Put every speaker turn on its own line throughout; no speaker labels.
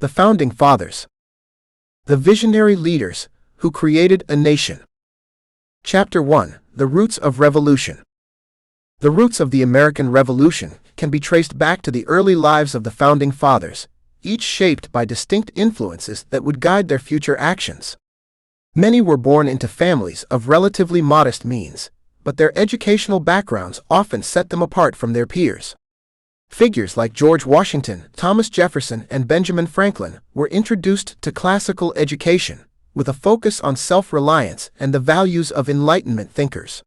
The Founding Fathers. The visionary leaders who created a nation. Chapter 1. The Roots of Revolution. The roots of the American Revolution can be traced back to the early lives of the Founding Fathers, each shaped by distinct influences that would guide their future actions. Many were born into families of relatively modest means, but their educational backgrounds often set them apart from their peers. Figures like George Washington, Thomas Jefferson, and Benjamin Franklin were introduced to classical education, with a focus on self-reliance and the values of Enlightenment thinkers.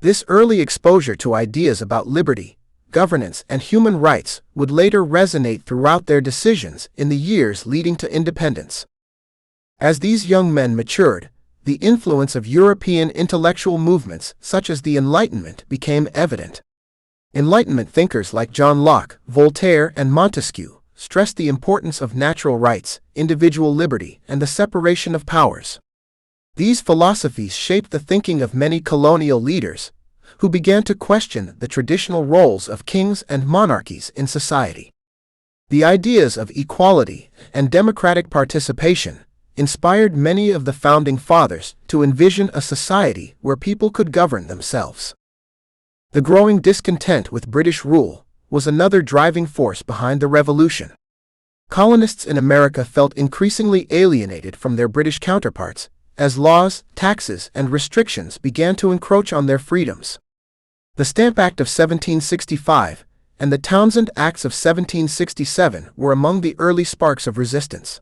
This early exposure to ideas about liberty, governance, and human rights would later resonate throughout their decisions in the years leading to independence. As these young men matured, the influence of European intellectual movements such as the Enlightenment became evident. Enlightenment thinkers like John Locke, Voltaire, and Montesquieu stressed the importance of natural rights, individual liberty, and the separation of powers. These philosophies shaped the thinking of many colonial leaders, who began to question the traditional roles of kings and monarchies in society. The ideas of equality and democratic participation inspired many of the Founding Fathers to envision a society where people could govern themselves. The growing discontent with British rule was another driving force behind the Revolution. Colonists in America felt increasingly alienated from their British counterparts, as laws, taxes, and restrictions began to encroach on their freedoms. The Stamp Act of 1765 and the Townshend Acts of 1767 were among the early sparks of resistance.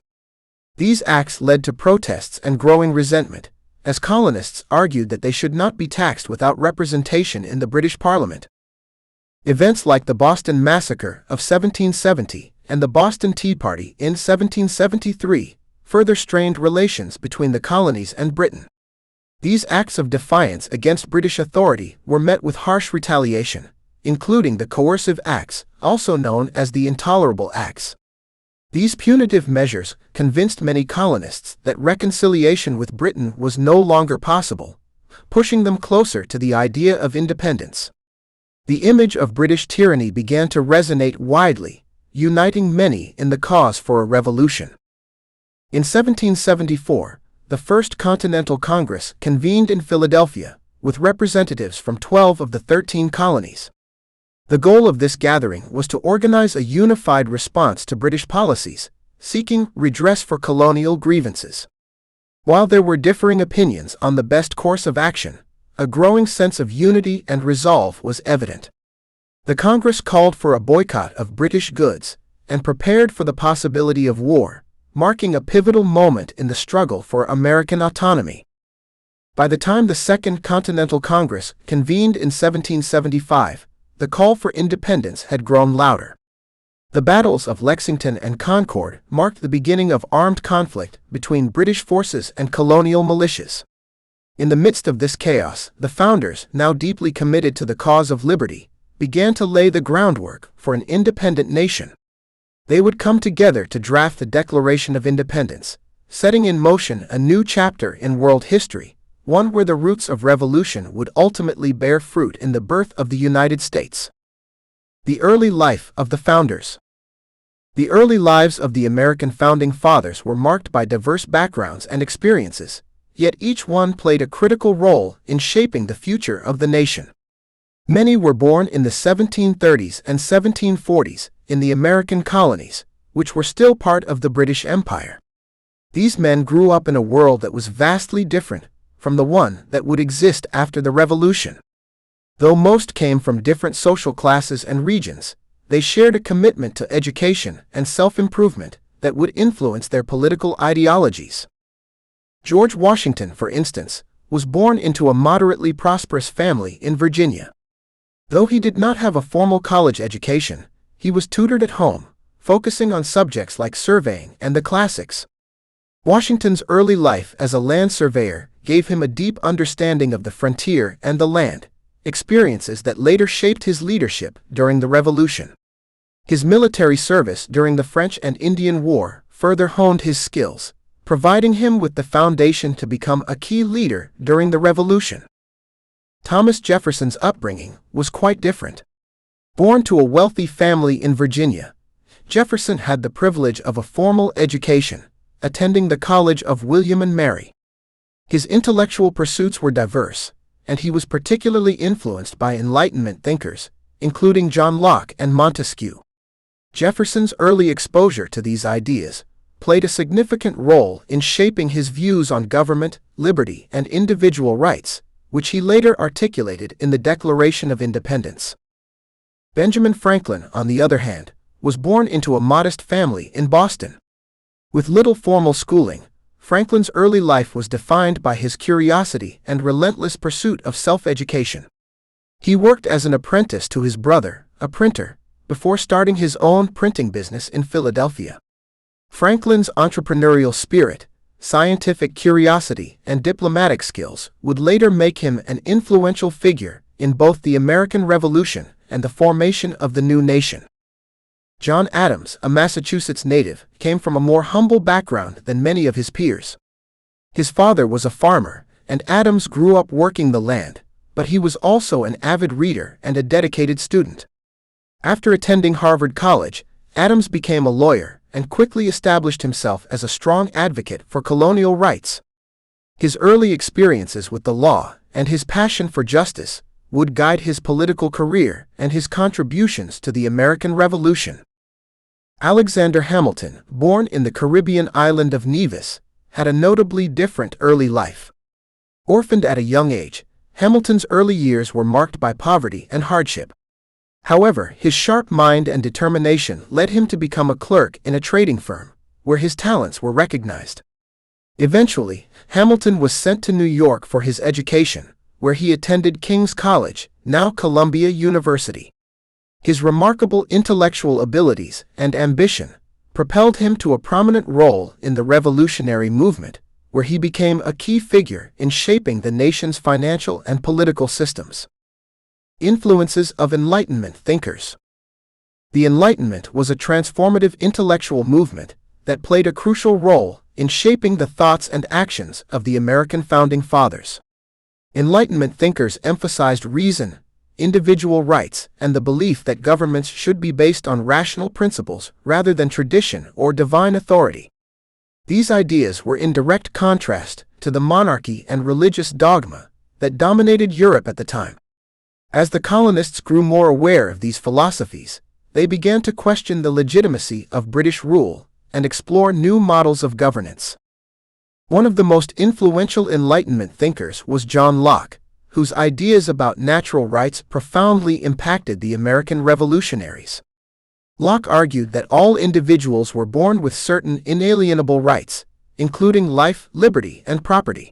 These acts led to protests and growing resentment, as colonists argued that they should not be taxed without representation in the British Parliament. Events like the Boston Massacre of 1770 and the Boston Tea Party in 1773 further strained relations between the colonies and Britain. These acts of defiance against British authority were met with harsh retaliation, including the Coercive Acts, also known as the Intolerable Acts. These punitive measures convinced many colonists that reconciliation with Britain was no longer possible, pushing them closer to the idea of independence. The image of British tyranny began to resonate widely, uniting many in the cause for a revolution. In 1774, the First Continental Congress convened in Philadelphia, with representatives from 12 of the 13 colonies. The goal of this gathering was to organize a unified response to British policies, seeking redress for colonial grievances. While there were differing opinions on the best course of action, a growing sense of unity and resolve was evident. The Congress called for a boycott of British goods and prepared for the possibility of war, marking a pivotal moment in the struggle for American autonomy. By the time the Second Continental Congress convened in 1775, the call for independence had grown louder. The battles of Lexington and Concord marked the beginning of armed conflict between British forces and colonial militias. In the midst of this chaos, the founders, now deeply committed to the cause of liberty, began to lay the groundwork for an independent nation. They would come together to draft the Declaration of Independence, setting in motion a new chapter in world history, one where the roots of revolution would ultimately bear fruit in the birth of the United States. The early life of the founders. The early lives of the American Founding Fathers were marked by diverse backgrounds and experiences, yet each one played a critical role in shaping the future of the nation. Many were born in the 1730s and 1740s in the American colonies, which were still part of the British Empire. These men grew up in a world that was vastly different from the one that would exist after the Revolution. Though most came from different social classes and regions, they shared a commitment to education and self-improvement that would influence their political ideologies. George Washington, for instance, was born into a moderately prosperous family in Virginia. Though he did not have a formal college education, he was tutored at home, focusing on subjects like surveying and the classics. Washington's early life as a land surveyor gave him a deep understanding of the frontier and the land, experiences that later shaped his leadership during the Revolution. His military service during the French and Indian War further honed his skills, providing him with the foundation to become a key leader during the Revolution. Thomas Jefferson's upbringing was quite different. Born to a wealthy family in Virginia, Jefferson had the privilege of a formal education, attending the College of William and Mary. His intellectual pursuits were diverse, and he was particularly influenced by Enlightenment thinkers, including John Locke and Montesquieu. Jefferson's early exposure to these ideas played a significant role in shaping his views on government, liberty, and individual rights, which he later articulated in the Declaration of Independence. Benjamin Franklin, on the other hand, was born into a modest family in Boston. With little formal schooling, Franklin's early life was defined by his curiosity and relentless pursuit of self-education. He worked as an apprentice to his brother, a printer, before starting his own printing business in Philadelphia. Franklin's entrepreneurial spirit, scientific curiosity, and diplomatic skills would later make him an influential figure in both the American Revolution and the formation of the new nation. John Adams, a Massachusetts native, came from a more humble background than many of his peers. His father was a farmer, and Adams grew up working the land, but he was also an avid reader and a dedicated student. After attending Harvard College, Adams became a lawyer and quickly established himself as a strong advocate for colonial rights. His early experiences with the law and his passion for justice would guide his political career and his contributions to the American Revolution. Alexander Hamilton, born in the Caribbean island of Nevis, had a notably different early life. Orphaned at a young age, Hamilton's early years were marked by poverty and hardship. However, his sharp mind and determination led him to become a clerk in a trading firm, where his talents were recognized. Eventually, Hamilton was sent to New York for his education, where he attended King's College, now Columbia University. His remarkable intellectual abilities and ambition propelled him to a prominent role in the revolutionary movement, where he became a key figure in shaping the nation's financial and political systems. Influences of Enlightenment thinkers. The Enlightenment was a transformative intellectual movement that played a crucial role in shaping the thoughts and actions of the American founding fathers. Enlightenment thinkers emphasized reason, individual rights, and the belief that governments should be based on rational principles rather than tradition or divine authority. These ideas were in direct contrast to the monarchy and religious dogma that dominated Europe at the time. As the colonists grew more aware of these philosophies, they began to question the legitimacy of British rule and explore new models of governance. One of the most influential Enlightenment thinkers was John Locke, whose ideas about natural rights profoundly impacted the American revolutionaries. Locke argued that all individuals were born with certain inalienable rights, including life, liberty, and property.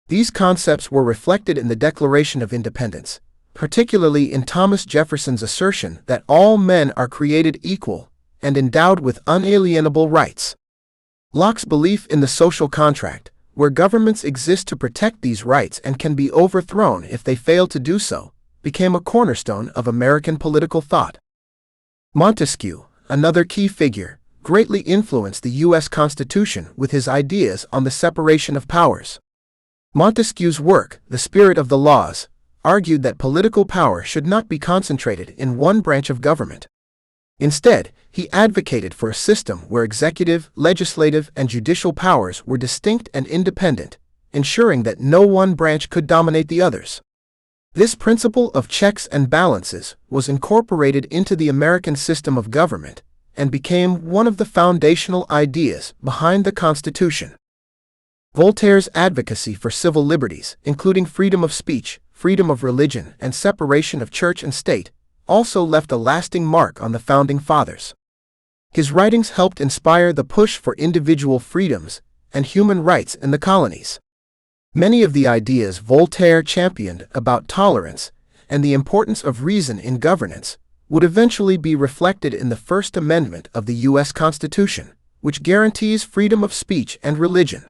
These concepts were reflected in the Declaration of Independence, particularly in Thomas Jefferson's assertion that all men are created equal and endowed with unalienable rights. Locke's belief in the social contract, where governments exist to protect these rights and can be overthrown if they fail to do so, became a cornerstone of American political thought. Montesquieu, another key figure, greatly influenced the U.S. Constitution with his ideas on the separation of powers. Montesquieu's work, The Spirit of the Laws, argued that political power should not be concentrated in one branch of government. Instead, he advocated for a system where executive, legislative, and judicial powers were distinct and independent, ensuring that no one branch could dominate the others. This principle of checks and balances was incorporated into the American system of government and became one of the foundational ideas behind the Constitution. Voltaire's advocacy for civil liberties, including freedom of speech, freedom of religion, and separation of church and state, also left a lasting mark on the Founding Fathers. His writings helped inspire the push for individual freedoms and human rights in the colonies. Many of the ideas Voltaire championed about tolerance and the importance of reason in governance would eventually be reflected in the First Amendment of the U.S. Constitution, which guarantees freedom of speech and religion.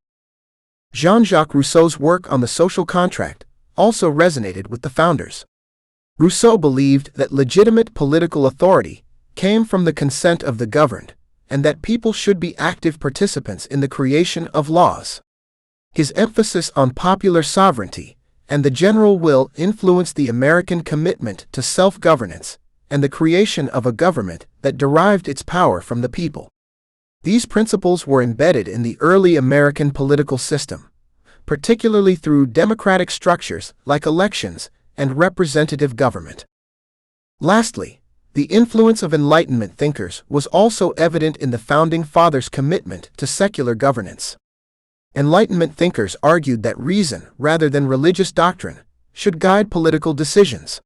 Jean-Jacques Rousseau's work on the social contract also resonated with the founders. Rousseau believed that legitimate political authority came from the consent of the governed, and that people should be active participants in the creation of laws. His emphasis on popular sovereignty and the general will influenced the American commitment to self-governance and the creation of a government that derived its power from the people. These principles were embedded in the early American political system, particularly through democratic structures like elections and representative government. Lastly, the influence of Enlightenment thinkers was also evident in the Founding Fathers' commitment to secular governance. Enlightenment thinkers argued that reason, rather than religious doctrine, should guide political decisions.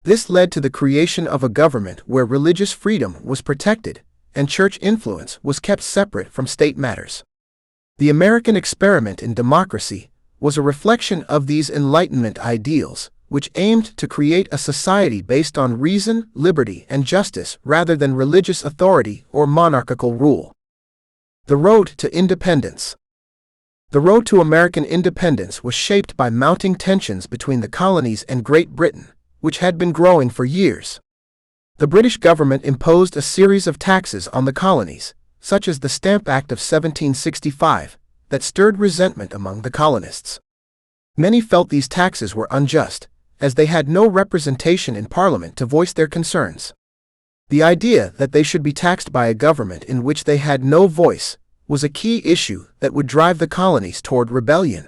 This led to the creation of a government where religious freedom was protected and church influence was kept separate from state matters. The American experiment in democracy was a reflection of these Enlightenment ideals, which aimed to create a society based on reason, liberty, and justice rather than religious authority or monarchical rule. The road to independence. The road to American independence was shaped by mounting tensions between the colonies and Great Britain, which had been growing for years. The British government imposed a series of taxes on the colonies, such as the Stamp Act of 1765, that stirred resentment among the colonists. Many felt these taxes were unjust, as they had no representation in Parliament to voice their concerns. The idea that they should be taxed by a government in which they had no voice was a key issue that would drive the colonies toward rebellion.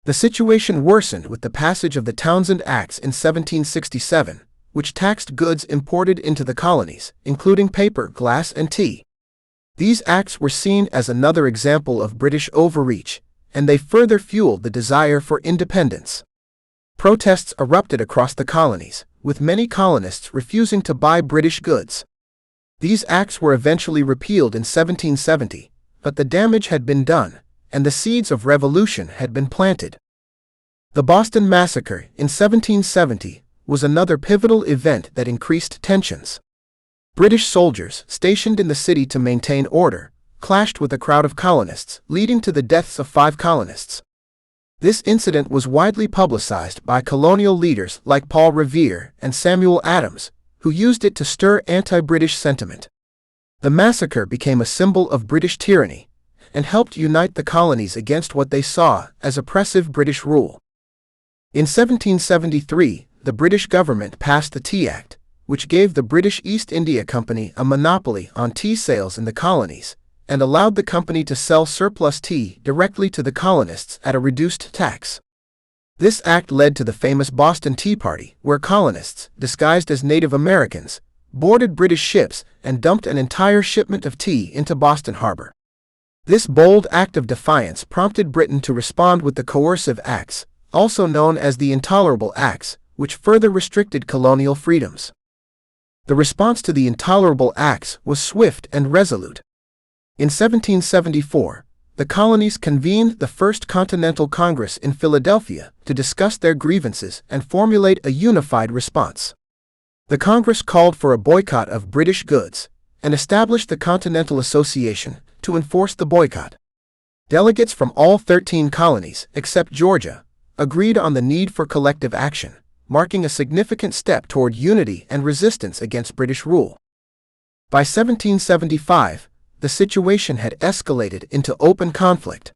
The situation worsened with the passage of the Townshend Acts in 1767, which taxed goods imported into the colonies, including paper, glass, and tea. These acts were seen as another example of British overreach, and they further fueled the desire for independence. Protests erupted across the colonies, with many colonists refusing to buy British goods. These acts were eventually repealed in 1770, but the damage had been done, and the seeds of revolution had been planted. The Boston Massacre in 1770 was another pivotal event that increased tensions. British soldiers, stationed in the city to maintain order, clashed with a crowd of colonists, leading to the deaths of 5 colonists. This incident was widely publicized by colonial leaders like Paul Revere and Samuel Adams, who used it to stir anti-British sentiment. The massacre became a symbol of British tyranny and helped unite the colonies against what they saw as oppressive British rule. In 1773, the British government passed the Tea Act, which gave the British East India Company a monopoly on tea sales in the colonies and allowed the company to sell surplus tea directly to the colonists at a reduced tax. This act led to the famous Boston Tea Party, where colonists, disguised as Native Americans, boarded British ships and dumped an entire shipment of tea into Boston Harbor. This bold act of defiance prompted Britain to respond with the Coercive Acts, also known as the Intolerable Acts, which further restricted colonial freedoms. The response to the Intolerable Acts was swift and resolute. In 1774, the colonies convened the First Continental Congress in Philadelphia to discuss their grievances and formulate a unified response. The Congress called for a boycott of British goods and established the Continental Association to enforce the boycott. Delegates from all 13 colonies, except Georgia, agreed on the need for collective action, marking a significant step toward unity and resistance against British rule. By 1775, the situation had escalated into open conflict.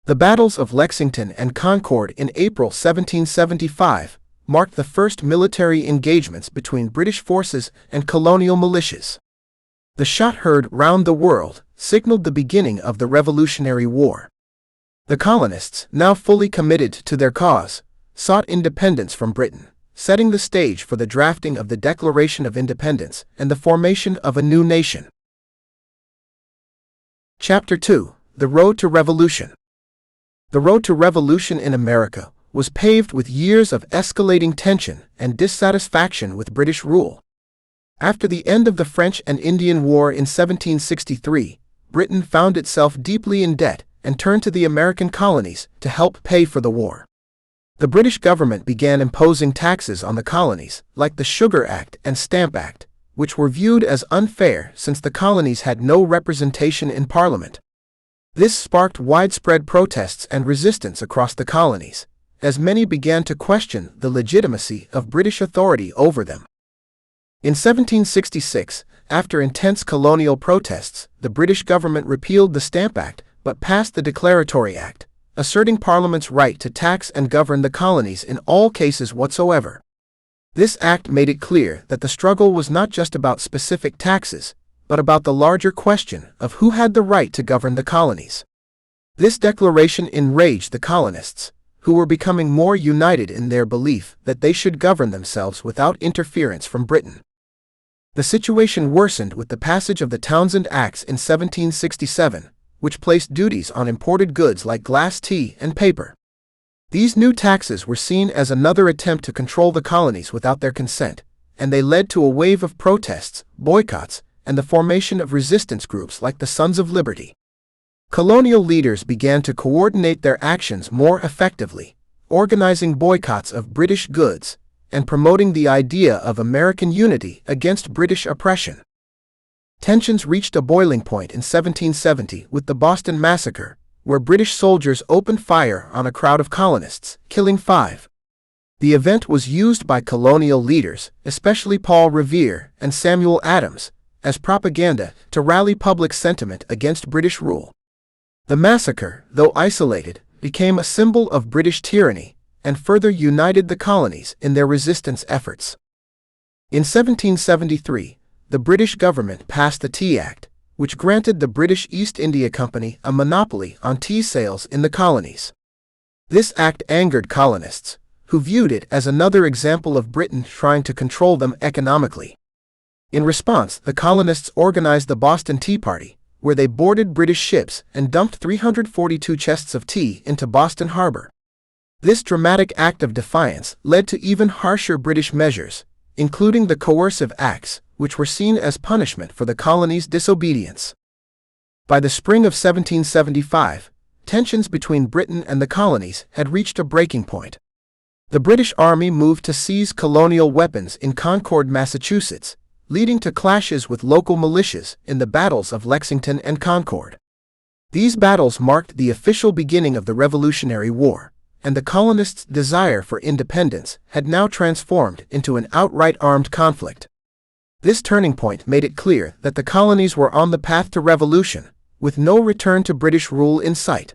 The battles of Lexington and Concord in April 1775 marked the first military engagements between British forces and colonial militias. The shot heard round the world signaled the beginning of the Revolutionary War. The colonists, now fully committed to their cause, sought independence from Britain, setting the stage for the drafting of the Declaration of Independence and the formation of a new nation. Chapter 2: The Road to Revolution. The road to revolution in America was paved with years of escalating tension and dissatisfaction with British rule. After the end of the French and Indian War in 1763, Britain found itself deeply in debt and turned to the American colonies to help pay for the war. The British government began imposing taxes on the colonies, like the Sugar Act and Stamp Act, which were viewed as unfair since the colonies had no representation in Parliament. This sparked widespread protests and resistance across the colonies, as many began to question the legitimacy of British authority over them. In 1766, after intense colonial protests, the British government repealed the Stamp Act but passed the Declaratory Act, asserting Parliament's right to tax and govern the colonies in all cases whatsoever. This act made it clear that the struggle was not just about specific taxes, but about the larger question of who had the right to govern the colonies. This declaration enraged the colonists, who were becoming more united in their belief that they should govern themselves without interference from Britain. The situation worsened with the passage of the Townshend Acts in 1767, which placed duties on imported goods like glass, tea, and paper. These new taxes were seen as another attempt to control the colonies without their consent, and they led to a wave of protests, boycotts, and the formation of resistance groups like the Sons of Liberty. Colonial leaders began to coordinate their actions more effectively, organizing boycotts of British goods, and promoting the idea of American unity against British oppression. Tensions reached a boiling point in 1770 with the Boston Massacre, where British soldiers opened fire on a crowd of colonists, killing 5. The event was used by colonial leaders, especially Paul Revere and Samuel Adams, as propaganda to rally public sentiment against British rule. The massacre, though isolated, became a symbol of British tyranny and further united the colonies in their resistance efforts. In 1773, the British government passed the Tea Act, which granted the British East India Company a monopoly on tea sales in the colonies. This act angered colonists, who viewed it as another example of Britain trying to control them economically. In response, the colonists organized the Boston Tea Party, where they boarded British ships and dumped 342 chests of tea into Boston Harbor. This dramatic act of defiance led to even harsher British measures, including the Coercive Acts, which were seen as punishment for the colony's disobedience. By the spring of 1775, tensions between Britain and the colonies had reached a breaking point. The British Army moved to seize colonial weapons in Concord, Massachusetts, leading to clashes with local militias in the battles of Lexington and Concord. These battles marked the official beginning of the Revolutionary War, and the colonists' desire for independence had now transformed into an outright armed conflict. This turning point made it clear that the colonies were on the path to revolution, with no return to British rule in sight.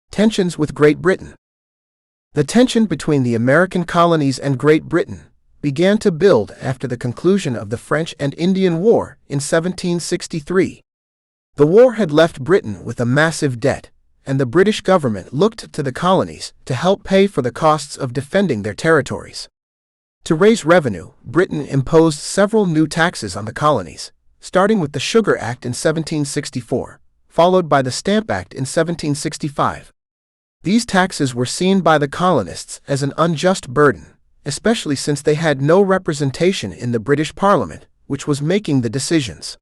Tensions with Great Britain. The tension between the American colonies and Great Britain began to build after the conclusion of the French and Indian War in 1763. The war had left Britain with a massive debt, and the British government looked to the colonies to help pay for the costs of defending their territories. To raise revenue, Britain imposed several new taxes on the colonies, starting with the Sugar Act in 1764, followed by the Stamp Act in 1765. These taxes were seen by the colonists as an unjust burden, especially since they had no representation in the British Parliament, which was making the decisions.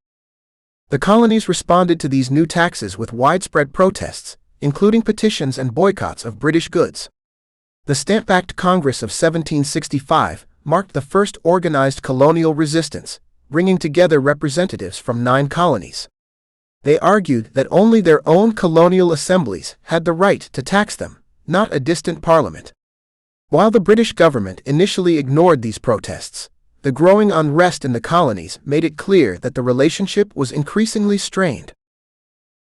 The colonies responded to these new taxes with widespread protests, including petitions and boycotts of British goods. The Stamp Act Congress of 1765 marked the first organized colonial resistance, bringing together representatives from 9 colonies. They argued that only their own colonial assemblies had the right to tax them, not a distant parliament. While the British government initially ignored these protests, the growing unrest in the colonies made it clear that the relationship was increasingly strained.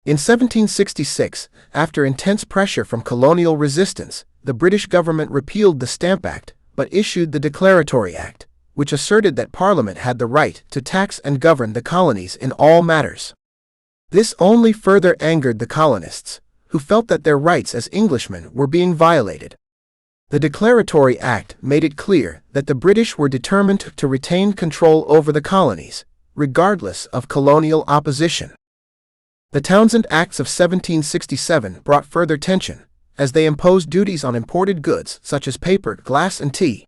In 1766, after intense pressure from colonial resistance, the British government repealed the Stamp Act, but issued the Declaratory Act, which asserted that Parliament had the right to tax and govern the colonies in all matters. This only further angered the colonists, who felt that their rights as Englishmen were being violated. The Declaratory Act made it clear that the British were determined to retain control over the colonies, regardless of colonial opposition. The Townshend Acts of 1767 brought further tension, as they imposed duties on imported goods such as paper, glass, and tea.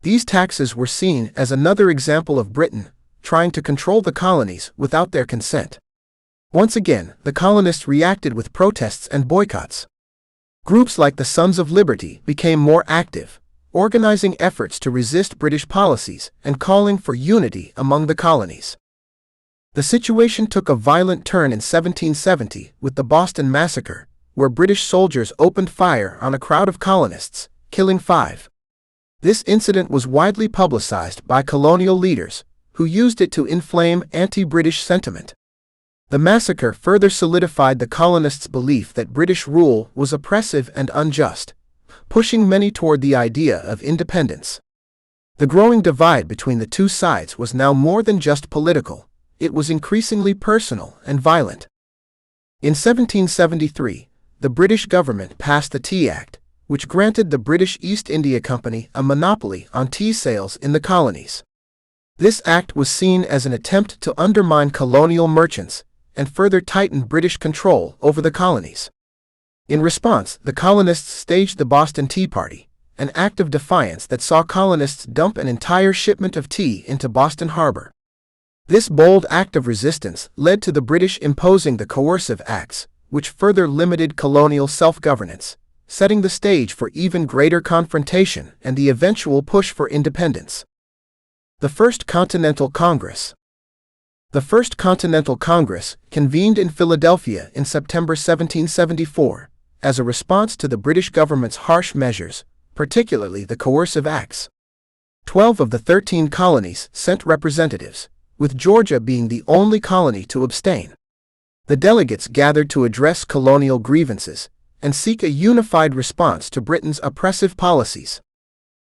These taxes were seen as another example of Britain trying to control the colonies without their consent. Once again, the colonists reacted with protests and boycotts. Groups like the Sons of Liberty became more active, organizing efforts to resist British policies and calling for unity among the colonies. The situation took a violent turn in 1770 with the Boston Massacre, where British soldiers opened fire on a crowd of colonists, killing 5. This incident was widely publicized by colonial leaders, who used it to inflame anti-British sentiment. The massacre further solidified the colonists' belief that British rule was oppressive and unjust, pushing many toward the idea of independence. The growing divide between the two sides was now more than just political, it was increasingly personal and violent. In 1773, the British government passed the Tea Act, which granted the British East India Company a monopoly on tea sales in the colonies. This act was seen as an attempt to undermine colonial merchants and further tighten British control over the colonies. In response, the colonists staged the Boston Tea Party, an act of defiance that saw colonists dump an entire shipment of tea into Boston Harbor. This bold act of resistance led to the British imposing the Coercive Acts, which further limited colonial self-governance, setting the stage for even greater confrontation and the eventual push for independence. The First Continental Congress. The First Continental Congress convened in Philadelphia in September 1774 as a response to the British government's harsh measures, particularly the Coercive Acts. 12 of the 13 colonies sent representatives, with Georgia being the only colony to abstain. The delegates gathered to address colonial grievances and seek a unified response to Britain's oppressive policies.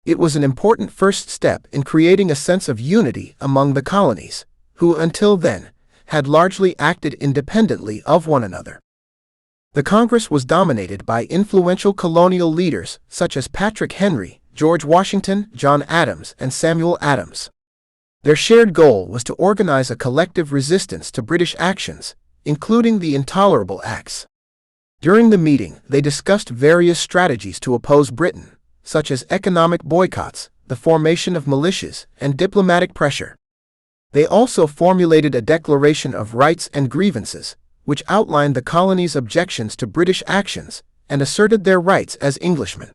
It was an important first step in creating a sense of unity among the colonies, who until then had largely acted independently of one another. The Congress was dominated by influential colonial leaders such as Patrick Henry, George Washington, John Adams, and Samuel Adams. Their shared goal was to organize a collective resistance to British actions, including the Intolerable Acts. During the meeting, they discussed various strategies to oppose Britain, such as economic boycotts, the formation of militias, and diplomatic pressure. They also formulated a Declaration of Rights and Grievances, which outlined the colony's objections to British actions and asserted their rights as Englishmen.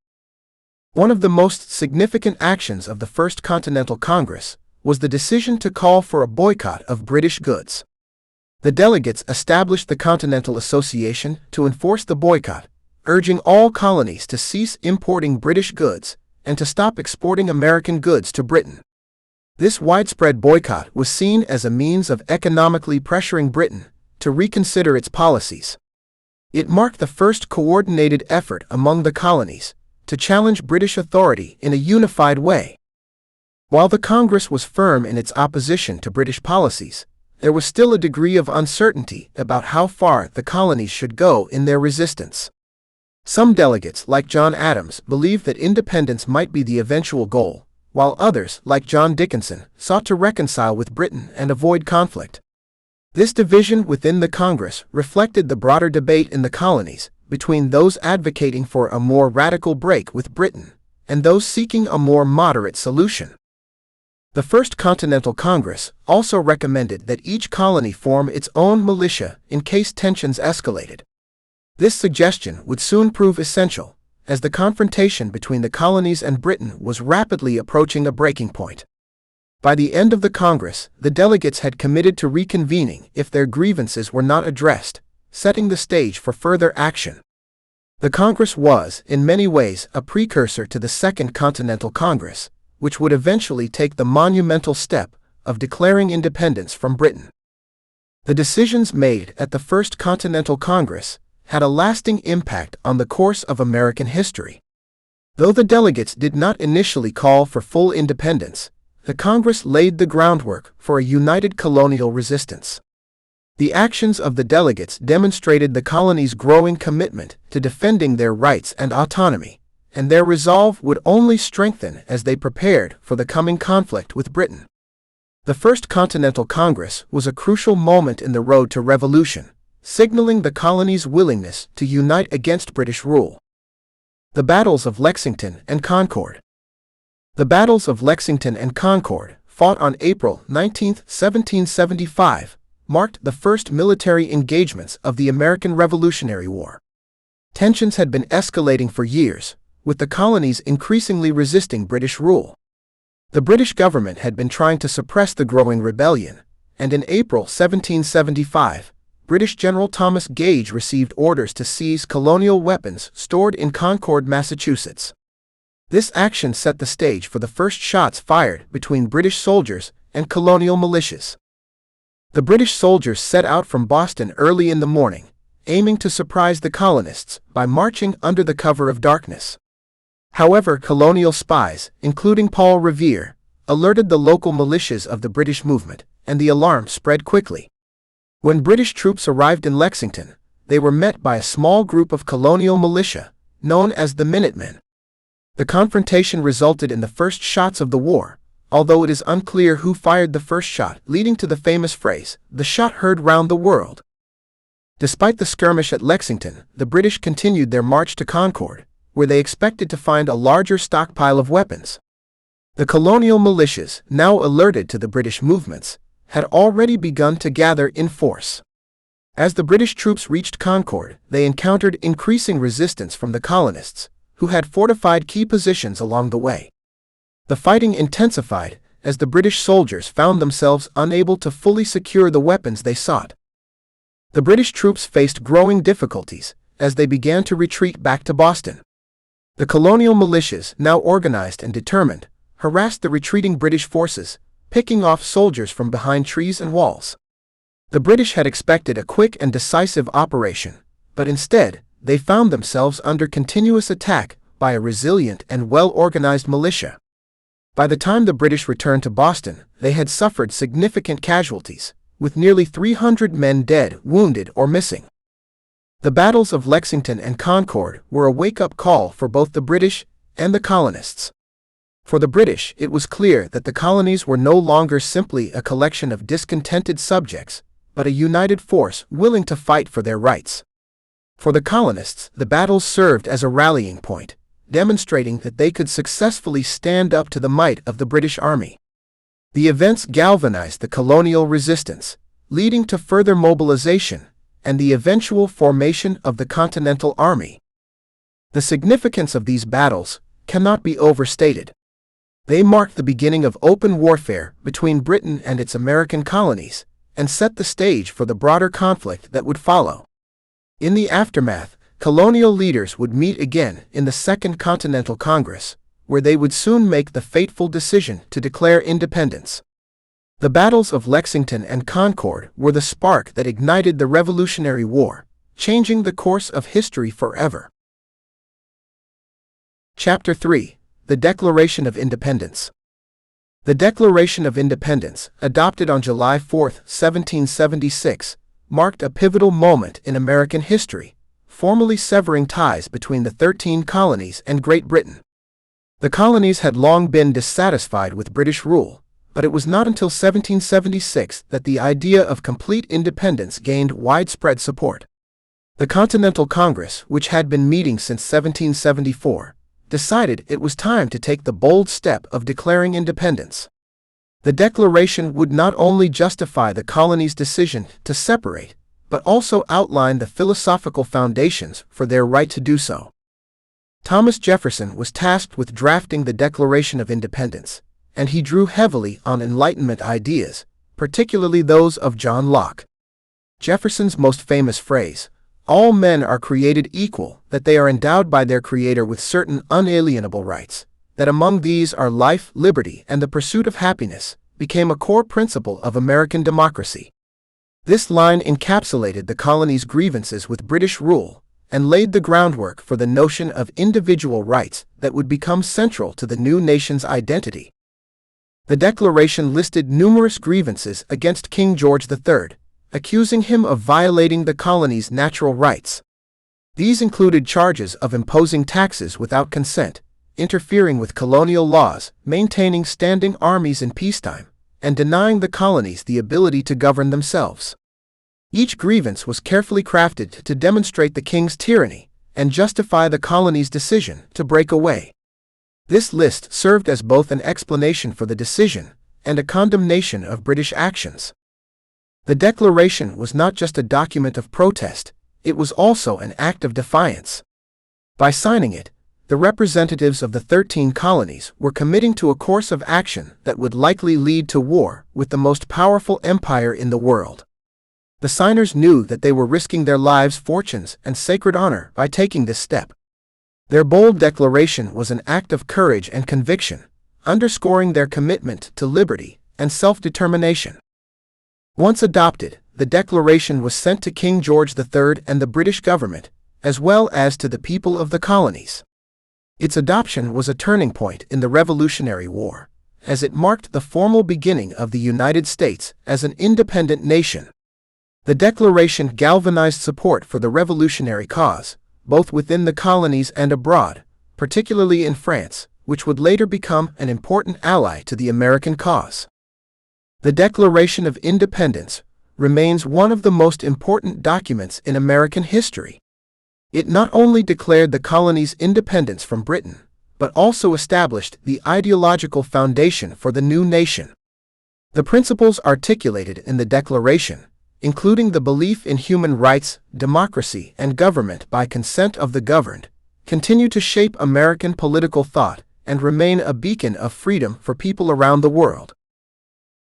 One of the most significant actions of the First Continental Congress was the decision to call for a boycott of British goods. The delegates established the Continental Association to enforce the boycott, urging all colonies to cease importing British goods and to stop exporting American goods to Britain. This widespread boycott was seen as a means of economically pressuring Britain to reconsider its policies. It marked the first coordinated effort among the colonies to challenge British authority in a unified way. While the Congress was firm in its opposition to British policies, there was still a degree of uncertainty about how far the colonies should go in their resistance. Some delegates, like John Adams, believed that independence might be the eventual goal, while others, like John Dickinson, sought to reconcile with Britain and avoid conflict. This division within the Congress reflected the broader debate in the colonies between those advocating for a more radical break with Britain and those seeking a more moderate solution. The First Continental Congress also recommended that each colony form its own militia in case tensions escalated. This suggestion would soon prove essential, as the confrontation between the colonies and Britain was rapidly approaching a breaking point. By the end of the Congress, the delegates had committed to reconvening if their grievances were not addressed, setting the stage for further action. The Congress was, in many ways, a precursor to the Second Continental Congress, which would eventually take the monumental step of declaring independence from Britain. The decisions made at the First Continental Congress had a lasting impact on the course of American history. Though the delegates did not initially call for full independence, the Congress laid the groundwork for a united colonial resistance. The actions of the delegates demonstrated the colonies' growing commitment to defending their rights and autonomy, and their resolve would only strengthen as they prepared for the coming conflict with Britain. The First Continental Congress was a crucial moment in the road to revolution, signaling the colonies' willingness to unite against British rule. The Battles of Lexington and Concord. The Battles of Lexington and Concord, fought on April 19, 1775, marked the first military engagements of the American Revolutionary War. Tensions had been escalating for years, with the colonies increasingly resisting British rule. The British government had been trying to suppress the growing rebellion, and in April 1775, British General Thomas Gage received orders to seize colonial weapons stored in Concord, Massachusetts. This action set the stage for the first shots fired between British soldiers and colonial militias. The British soldiers set out from Boston early in the morning, aiming to surprise the colonists by marching under the cover of darkness. However, colonial spies, including Paul Revere, alerted the local militias of the British movement, and the alarm spread quickly. When British troops arrived in Lexington, they were met by a small group of colonial militia, known as the Minutemen. The confrontation resulted in the first shots of the war, although it is unclear who fired the first shot, leading to the famous phrase, "the shot heard round the world." Despite the skirmish at Lexington, the British continued their march to Concord, where they expected to find a larger stockpile of weapons. The colonial militias, now alerted to the British movements, had already begun to gather in force. As the British troops reached Concord, they encountered increasing resistance from the colonists, who had fortified key positions along the way. The fighting intensified as the British soldiers found themselves unable to fully secure the weapons they sought. The British troops faced growing difficulties as they began to retreat back to Boston. The colonial militias, now organized and determined, harassed the retreating British forces, picking off soldiers from behind trees and walls. The British had expected a quick and decisive operation, but instead, they found themselves under continuous attack by a resilient and well-organized militia. By the time the British returned to Boston, they had suffered significant casualties, with nearly 300 men dead, wounded, or missing. The battles of Lexington and Concord were a wake-up call for both the British and the colonists. For the British, it was clear that the colonies were no longer simply a collection of discontented subjects, but a united force willing to fight for their rights. For the colonists, the battles served as a rallying point, demonstrating that they could successfully stand up to the might of the British Army. The events galvanized the colonial resistance, leading to further mobilization and the eventual formation of the Continental Army. The significance of these battles cannot be overstated. They marked the beginning of open warfare between Britain and its American colonies, and set the stage for the broader conflict that would follow. In the aftermath, colonial leaders would meet again in the Second Continental Congress, where they would soon make the fateful decision to declare independence. The battles of Lexington and Concord were the spark that ignited the Revolutionary War, changing the course of history forever. Chapter 3: The Declaration of Independence. The Declaration of Independence, adopted on July 4, 1776, marked a pivotal moment in American history, formally severing ties between the 13 colonies and Great Britain. The colonies had long been dissatisfied with British rule, but it was not until 1776 that the idea of complete independence gained widespread support. The Continental Congress, which had been meeting since 1774, decided it was time to take the bold step of declaring independence. The declaration would not only justify the colonies' decision to separate, but also outline the philosophical foundations for their right to do so. Thomas Jefferson was tasked with drafting the Declaration of Independence, and he drew heavily on Enlightenment ideas, particularly those of John Locke. Jefferson's most famous phrase, "All men are created equal, that they are endowed by their Creator with certain unalienable rights, that among these are life, liberty, and the pursuit of happiness," became a core principle of American democracy. This line encapsulated the colonies' grievances with British rule and laid the groundwork for the notion of individual rights that would become central to the new nation's identity. The Declaration listed numerous grievances against King George III, accusing him of violating the colonies' natural rights. These included charges of imposing taxes without consent, interfering with colonial laws, maintaining standing armies in peacetime, and denying the colonies the ability to govern themselves. Each grievance was carefully crafted to demonstrate the king's tyranny and justify the colonies' decision to break away. This list served as both an explanation for the decision and a condemnation of British actions. The Declaration was not just a document of protest, it was also an act of defiance. By signing it, the representatives of the 13 colonies were committing to a course of action that would likely lead to war with the most powerful empire in the world. The signers knew that they were risking their lives, fortunes, and sacred honor by taking this step. Their bold declaration was an act of courage and conviction, underscoring their commitment to liberty and self-determination. Once adopted, the Declaration was sent to King George III and the British government, as well as to the people of the colonies. Its adoption was a turning point in the Revolutionary War, as it marked the formal beginning of the United States as an independent nation. The Declaration galvanized support for the revolutionary cause, both within the colonies and abroad, particularly in France, which would later become an important ally to the American cause. The Declaration of Independence remains one of the most important documents in American history. It not only declared the colony's independence from Britain, but also established the ideological foundation for the new nation. The principles articulated in the Declaration, including the belief in human rights, democracy, and government by consent of the governed, continue to shape American political thought and remain a beacon of freedom for people around the world.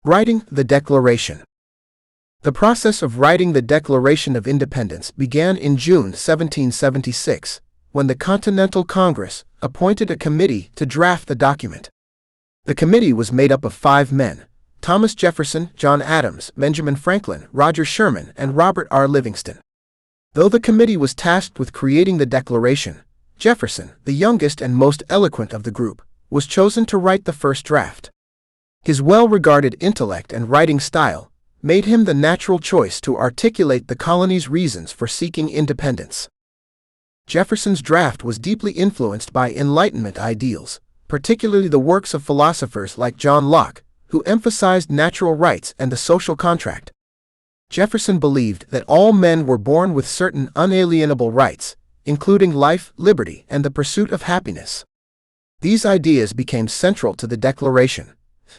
Writing the Declaration. The process of writing the Declaration of Independence began in June 1776, when the Continental Congress appointed a committee to draft the document. The committee was made up of 5 men: Thomas Jefferson, John Adams, Benjamin Franklin, Roger Sherman, and Robert R. Livingston. Though the committee was tasked with creating the Declaration, Jefferson, the youngest and most eloquent of the group, was chosen to write the first draft. His well-regarded intellect and writing style made him the natural choice to articulate the colony's reasons for seeking independence. Jefferson's draft was deeply influenced by Enlightenment ideals, particularly the works of philosophers like John Locke, who emphasized natural rights and the social contract. Jefferson believed that all men were born with certain unalienable rights, including life, liberty, and the pursuit of happiness. These ideas became central to the Declaration,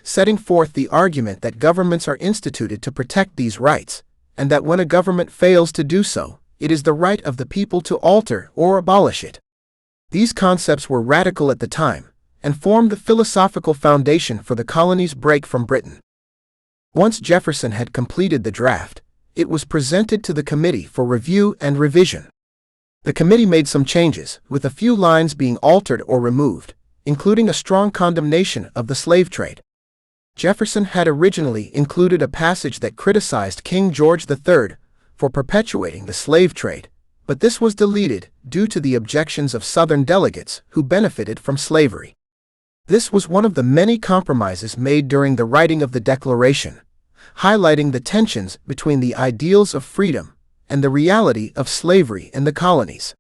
setting forth the argument that governments are instituted to protect these rights, and that when a government fails to do so, it is the right of the people to alter or abolish it. These concepts were radical at the time, and formed the philosophical foundation for the colony's break from Britain. Once Jefferson had completed the draft, it was presented to the committee for review and revision. The committee made some changes, with a few lines being altered or removed, including a strong condemnation of the slave trade. Jefferson had originally included a passage that criticized King George III for perpetuating the slave trade, but this was deleted due to the objections of Southern delegates who benefited from slavery. This was one of the many compromises made during the writing of the Declaration, highlighting the tensions between the ideals of freedom and the reality of slavery in the colonies.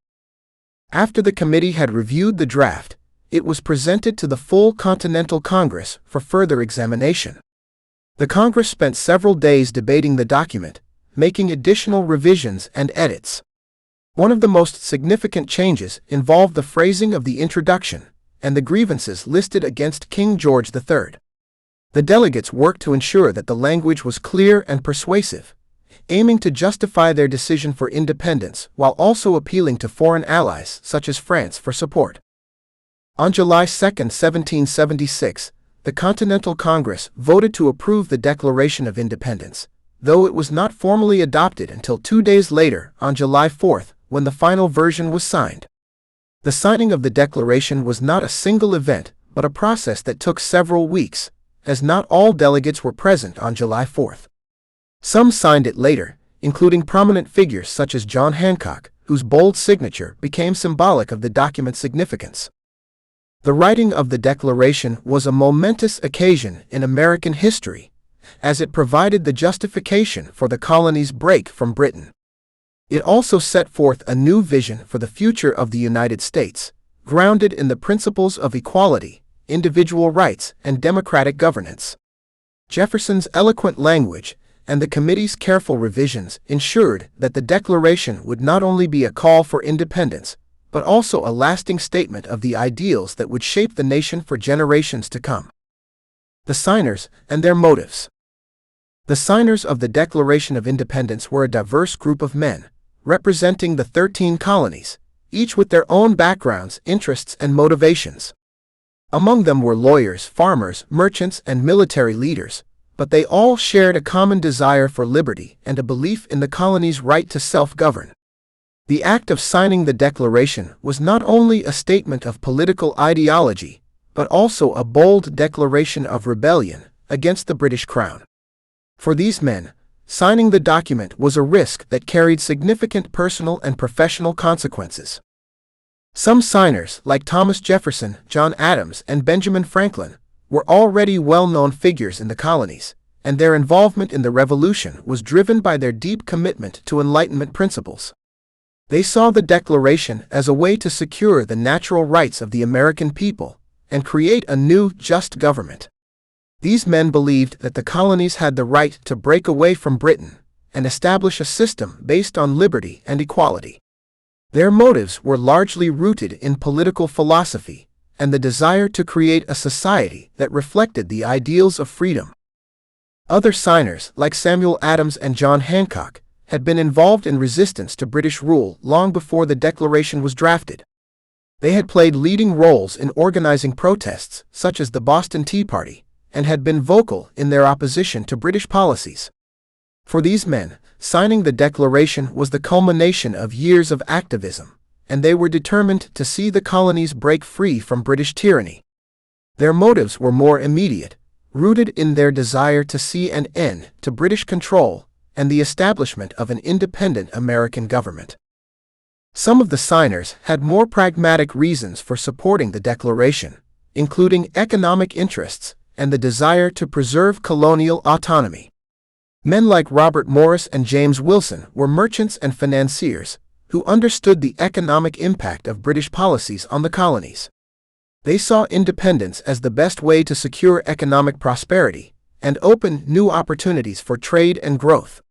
After the committee had reviewed the draft, it was presented to the full Continental Congress for further examination. The Congress spent several days debating the document, making additional revisions and edits. One of the most significant changes involved the phrasing of the introduction and the grievances listed against King George III. The delegates worked to ensure that the language was clear and persuasive, aiming to justify their decision for independence while also appealing to foreign allies such as France for support. On July 2, 1776, the Continental Congress voted to approve the Declaration of Independence, though it was not formally adopted until 2 days later, on July 4, when the final version was signed. The signing of the Declaration was not a single event, but a process that took several weeks, as not all delegates were present on July 4. Some signed it later, including prominent figures such as John Hancock, whose bold signature became symbolic of the document's significance. The writing of the Declaration was a momentous occasion in American history, as it provided the justification for the colony's break from Britain. It also set forth a new vision for the future of the United States, grounded in the principles of equality, individual rights, and democratic governance. Jefferson's eloquent language and the committee's careful revisions ensured that the Declaration would not only be a call for independence, but also a lasting statement of the ideals that would shape the nation for generations to come. The signers and their motives. The signers of the Declaration of Independence were a diverse group of men, representing the 13 colonies, each with their own backgrounds, interests, and motivations. Among them were lawyers, farmers, merchants, and military leaders, but they all shared a common desire for liberty and a belief in the colony's right to self-govern. The act of signing the Declaration was not only a statement of political ideology, but also a bold declaration of rebellion against the British Crown. For these men, signing the document was a risk that carried significant personal and professional consequences. Some signers, like Thomas Jefferson, John Adams, and Benjamin Franklin, were already well-known figures in the colonies, and their involvement in the Revolution was driven by their deep commitment to Enlightenment principles. They saw the Declaration as a way to secure the natural rights of the American people and create a new, just government. These men believed that the colonies had the right to break away from Britain and establish a system based on liberty and equality. Their motives were largely rooted in political philosophy and the desire to create a society that reflected the ideals of freedom. Other signers, like Samuel Adams and John Hancock, had been involved in resistance to British rule long before the Declaration was drafted. They had played leading roles in organizing protests, such as the Boston Tea Party, and had been vocal in their opposition to British policies. For these men, signing the Declaration was the culmination of years of activism, and they were determined to see the colonies break free from British tyranny. Their motives were more immediate, rooted in their desire to see an end to British control and the establishment of an independent American government. Some of the signers had more pragmatic reasons for supporting the Declaration, including economic interests and the desire to preserve colonial autonomy. Men like Robert Morris and James Wilson were merchants and financiers who understood the economic impact of British policies on the colonies. They saw independence as the best way to secure economic prosperity and open new opportunities for trade and growth.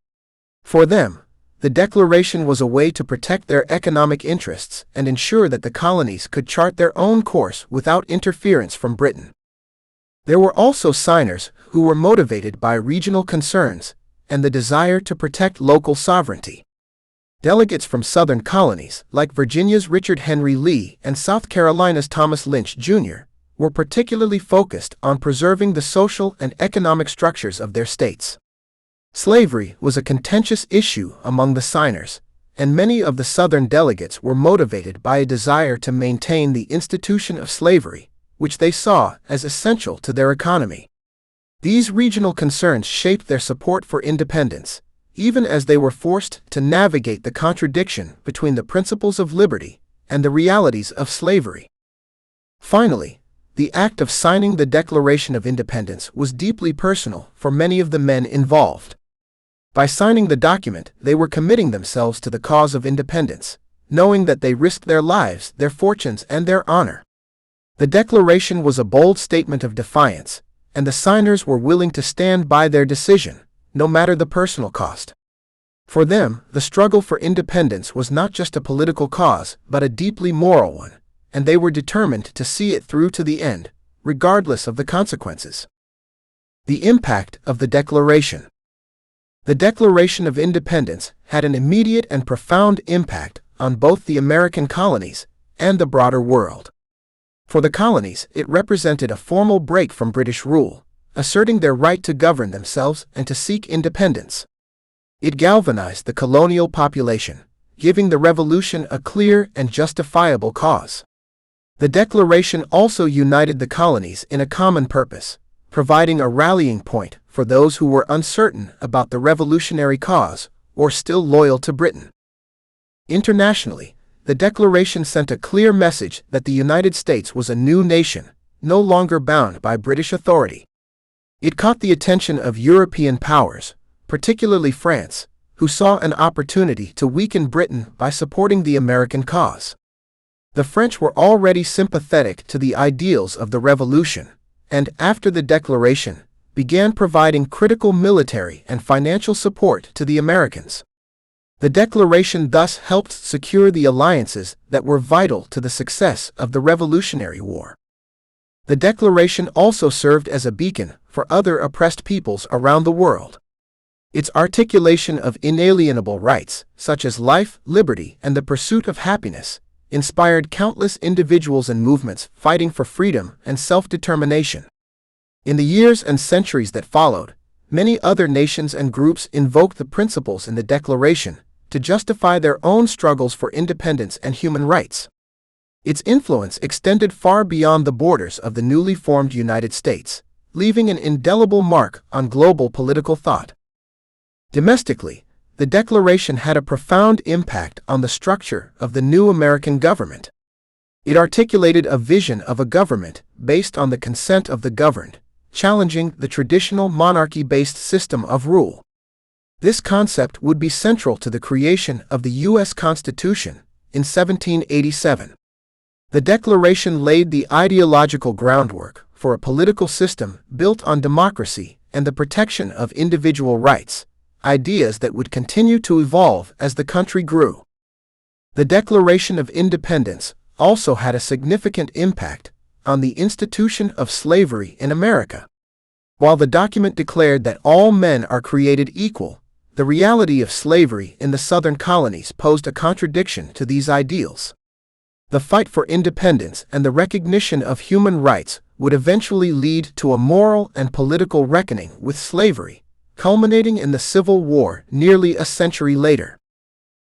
For them, the Declaration was a way to protect their economic interests and ensure that the colonies could chart their own course without interference from Britain. There were also signers who were motivated by regional concerns and the desire to protect local sovereignty. Delegates from southern colonies, like Virginia's Richard Henry Lee and South Carolina's Thomas Lynch, Jr., were particularly focused on preserving the social and economic structures of their states. Slavery was a contentious issue among the signers, and many of the southern delegates were motivated by a desire to maintain the institution of slavery, which they saw as essential to their economy. These regional concerns shaped their support for independence, even as they were forced to navigate the contradiction between the principles of liberty and the realities of slavery. Finally, the act of signing the Declaration of Independence was deeply personal for many of the men involved. By signing the document, they were committing themselves to the cause of independence, knowing that they risked their lives, their fortunes, and their honor. The Declaration was a bold statement of defiance, and the signers were willing to stand by their decision, no matter the personal cost. For them, the struggle for independence was not just a political cause, but a deeply moral one, and they were determined to see it through to the end, regardless of the consequences. The impact of the Declaration. The Declaration of Independence had an immediate and profound impact on both the American colonies and the broader world. For the colonies, it represented a formal break from British rule, asserting their right to govern themselves and to seek independence. It galvanized the colonial population, giving the Revolution a clear and justifiable cause. The Declaration also united the colonies in a common purpose, providing a rallying point for those who were uncertain about the revolutionary cause or still loyal to Britain. Internationally, the Declaration sent a clear message that the United States was a new nation, no longer bound by British authority. It caught the attention of European powers, particularly France, who saw an opportunity to weaken Britain by supporting the American cause. The French were already sympathetic to the ideals of the Revolution, and after the Declaration, began providing critical military and financial support to the Americans. The Declaration thus helped secure the alliances that were vital to the success of the Revolutionary War. The Declaration also served as a beacon for other oppressed peoples around the world. Its articulation of inalienable rights, such as life, liberty, and the pursuit of happiness, inspired countless individuals and movements fighting for freedom and self-determination. In the years and centuries that followed, many other nations and groups invoked the principles in the Declaration to justify their own struggles for independence and human rights. Its influence extended far beyond the borders of the newly formed United States, leaving an indelible mark on global political thought. Domestically, the Declaration had a profound impact on the structure of the new American government. It articulated a vision of a government based on the consent of the governed, challenging the traditional monarchy-based system of rule. This concept would be central to the creation of the U.S. Constitution in 1787. The Declaration laid the ideological groundwork for a political system built on democracy and the protection of individual rights, ideas that would continue to evolve as the country grew. The Declaration of Independence also had a significant impact on the institution of slavery in America. While the document declared that all men are created equal, the reality of slavery in the Southern colonies posed a contradiction to these ideals. The fight for independence and the recognition of human rights would eventually lead to a moral and political reckoning with slavery, culminating in the Civil War nearly a century later.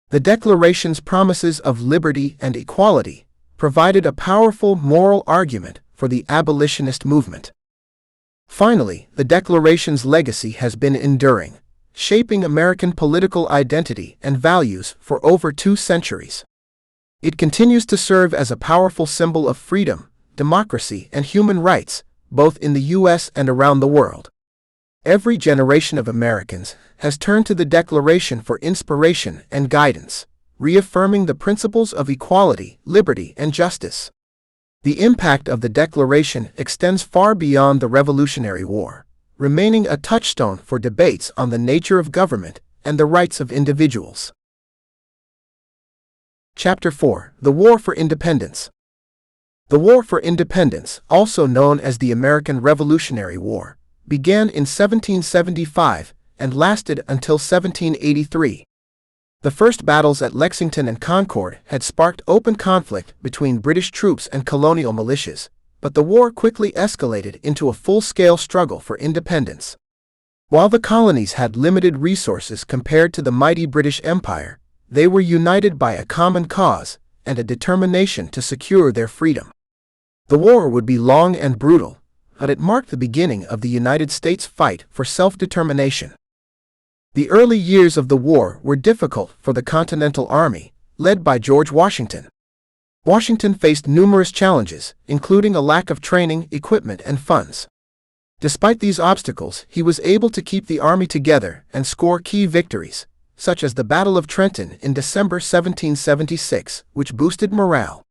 The Declaration's promises of liberty and equality provided a powerful moral argument for the abolitionist movement. Finally, the Declaration's legacy has been enduring, shaping American political identity and values for over 2 centuries. It continues to serve as a powerful symbol of freedom, democracy, and human rights, both in the U.S. and around the world. Every generation of Americans has turned to the Declaration for inspiration and guidance, reaffirming the principles of equality, liberty, and justice. The impact of the Declaration extends far beyond the Revolutionary War, remaining a touchstone for debates on the nature of government and the rights of individuals. Chapter 4: The War for Independence. The War for Independence, also known as the American Revolutionary War, began in 1775 and lasted until 1783. The first battles at Lexington and Concord had sparked open conflict between British troops and colonial militias, but the war quickly escalated into a full-scale struggle for independence. While the colonies had limited resources compared to the mighty British Empire, they were united by a common cause and a determination to secure their freedom. The war would be long and brutal, but it marked the beginning of the United States' fight for self-determination. The early years of the war were difficult for the Continental Army, led by George Washington. Washington faced numerous challenges, including a lack of training, equipment, and funds. Despite these obstacles, he was able to keep the army together and score key victories, such as the Battle of Trenton in December 1776, which boosted morale.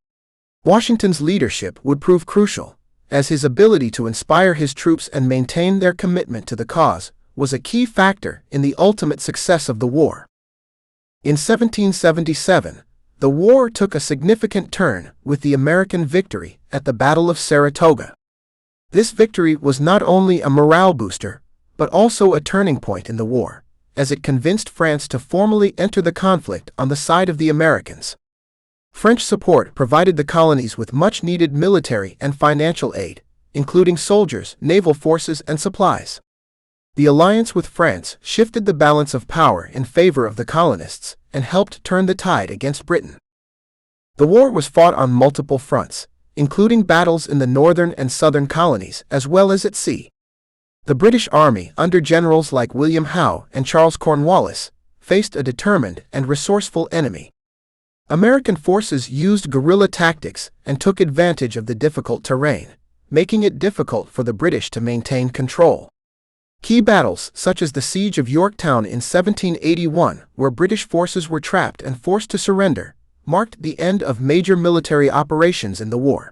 Washington's leadership would prove crucial, as his ability to inspire his troops and maintain their commitment to the cause was a key factor in the ultimate success of the war. In 1777, the war took a significant turn with the American victory at the Battle of Saratoga. This victory was not only a morale booster, but also a turning point in the war, as it convinced France to formally enter the conflict on the side of the Americans. French support provided the colonies with much-needed military and financial aid, including soldiers, naval forces, and supplies. The alliance with France shifted the balance of power in favor of the colonists and helped turn the tide against Britain. The war was fought on multiple fronts, including battles in the northern and southern colonies as well as at sea. The British Army, under generals like William Howe and Charles Cornwallis, faced a determined and resourceful enemy. American forces used guerrilla tactics and took advantage of the difficult terrain, making it difficult for the British to maintain control. Key battles, such as the Siege of Yorktown in 1781, where British forces were trapped and forced to surrender, marked the end of major military operations in the war.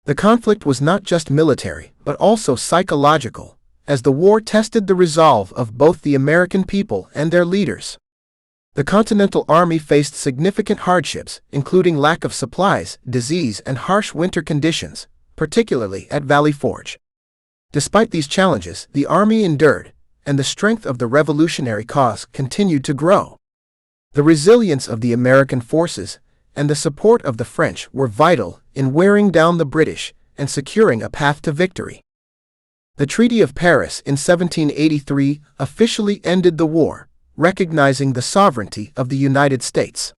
The conflict was not just military, but also psychological, as the war tested the resolve of both the American people and their leaders. The Continental Army faced significant hardships, including lack of supplies, disease, and harsh winter conditions, particularly at Valley Forge. Despite these challenges, the Army endured, and the strength of the revolutionary cause continued to grow. The resilience of the American forces and the support of the French were vital in wearing down the British and securing a path to victory. The Treaty of Paris in 1783 officially ended the war, recognizing the sovereignty of the United States.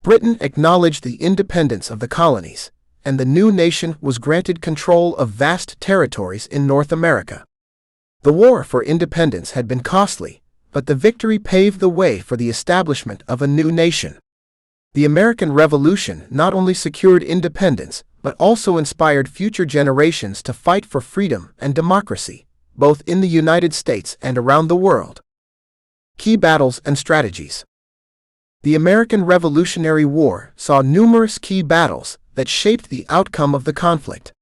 Britain acknowledged the independence of the colonies, and the new nation was granted control of vast territories in North America. The war for independence had been costly, but the victory paved the way for the establishment of a new nation. The American Revolution not only secured independence, but also inspired future generations to fight for freedom and democracy, both in the United States and around the world. Key battles and strategies. The American Revolutionary War saw numerous key battles that shaped the outcome of the conflict.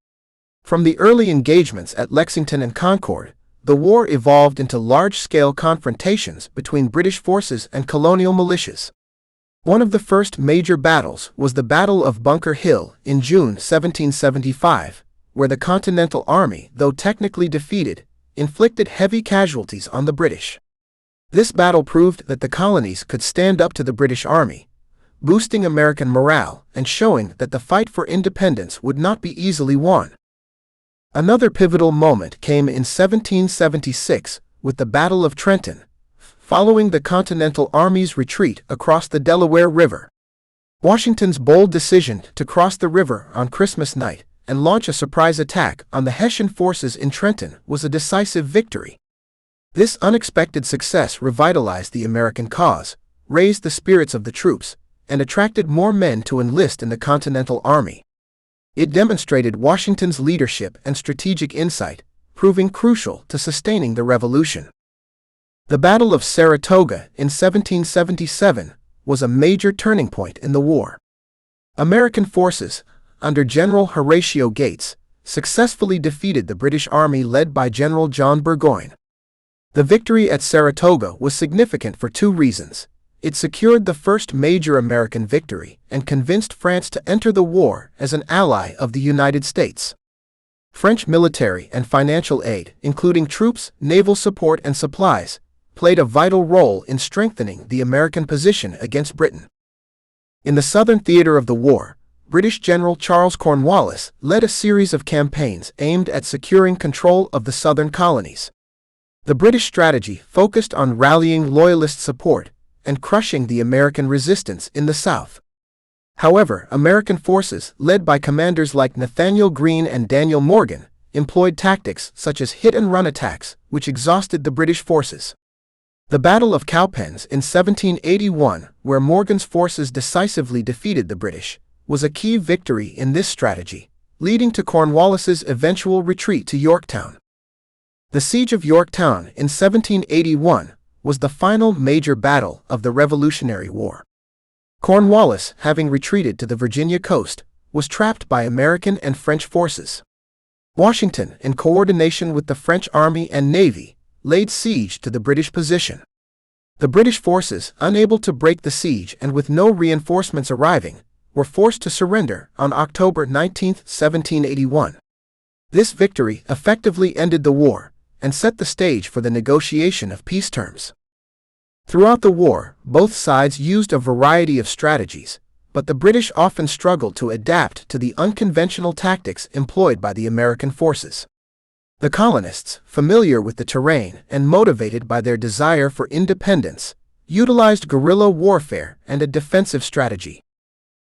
From the early engagements at Lexington and Concord, the war evolved into large-scale confrontations between British forces and colonial militias. One of the first major battles was the Battle of Bunker Hill in June 1775, where the Continental Army, though technically defeated, inflicted heavy casualties on the British. This battle proved that the colonies could stand up to the British Army, boosting American morale and showing that the fight for independence would not be easily won. Another pivotal moment came in 1776 with the Battle of Trenton, following the Continental Army's retreat across the Delaware River. Washington's bold decision to cross the river on Christmas night and launch a surprise attack on the Hessian forces in Trenton was a decisive victory. This unexpected success revitalized the American cause, raised the spirits of the troops, and attracted more men to enlist in the Continental Army. It demonstrated Washington's leadership and strategic insight, proving crucial to sustaining the revolution. The Battle of Saratoga in 1777 was a major turning point in the war. American forces, under General Horatio Gates, successfully defeated the British Army led by General John Burgoyne. The victory at Saratoga was significant for two reasons. It secured the first major American victory and convinced France to enter the war as an ally of the United States. French military and financial aid, including troops, naval support, and supplies, played a vital role in strengthening the American position against Britain. In the southern theater of the war, British General Charles Cornwallis led a series of campaigns aimed at securing control of the southern colonies. The British strategy focused on rallying Loyalist support and crushing the American resistance in the South. However, American forces, led by commanders like Nathaniel Greene and Daniel Morgan, employed tactics such as hit-and-run attacks, which exhausted the British forces. The Battle of Cowpens in 1781, where Morgan's forces decisively defeated the British, was a key victory in this strategy, leading to Cornwallis's eventual retreat to Yorktown. The Siege of Yorktown in 1781 was the final major battle of the Revolutionary War. Cornwallis, having retreated to the Virginia coast, was trapped by American and French forces. Washington, in coordination with the French Army and Navy, laid siege to the British position. The British forces, unable to break the siege and with no reinforcements arriving, were forced to surrender on October 19, 1781. This victory effectively ended the war and set the stage for the negotiation of peace terms. Throughout the war, both sides used a variety of strategies, but the British often struggled to adapt to the unconventional tactics employed by the American forces. The colonists, familiar with the terrain and motivated by their desire for independence, utilized guerrilla warfare and a defensive strategy.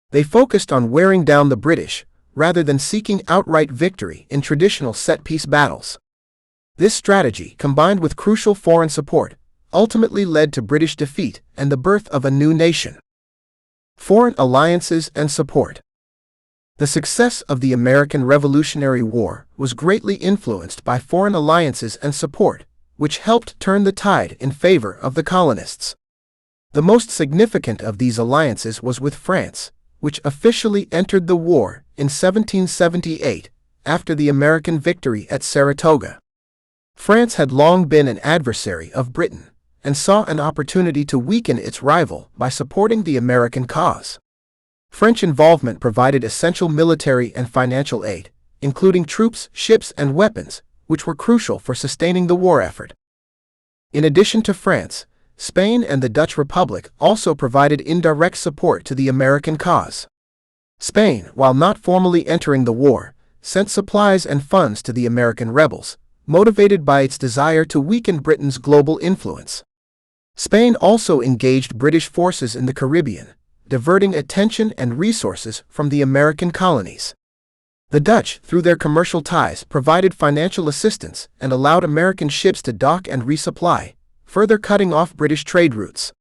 They focused on wearing down the British, rather than seeking outright victory in traditional set-piece battles. This strategy, combined with crucial foreign support, ultimately led to British defeat and the birth of a new nation. Foreign alliances and support. The success of the American Revolutionary War was greatly influenced by foreign alliances and support, which helped turn the tide in favor of the colonists. The most significant of these alliances was with France, which officially entered the war in 1778 after the American victory at Saratoga. France had long been an adversary of Britain and saw an opportunity to weaken its rival by supporting the American cause. French involvement provided essential military and financial aid, including troops, ships, and weapons, which were crucial for sustaining the war effort. In addition to France, Spain and the Dutch Republic also provided indirect support to the American cause. Spain, while not formally entering the war, sent supplies and funds to the American rebels, motivated by its desire to weaken Britain's global influence. Spain also engaged British forces in the Caribbean, diverting attention and resources from the American colonies. The Dutch, through their commercial ties, provided financial assistance and allowed American ships to dock and resupply, further cutting off British trade routes.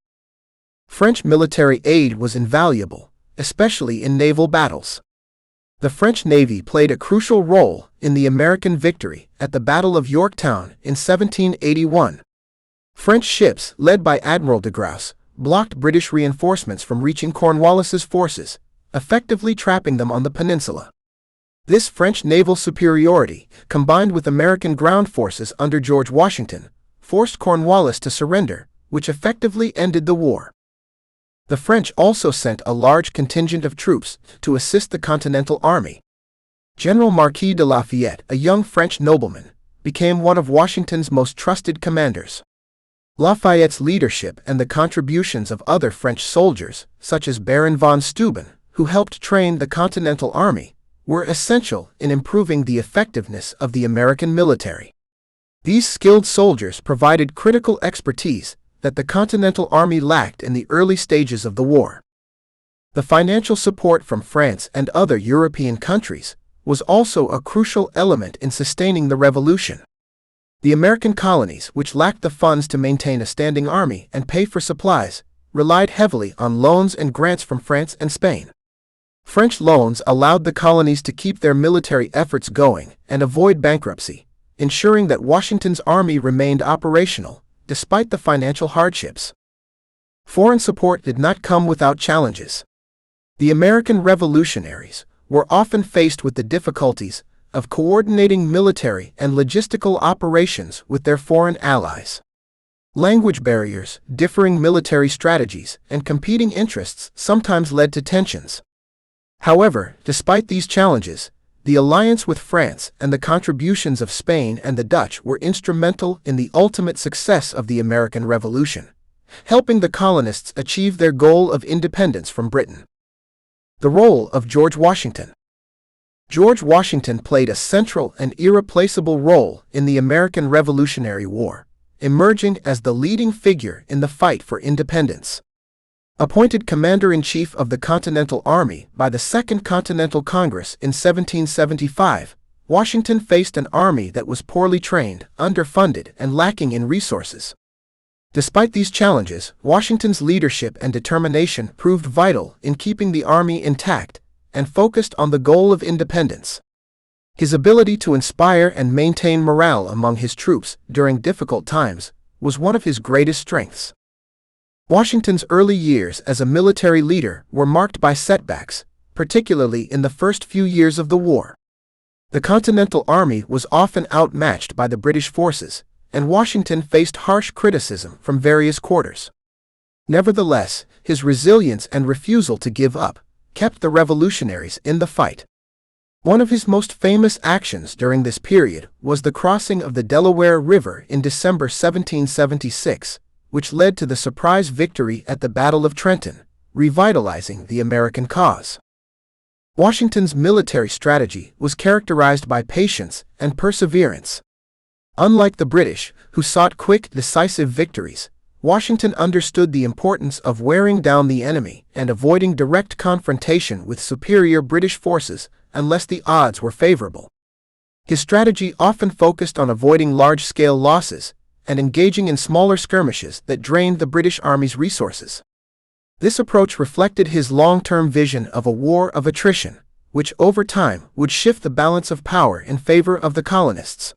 French military aid was invaluable, especially in naval battles. The French Navy played a crucial role in the American victory at the Battle of Yorktown in 1781. French ships, led by Admiral de Grasse, blocked British reinforcements from reaching Cornwallis's forces, effectively trapping them on the peninsula. This French naval superiority, combined with American ground forces under George Washington, forced Cornwallis to surrender, which effectively ended the war. The French also sent a large contingent of troops to assist the Continental Army. General Marquis de Lafayette, a young French nobleman, became one of Washington's most trusted commanders. Lafayette's leadership and the contributions of other French soldiers, such as Baron von Steuben, who helped train the Continental Army, were essential in improving the effectiveness of the American military. These skilled soldiers provided critical expertise that the Continental Army lacked in the early stages of the war. The financial support from France and other European countries was also a crucial element in sustaining the revolution. The American colonies, which lacked the funds to maintain a standing army and pay for supplies, relied heavily on loans and grants from France and Spain. French loans allowed the colonies to keep their military efforts going and avoid bankruptcy, ensuring that Washington's army remained operational despite the financial hardships. Foreign support did not come without challenges. The American revolutionaries were often faced with the difficulties of coordinating military and logistical operations with their foreign allies. Language barriers, differing military strategies, and competing interests sometimes led to tensions. However, despite these challenges, the alliance with France and the contributions of Spain and the Dutch were instrumental in the ultimate success of the American Revolution, helping the colonists achieve their goal of independence from Britain. The role of George Washington. George Washington played a central and irreplaceable role in the American Revolutionary War, emerging as the leading figure in the fight for independence. Appointed Commander-in-Chief of the Continental Army by the Second Continental Congress in 1775, Washington faced an army that was poorly trained, underfunded, and lacking in resources. Despite these challenges, Washington's leadership and determination proved vital in keeping the army intact and focused on the goal of independence. His ability to inspire and maintain morale among his troops during difficult times was one of his greatest strengths. Washington's early years as a military leader were marked by setbacks, particularly in the first few years of the war. The Continental Army was often outmatched by the British forces, and Washington faced harsh criticism from various quarters. Nevertheless, his resilience and refusal to give up kept the revolutionaries in the fight. One of his most famous actions during this period was the crossing of the Delaware River in December 1776, which led to the surprise victory at the Battle of Trenton, revitalizing the American cause. Washington's military strategy was characterized by patience and perseverance. Unlike the British, who sought quick, decisive victories, Washington understood the importance of wearing down the enemy and avoiding direct confrontation with superior British forces unless the odds were favorable. His strategy often focused on avoiding large-scale losses and engaging in smaller skirmishes that drained the British Army's resources. This approach reflected his long-term vision of a war of attrition, which over time would shift the balance of power in favor of the colonists.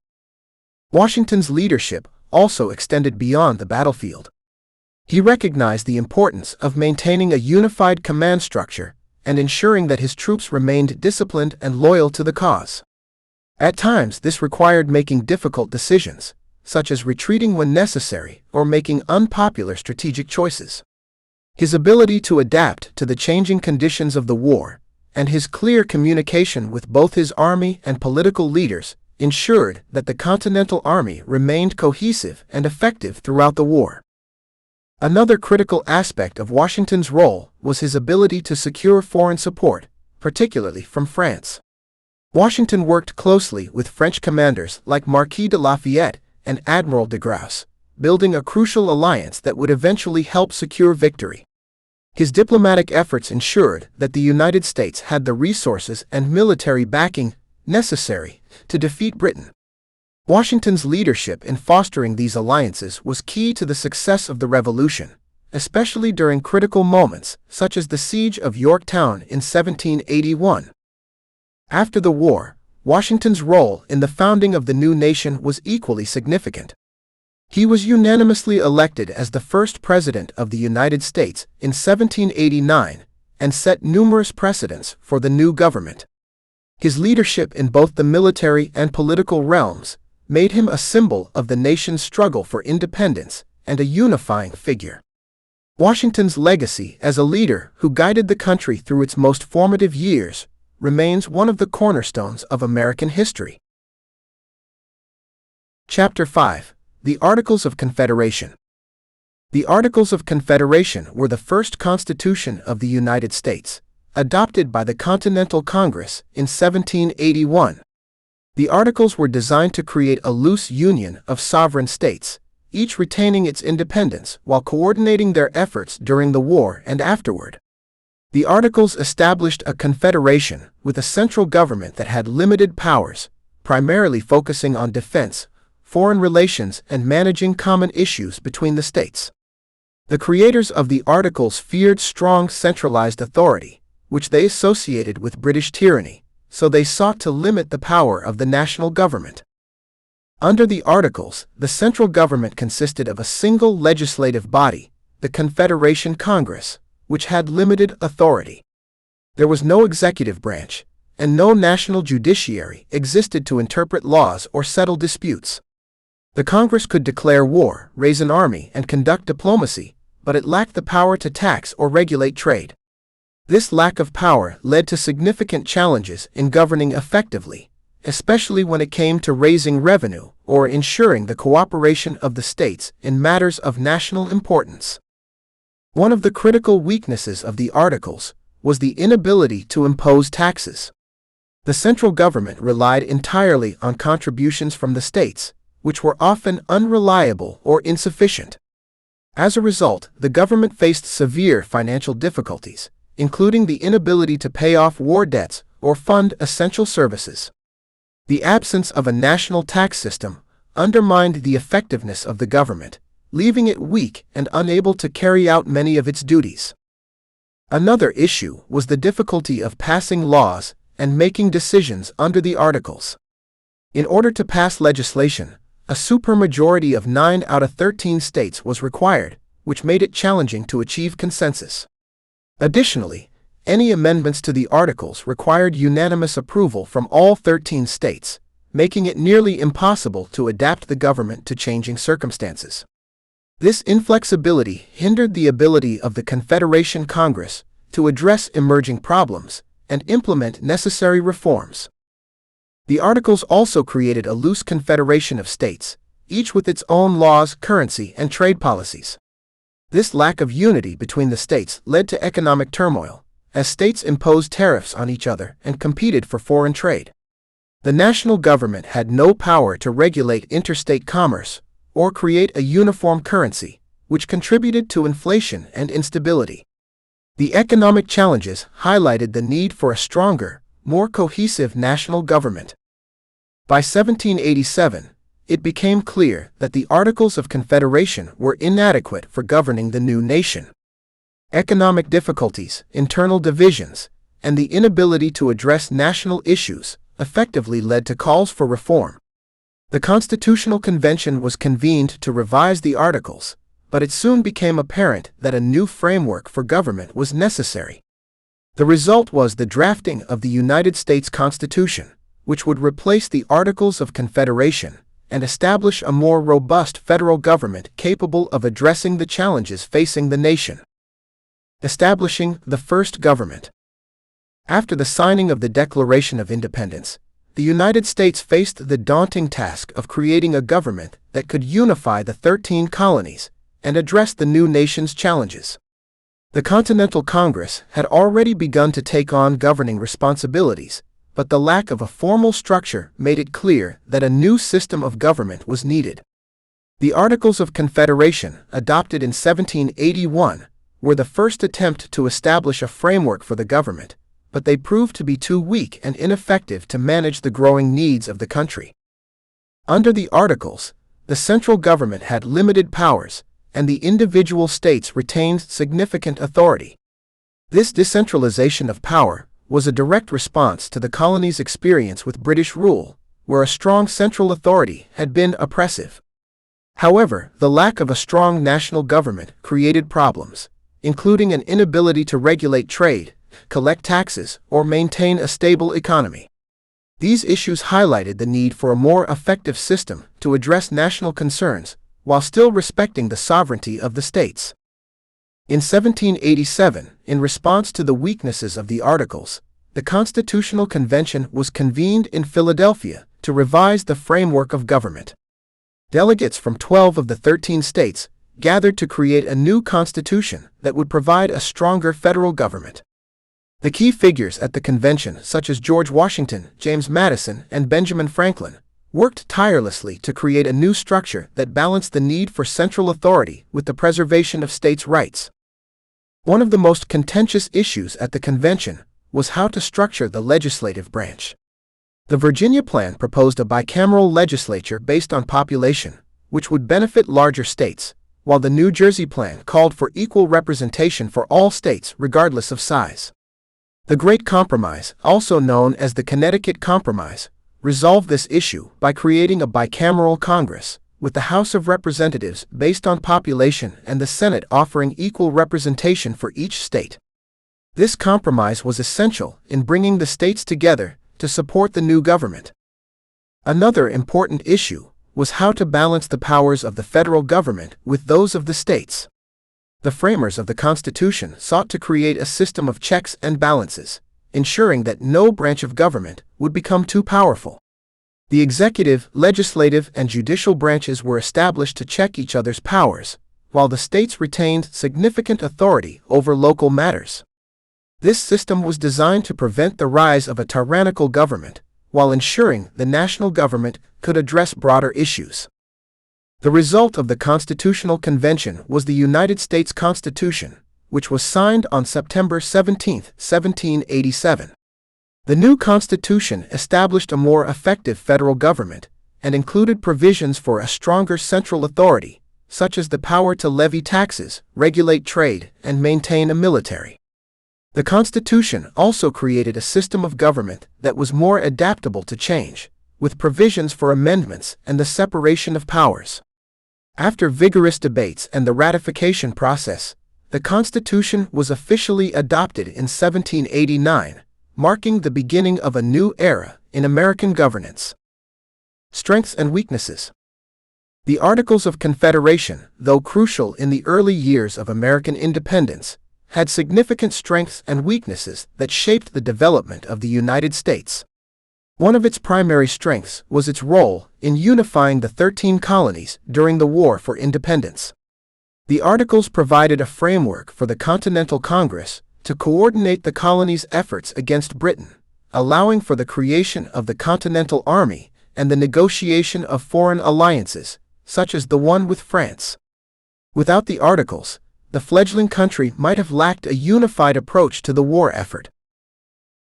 Washington's leadership also extended beyond the battlefield. He recognized the importance of maintaining a unified command structure and ensuring that his troops remained disciplined and loyal to the cause. At times, this required making difficult decisions, such as retreating when necessary or making unpopular strategic choices. His ability to adapt to the changing conditions of the war and his clear communication with both his army and political leaders ensured that the Continental Army remained cohesive and effective throughout the war. Another critical aspect of Washington's role was his ability to secure foreign support, particularly from France. Washington worked closely with French commanders like Marquis de Lafayette and Admiral de Grasse, building a crucial alliance that would eventually help secure victory. His diplomatic efforts ensured that the United States had the resources and military backing necessary to defeat Britain. Washington's leadership in fostering these alliances was key to the success of the Revolution, especially during critical moments, such as the Siege of Yorktown in 1781. After the war, Washington's role in the founding of the new nation was equally significant. He was unanimously elected as the first president of the United States in 1789 and set numerous precedents for the new government. His leadership in both the military and political realms made him a symbol of the nation's struggle for independence and a unifying figure. Washington's legacy as a leader who guided the country through its most formative years remains one of the cornerstones of American history. Chapter 5. The Articles of Confederation. The Articles of Confederation were the first Constitution of the United States, adopted by the Continental Congress in 1781. The Articles were designed to create a loose union of sovereign states, each retaining its independence while coordinating their efforts during the war and afterward. The Articles established a confederation with a central government that had limited powers, primarily focusing on defense, foreign relations, and managing common issues between the states. The creators of the Articles feared strong centralized authority, which they associated with British tyranny, so they sought to limit the power of the national government. Under the Articles, the central government consisted of a single legislative body, the Confederation Congress, which had limited authority. There was no executive branch, and no national judiciary existed to interpret laws or settle disputes. The Congress could declare war, raise an army, and conduct diplomacy, but it lacked the power to tax or regulate trade. This lack of power led to significant challenges in governing effectively, especially when it came to raising revenue or ensuring the cooperation of the states in matters of national importance. One of the critical weaknesses of the Articles was the inability to impose taxes. The central government relied entirely on contributions from the states, which were often unreliable or insufficient. As a result, the government faced severe financial difficulties, including the inability to pay off war debts or fund essential services. The absence of a national tax system undermined the effectiveness of the government, leaving it weak and unable to carry out many of its duties. Another issue was the difficulty of passing laws and making decisions under the Articles. In order to pass legislation, a supermajority of 9 out of 13 states was required, which made it challenging to achieve consensus. Additionally, any amendments to the Articles required unanimous approval from all 13 states, making it nearly impossible to adapt the government to changing circumstances. This inflexibility hindered the ability of the Confederation Congress to address emerging problems and implement necessary reforms. The Articles also created a loose confederation of states, each with its own laws, currency, and trade policies. This lack of unity between the states led to economic turmoil, as states imposed tariffs on each other and competed for foreign trade. The national government had no power to regulate interstate commerce or create a uniform currency, which contributed to inflation and instability. The economic challenges highlighted the need for a stronger, more cohesive national government. By 1787, it became clear that the Articles of Confederation were inadequate for governing the new nation. Economic difficulties, internal divisions, and the inability to address national issues effectively led to calls for reform. The Constitutional Convention was convened to revise the Articles, but it soon became apparent that a new framework for government was necessary. The result was the drafting of the United States Constitution, which would replace the Articles of Confederation and establish a more robust federal government capable of addressing the challenges facing the nation. Establishing the first government. After the signing of the Declaration of Independence, the United States faced the daunting task of creating a government that could unify the 13 colonies and address the new nation's challenges. The Continental Congress had already begun to take on governing responsibilities, but the lack of a formal structure made it clear that a new system of government was needed. The Articles of Confederation, adopted in 1781, were the first attempt to establish a framework for the government, but they proved to be too weak and ineffective to manage the growing needs of the country. Under the Articles, the central government had limited powers, and the individual states retained significant authority. This decentralization of power was a direct response to the colonies' experience with British rule, where a strong central authority had been oppressive. However, the lack of a strong national government created problems, including an inability to regulate trade, collect taxes, or maintain a stable economy. These issues highlighted the need for a more effective system to address national concerns while still respecting the sovereignty of the states. In 1787, in response to the weaknesses of the Articles, the Constitutional Convention was convened in Philadelphia to revise the framework of government. Delegates from 12 of the 13 states gathered to create a new constitution that would provide a stronger federal government. The key figures at the convention, such as George Washington, James Madison, and Benjamin Franklin, worked tirelessly to create a new structure that balanced the need for central authority with the preservation of states' rights. One of the most contentious issues at the convention was how to structure the legislative branch. The Virginia plan proposed a bicameral legislature based on population, which would benefit larger states, while the New Jersey plan called for equal representation for all states regardless of size. The Great Compromise, also known as the Connecticut Compromise, resolved this issue by creating a bicameral Congress, with the House of Representatives based on population and the Senate offering equal representation for each state. This compromise was essential in bringing the states together to support the new government. Another important issue was how to balance the powers of the federal government with those of the states. The framers of the Constitution sought to create a system of checks and balances, ensuring that no branch of government would become too powerful. The executive, legislative, and judicial branches were established to check each other's powers, while the states retained significant authority over local matters. This system was designed to prevent the rise of a tyrannical government, while ensuring the national government could address broader issues. The result of the Constitutional Convention was the United States Constitution, which was signed on September 17, 1787. The new Constitution established a more effective federal government and included provisions for a stronger central authority, such as the power to levy taxes, regulate trade, and maintain a military. The Constitution also created a system of government that was more adaptable to change, with provisions for amendments and the separation of powers. After vigorous debates and the ratification process, the Constitution was officially adopted in 1789, marking the beginning of a new era in American governance. Strengths and weaknesses. The Articles of Confederation, though crucial in the early years of American independence, had significant strengths and weaknesses that shaped the development of the United States. One of its primary strengths was its role in unifying the 13 colonies during the War for Independence. The Articles provided a framework for the Continental Congress to coordinate the colonies' efforts against Britain, allowing for the creation of the Continental Army and the negotiation of foreign alliances, such as the one with France. Without the Articles, the fledgling country might have lacked a unified approach to the war effort.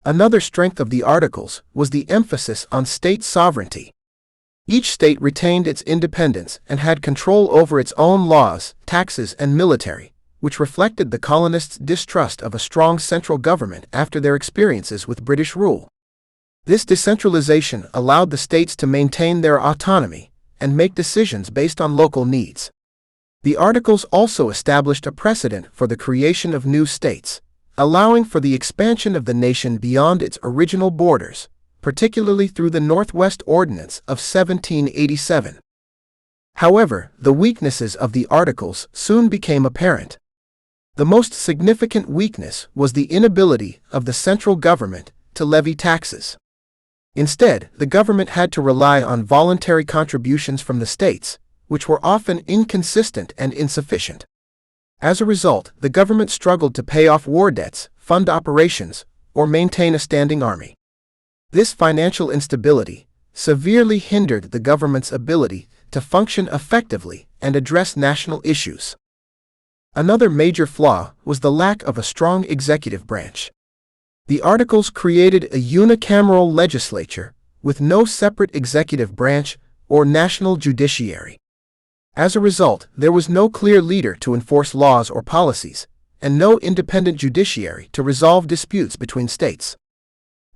Another strength of the Articles was the emphasis on state sovereignty. Each state retained its independence and had control over its own laws, taxes, and military, which reflected the colonists' distrust of a strong central government after their experiences with British rule. This decentralization allowed the states to maintain their autonomy and make decisions based on local needs. The Articles also established a precedent for the creation of new states, allowing for the expansion of the nation beyond its original borders, particularly through the Northwest Ordinance of 1787. However, the weaknesses of the Articles soon became apparent. The most significant weakness was the inability of the central government to levy taxes. Instead, the government had to rely on voluntary contributions from the states, which were often inconsistent and insufficient. As a result, the government struggled to pay off war debts, fund operations, or maintain a standing army. This financial instability severely hindered the government's ability to function effectively and address national issues. Another major flaw was the lack of a strong executive branch. The Articles created a unicameral legislature with no separate executive branch or national judiciary. As a result, there was no clear leader to enforce laws or policies, and no independent judiciary to resolve disputes between states.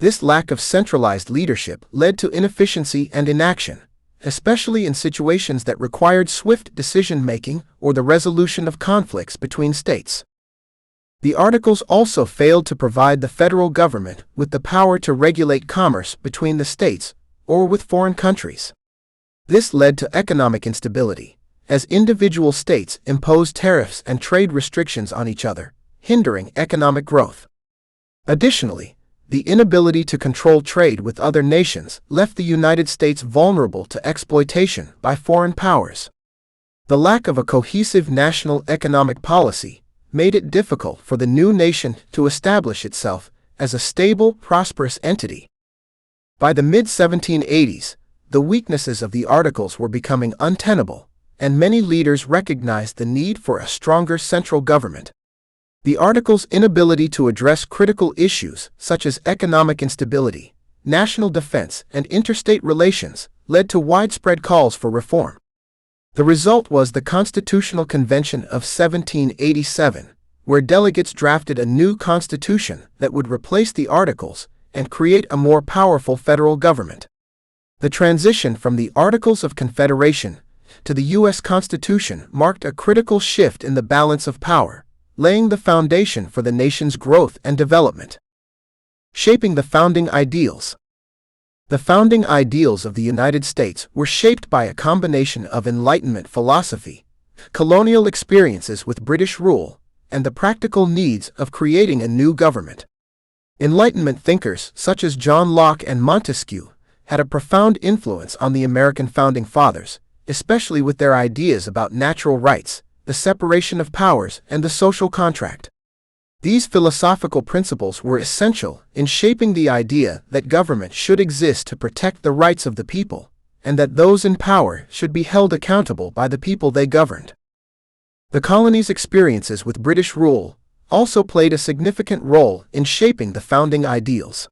This lack of centralized leadership led to inefficiency and inaction, especially in situations that required swift decision-making or the resolution of conflicts between states. The Articles also failed to provide the federal government with the power to regulate commerce between the states or with foreign countries. This led to economic instability, as individual states imposed tariffs and trade restrictions on each other, hindering economic growth. Additionally, the inability to control trade with other nations left the United States vulnerable to exploitation by foreign powers. The lack of a cohesive national economic policy made it difficult for the new nation to establish itself as a stable, prosperous entity. By the mid-1780s, the weaknesses of the Articles were becoming untenable, and many leaders recognized the need for a stronger central government. The Articles' inability to address critical issues such as economic instability, national defense, and interstate relations led to widespread calls for reform. The result was the Constitutional Convention of 1787, where delegates drafted a new constitution that would replace the Articles and create a more powerful federal government. The transition from the Articles of Confederation to the U.S. Constitution marked a critical shift in the balance of power, laying the foundation for the nation's growth and development. Shaping the founding ideals. The founding ideals of the United States were shaped by a combination of Enlightenment philosophy, colonial experiences with British rule, and the practical needs of creating a new government. Enlightenment thinkers such as John Locke and Montesquieu had a profound influence on the American founding fathers, especially with their ideas about natural rights, the separation of powers, and the social contract. These philosophical principles were essential in shaping the idea that government should exist to protect the rights of the people, and that those in power should be held accountable by the people they governed. The colonies' experiences with British rule also played a significant role in shaping the founding ideals.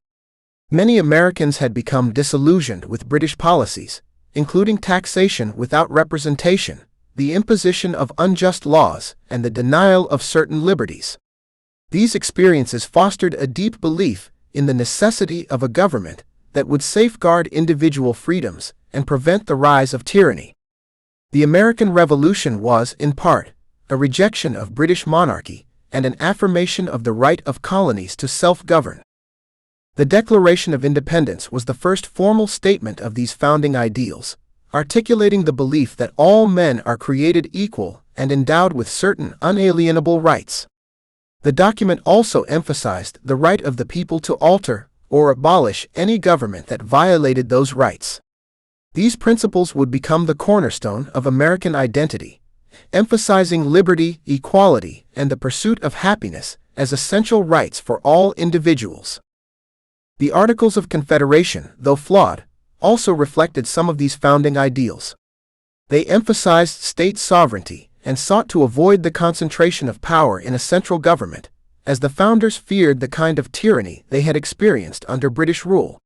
Many Americans had become disillusioned with British policies, including taxation without representation, the imposition of unjust laws, and the denial of certain liberties. These experiences fostered a deep belief in the necessity of a government that would safeguard individual freedoms and prevent the rise of tyranny. The American Revolution was, in part, a rejection of British monarchy and an affirmation of the right of colonies to self-govern. The Declaration of Independence was the first formal statement of these founding ideals, articulating the belief that all men are created equal and endowed with certain unalienable rights. The document also emphasized the right of the people to alter or abolish any government that violated those rights. These principles would become the cornerstone of American identity, emphasizing liberty, equality, and the pursuit of happiness as essential rights for all individuals. The Articles of Confederation, though flawed, also reflected some of these founding ideals. They emphasized state sovereignty and sought to avoid the concentration of power in a central government, as the founders feared the kind of tyranny they had experienced under British rule.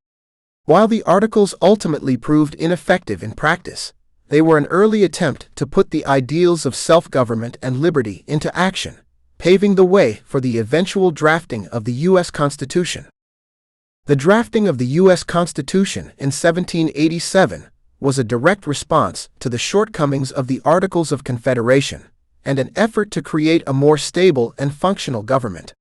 While the Articles ultimately proved ineffective in practice, they were an early attempt to put the ideals of self-government and liberty into action, paving the way for the eventual drafting of the U.S. Constitution. The drafting of the U.S. Constitution in 1787 was a direct response to the shortcomings of the Articles of Confederation and an effort to create a more stable and functional government.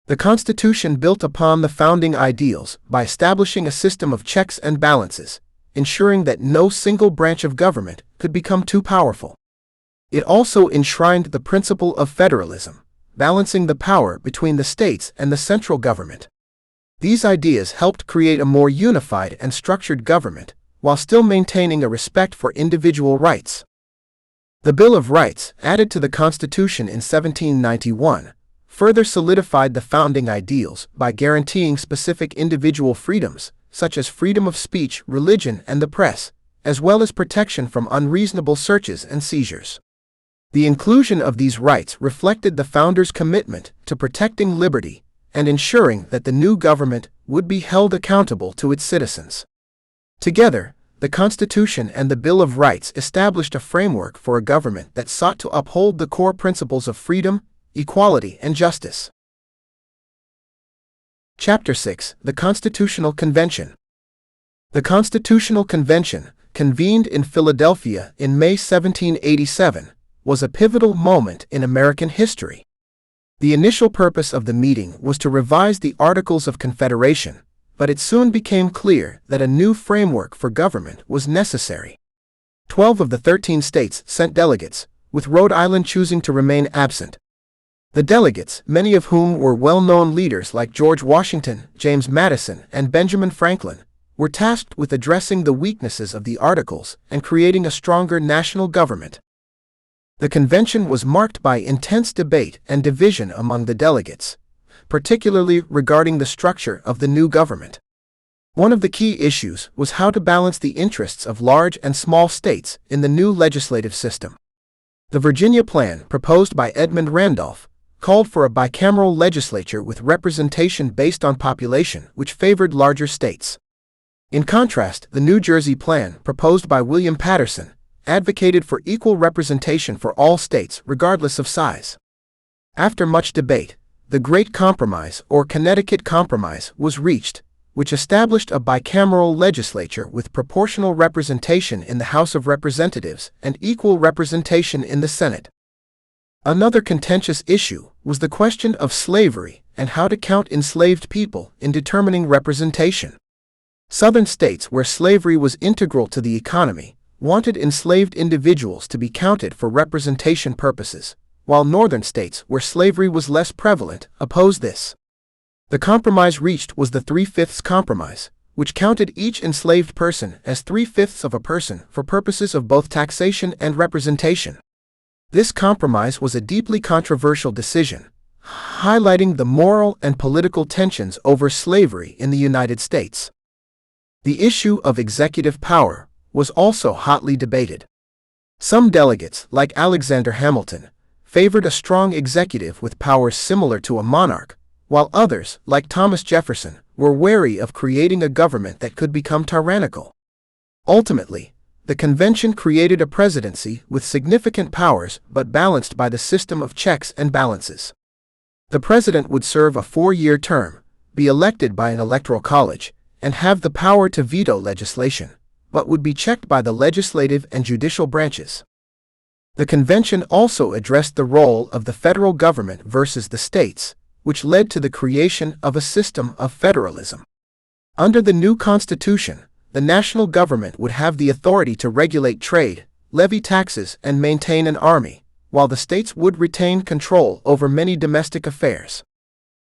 The Constitution built upon the founding ideals by establishing a system of checks and balances, ensuring that no single branch of government could become too powerful. It also enshrined the principle of federalism, balancing the power between the states and the central government. These ideas helped create a more unified and structured government, while still maintaining a respect for individual rights. The Bill of Rights, added to the Constitution in 1791, further solidified the founding ideals by guaranteeing specific individual freedoms, such as freedom of speech, religion, and the press, as well as protection from unreasonable searches and seizures. The inclusion of these rights reflected the founders' commitment to protecting liberty and ensuring that the new government would be held accountable to its citizens. Together, the Constitution and the Bill of Rights established a framework for a government that sought to uphold the core principles of freedom, equality, and justice. Chapter 6: The Constitutional Convention. The Constitutional Convention, convened in Philadelphia in May 1787, was a pivotal moment in American history. The initial purpose of the meeting was to revise the Articles of Confederation, but it soon became clear that a new framework for government was necessary. 12 of the 13 states sent delegates, with Rhode Island choosing to remain absent. The delegates, many of whom were well-known leaders like George Washington, James Madison, and Benjamin Franklin, were tasked with addressing the weaknesses of the Articles and creating a stronger national government. The convention was marked by intense debate and division among the delegates, particularly regarding the structure of the new government. One of the key issues was how to balance the interests of large and small states in the new legislative system. The Virginia Plan, proposed by Edmund Randolph, called for a bicameral legislature with representation based on population, which favored larger states. In contrast, the New Jersey Plan, proposed by William Patterson, advocated for equal representation for all states regardless of size. After much debate, the Great Compromise, or Connecticut Compromise, was reached, which established a bicameral legislature with proportional representation in the House of Representatives and equal representation in the Senate. Another contentious issue was the question of slavery and how to count enslaved people in determining representation. Southern states, where slavery was integral to the economy, wanted enslaved individuals to be counted for representation purposes, while northern states, where slavery was less prevalent, opposed this. The compromise reached was the 3/5 compromise, which counted each enslaved person as 3/5 of a person for purposes of both taxation and representation. This compromise was a deeply controversial decision, highlighting the moral and political tensions over slavery in the United States. The issue of executive power was also hotly debated. Some delegates, like Alexander Hamilton, favored a strong executive with powers similar to a monarch, while others, like Thomas Jefferson, were wary of creating a government that could become tyrannical. Ultimately, the convention created a presidency with significant powers but balanced by the system of checks and balances. The president would serve a 4-year term, be elected by an electoral college, and have the power to veto legislation, but would be checked by the legislative and judicial branches. The convention also addressed the role of the federal government versus the states, which led to the creation of a system of federalism. Under the new constitution, the national government would have the authority to regulate trade, levy taxes, and maintain an army, while the states would retain control over many domestic affairs.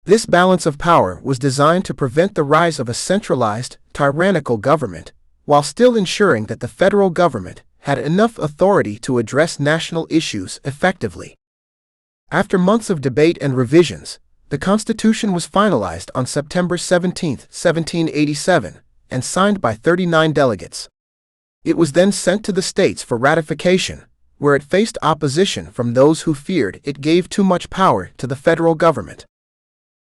This balance of power was designed to prevent the rise of a centralized, tyrannical government, while still ensuring that the federal government had enough authority to address national issues effectively. After months of debate and revisions, the Constitution was finalized on September 17, 1787, and signed by 39 delegates. It was then sent to the states for ratification, where it faced opposition from those who feared it gave too much power to the federal government.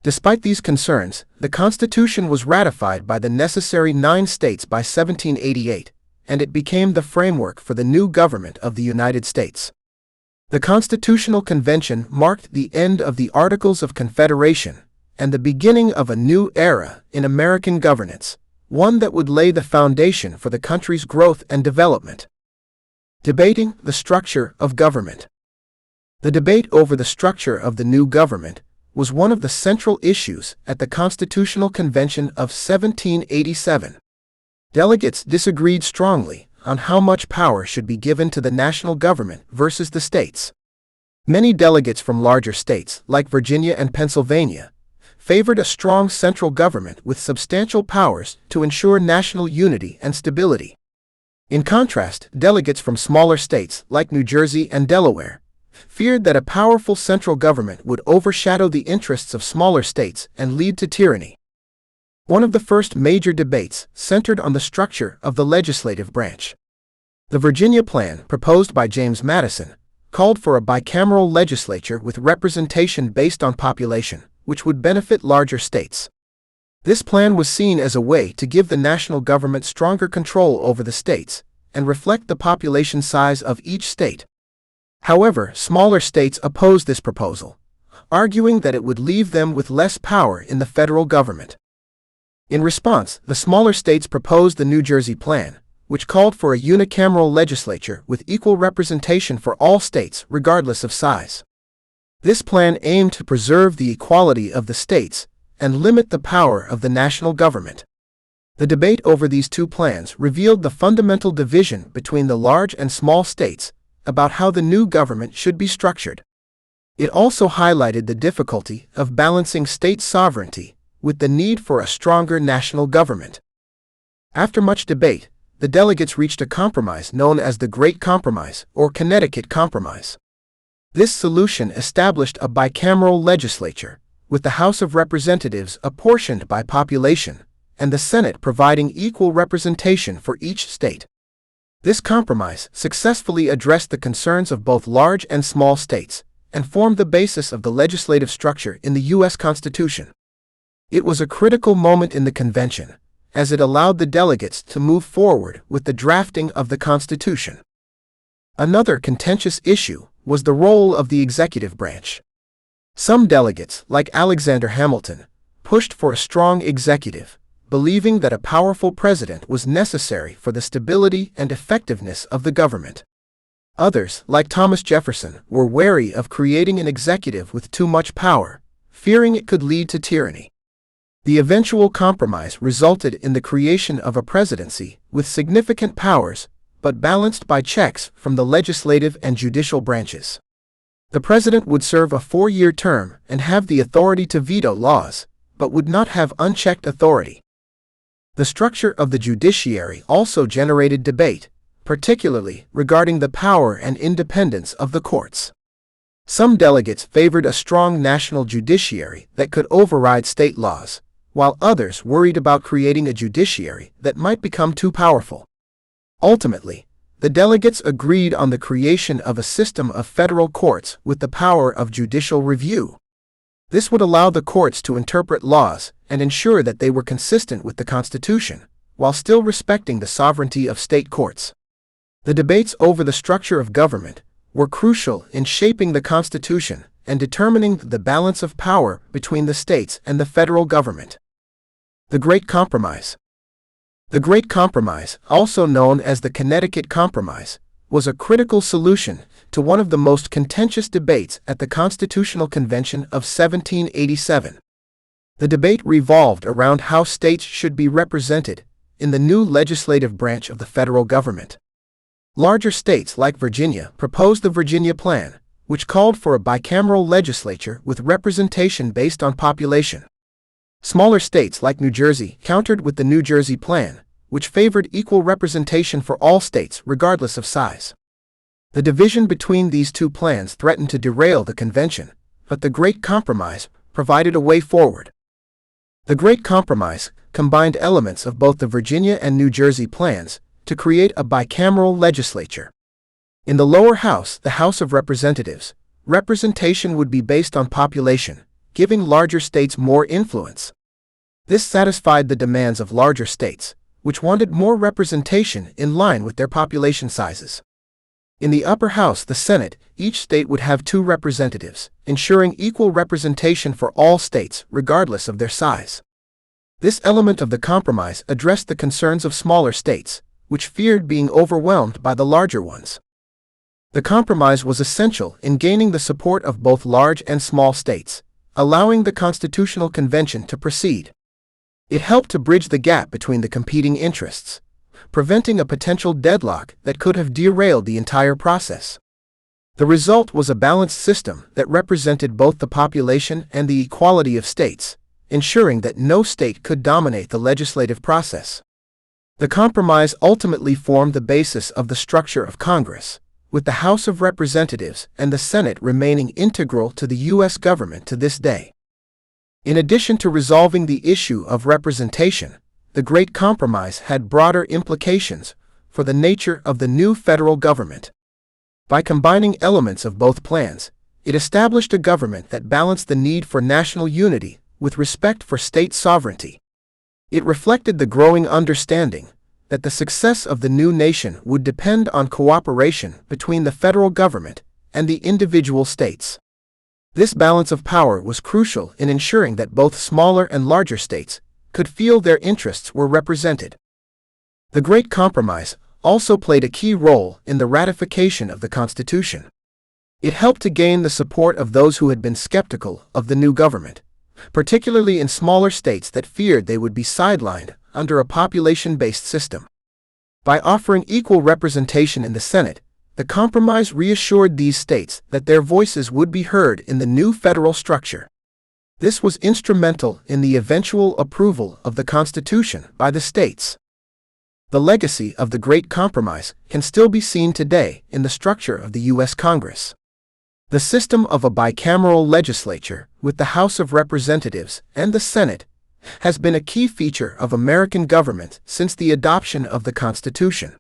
Despite these concerns, the Constitution was ratified by the necessary 9 states by 1788, and it became the framework for the new government of the United States. The Constitutional Convention marked the end of the Articles of Confederation and the beginning of a new era in American governance, one that would lay the foundation for the country's growth and development. Debating the structure of government. The debate over the structure of the new government was one of the central issues at the Constitutional Convention of 1787. Delegates disagreed strongly on how much power should be given to the national government versus the states. Many delegates from larger states, like Virginia and Pennsylvania, favored a strong central government with substantial powers to ensure national unity and stability. In contrast, delegates from smaller states, like New Jersey and Delaware, feared that a powerful central government would overshadow the interests of smaller states and lead to tyranny. One of the first major debates centered on the structure of the legislative branch. The Virginia Plan, proposed by James Madison, called for a bicameral legislature with representation based on population, which would benefit larger states. This plan was seen as a way to give the national government stronger control over the states and reflect the population size of each state. However, smaller states opposed this proposal, arguing that it would leave them with less power in the federal government. In response, the smaller states proposed the New Jersey Plan, which called for a unicameral legislature with equal representation for all states regardless of size. This plan aimed to preserve the equality of the states and limit the power of the national government. The debate over these two plans revealed the fundamental division between the large and small states about how the new government should be structured. It also highlighted the difficulty of balancing state sovereignty with the need for a stronger national government. After much debate, the delegates reached a compromise known as the Great Compromise or Connecticut Compromise. This solution established a bicameral legislature, with the House of Representatives apportioned by population, and the Senate providing equal representation for each state. This compromise successfully addressed the concerns of both large and small states, and formed the basis of the legislative structure in the U.S. Constitution. It was a critical moment in the convention, as it allowed the delegates to move forward with the drafting of the Constitution. Another contentious issue was the role of the executive branch. Some delegates, like Alexander Hamilton, pushed for a strong executive, believing that a powerful president was necessary for the stability and effectiveness of the government. Others, like Thomas Jefferson, were wary of creating an executive with too much power, fearing it could lead to tyranny. The eventual compromise resulted in the creation of a presidency with significant powers, but balanced by checks from the legislative and judicial branches. The president would serve a 4-year term and have the authority to veto laws, but would not have unchecked authority. The structure of the judiciary also generated debate, particularly regarding the power and independence of the courts. Some delegates favored a strong national judiciary that could override state laws, while others worried about creating a judiciary that might become too powerful. Ultimately, the delegates agreed on the creation of a system of federal courts with the power of judicial review. This would allow the courts to interpret laws and ensure that they were consistent with the Constitution, while still respecting the sovereignty of state courts. The debates over the structure of government were crucial in shaping the Constitution and determining the balance of power between the states and the federal government. The Great Compromise. The Great Compromise, also known as the Connecticut Compromise, was a critical solution to one of the most contentious debates at the Constitutional Convention of 1787. The debate revolved around how states should be represented in the new legislative branch of the federal government. Larger states like Virginia proposed the Virginia Plan, which called for a bicameral legislature with representation based on population. Smaller states like New Jersey countered with the New Jersey Plan, which favored equal representation for all states regardless of size. The division between these two plans threatened to derail the convention, but the Great Compromise provided a way forward. The Great Compromise combined elements of both the Virginia and New Jersey plans to create a bicameral legislature. In the lower house, the House of Representatives, representation would be based on population, giving larger states more influence. This satisfied the demands of larger states, which wanted more representation in line with their population sizes. In the upper house, the Senate, each state would have 2 representatives, ensuring equal representation for all states regardless of their size. This element of the compromise addressed the concerns of smaller states, which feared being overwhelmed by the larger ones. The compromise was essential in gaining the support of both large and small states, allowing the Constitutional Convention to proceed. It helped to bridge the gap between the competing interests, preventing a potential deadlock that could have derailed the entire process. The result was a balanced system that represented both the population and the equality of states, ensuring that no state could dominate the legislative process. The compromise ultimately formed the basis of the structure of Congress, with the House of Representatives and the Senate remaining integral to the U.S. government to this day. In addition to resolving the issue of representation, the Great Compromise had broader implications for the nature of the new federal government. By combining elements of both plans, it established a government that balanced the need for national unity with respect for state sovereignty. It reflected the growing understanding that the success of the new nation would depend on cooperation between the federal government and the individual states. This balance of power was crucial in ensuring that both smaller and larger states could feel their interests were represented. The Great Compromise also played a key role in the ratification of the Constitution. It helped to gain the support of those who had been skeptical of the new government, particularly in smaller states that feared they would be sidelined under a population-based system. By offering equal representation in the Senate, the compromise reassured these states that their voices would be heard in the new federal structure. This was instrumental in the eventual approval of the Constitution by the states. The legacy of the Great Compromise can still be seen today in the structure of the U.S. Congress. The system of a bicameral legislature, with the House of Representatives and the Senate, has been a key feature of American government since the adoption of the Constitution.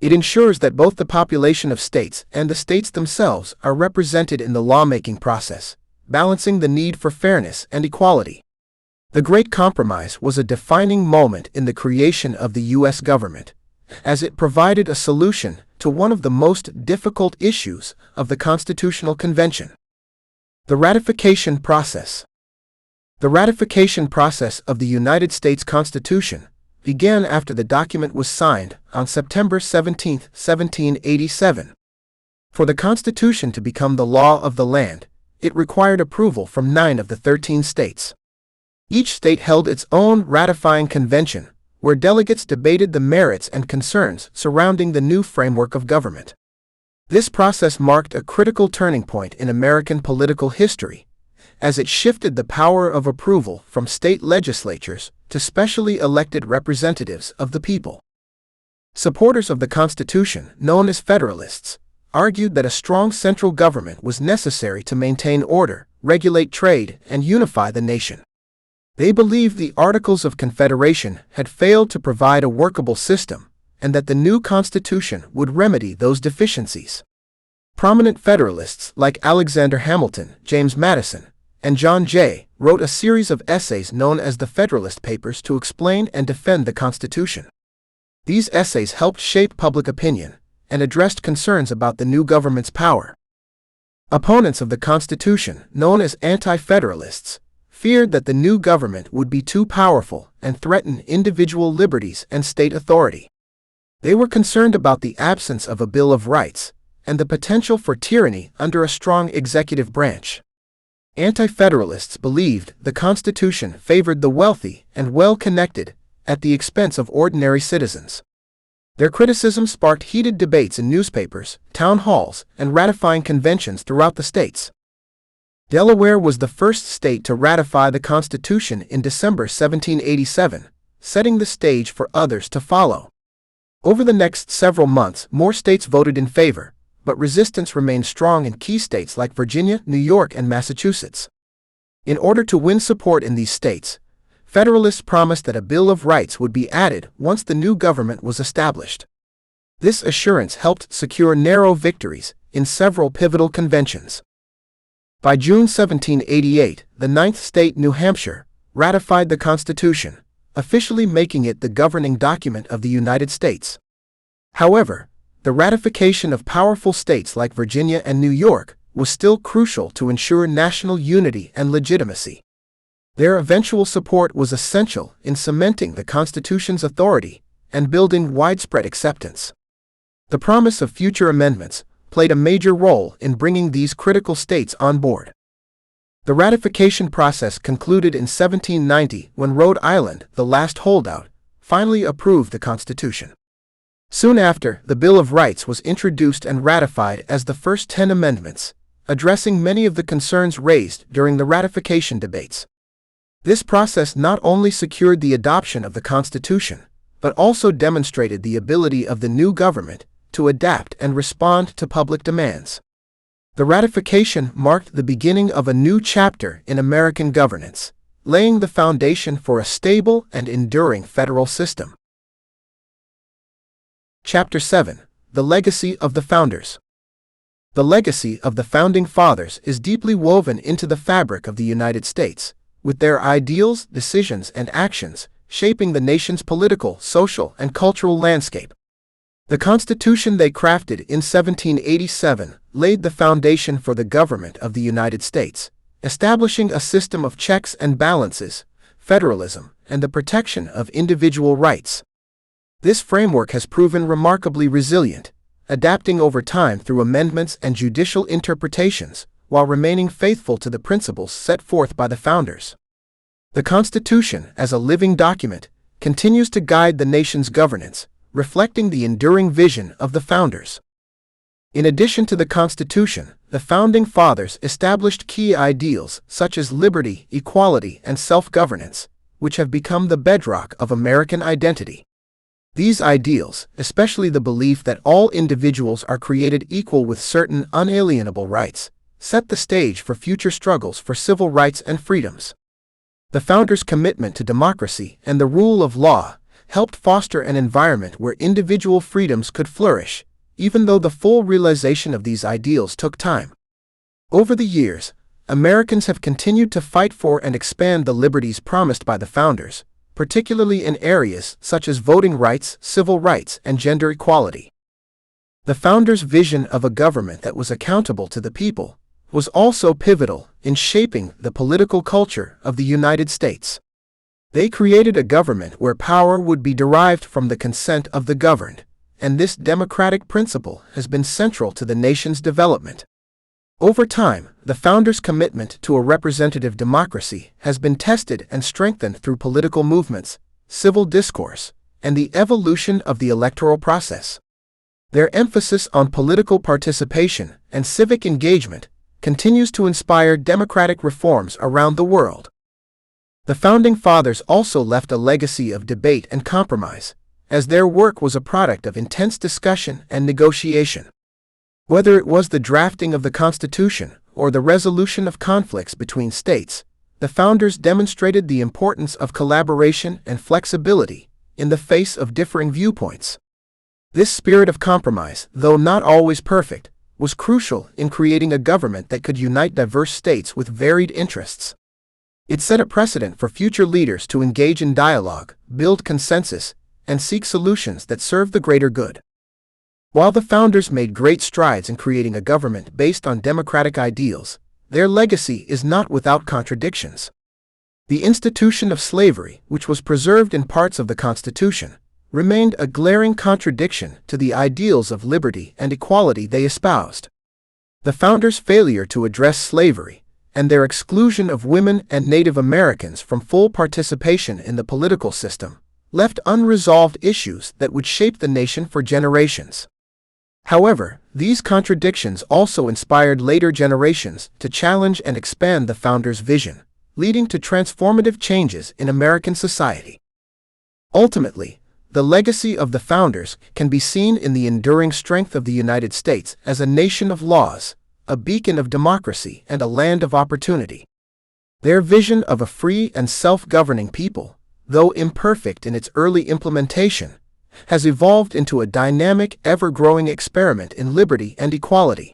It ensures that both the population of states and the states themselves are represented in the lawmaking process, balancing the need for fairness and equality. The Great Compromise was a defining moment in the creation of the U.S. government, as it provided a solution to one of the most difficult issues of the Constitutional Convention. The ratification process. The ratification process of the United States Constitution began after the document was signed on September 17, 1787. For the Constitution to become the law of the land, it required approval from 9 of the 13 states. Each state held its own ratifying convention, where delegates debated the merits and concerns surrounding the new framework of government. This process marked a critical turning point in American political history, as it shifted the power of approval from state legislatures to specially elected representatives of the people. Supporters of the Constitution, known as Federalists, argued that a strong central government was necessary to maintain order, regulate trade, and unify the nation. They believed the Articles of Confederation had failed to provide a workable system, and that the new Constitution would remedy those deficiencies. Prominent Federalists like Alexander Hamilton, James Madison, and John Jay wrote a series of essays known as the Federalist Papers to explain and defend the Constitution. These essays helped shape public opinion and addressed concerns about the new government's power. Opponents of the Constitution, known as anti-federalists, feared that the new government would be too powerful and threaten individual liberties and state authority. They were concerned about the absence of a Bill of Rights and the potential for tyranny under a strong executive branch. Anti-federalists believed the Constitution favored the wealthy and well-connected at the expense of ordinary citizens. Their criticism sparked heated debates in newspapers, town halls, and ratifying conventions throughout the states. Delaware was the first state to ratify the Constitution in December 1787, setting the stage for others to follow. Over the next several months, more states voted in favor, but resistance remained strong in key states like Virginia, New York, and Massachusetts. In order to win support in these states, Federalists promised that a Bill of Rights would be added once the new government was established. This assurance helped secure narrow victories in several pivotal conventions. By June 1788, the ninth state, New Hampshire, ratified the Constitution, officially making it the governing document of the United States. However, the ratification of powerful states like Virginia and New York was still crucial to ensure national unity and legitimacy. Their eventual support was essential in cementing the Constitution's authority and building widespread acceptance. The promise of future amendments played a major role in bringing these critical states on board. The ratification process concluded in 1790 when Rhode Island, the last holdout, finally approved the Constitution. Soon after, the Bill of Rights was introduced and ratified as the first 10 amendments, addressing many of the concerns raised during the ratification debates. This process not only secured the adoption of the Constitution, but also demonstrated the ability of the new government to adapt and respond to public demands. The ratification marked the beginning of a new chapter in American governance, laying the foundation for a stable and enduring federal system. Chapter 7: The Legacy of the Founders. The legacy of the Founding Fathers is deeply woven into the fabric of the United States, with their ideals, decisions, and actions shaping the nation's political, social, and cultural landscape. The Constitution they crafted in 1787 laid the foundation for the government of the United States, establishing a system of checks and balances, federalism, and the protection of individual rights. This framework has proven remarkably resilient, adapting over time through amendments and judicial interpretations, while remaining faithful to the principles set forth by the founders. The Constitution, as a living document, continues to guide the nation's governance, reflecting the enduring vision of the founders. In addition to the Constitution, the Founding Fathers established key ideals such as liberty, equality, and self-governance, which have become the bedrock of American identity. These ideals, especially the belief that all individuals are created equal with certain unalienable rights, set the stage for future struggles for civil rights and freedoms. The founders' commitment to democracy and the rule of law helped foster an environment where individual freedoms could flourish, even though the full realization of these ideals took time. Over the years, Americans have continued to fight for and expand the liberties promised by the founders, particularly in areas such as voting rights, civil rights, and gender equality. The founders' vision of a government that was accountable to the people was also pivotal in shaping the political culture of the United States. They created a government where power would be derived from the consent of the governed, and this democratic principle has been central to the nation's development. Over time, the founders' commitment to a representative democracy has been tested and strengthened through political movements, civil discourse, and the evolution of the electoral process. Their emphasis on political participation and civic engagement continues to inspire democratic reforms around the world. The Founding Fathers also left a legacy of debate and compromise, as their work was a product of intense discussion and negotiation. Whether it was the drafting of the Constitution or the resolution of conflicts between states, the founders demonstrated the importance of collaboration and flexibility in the face of differing viewpoints. This spirit of compromise, though not always perfect, was crucial in creating a government that could unite diverse states with varied interests. It set a precedent for future leaders to engage in dialogue, build consensus, and seek solutions that serve the greater good. While the founders made great strides in creating a government based on democratic ideals, their legacy is not without contradictions. The institution of slavery, which was preserved in parts of the Constitution, remained a glaring contradiction to the ideals of liberty and equality they espoused. The founders' failure to address slavery and their exclusion of women and Native Americans from full participation in the political system left unresolved issues that would shape the nation for generations. However, these contradictions also inspired later generations to challenge and expand the founders' vision, leading to transformative changes in American society. Ultimately, the legacy of the founders can be seen in the enduring strength of the United States as a nation of laws, a beacon of democracy, and a land of opportunity. Their vision of a free and self-governing people, though imperfect in its early implementation, has evolved into a dynamic, ever-growing experiment in liberty and equality.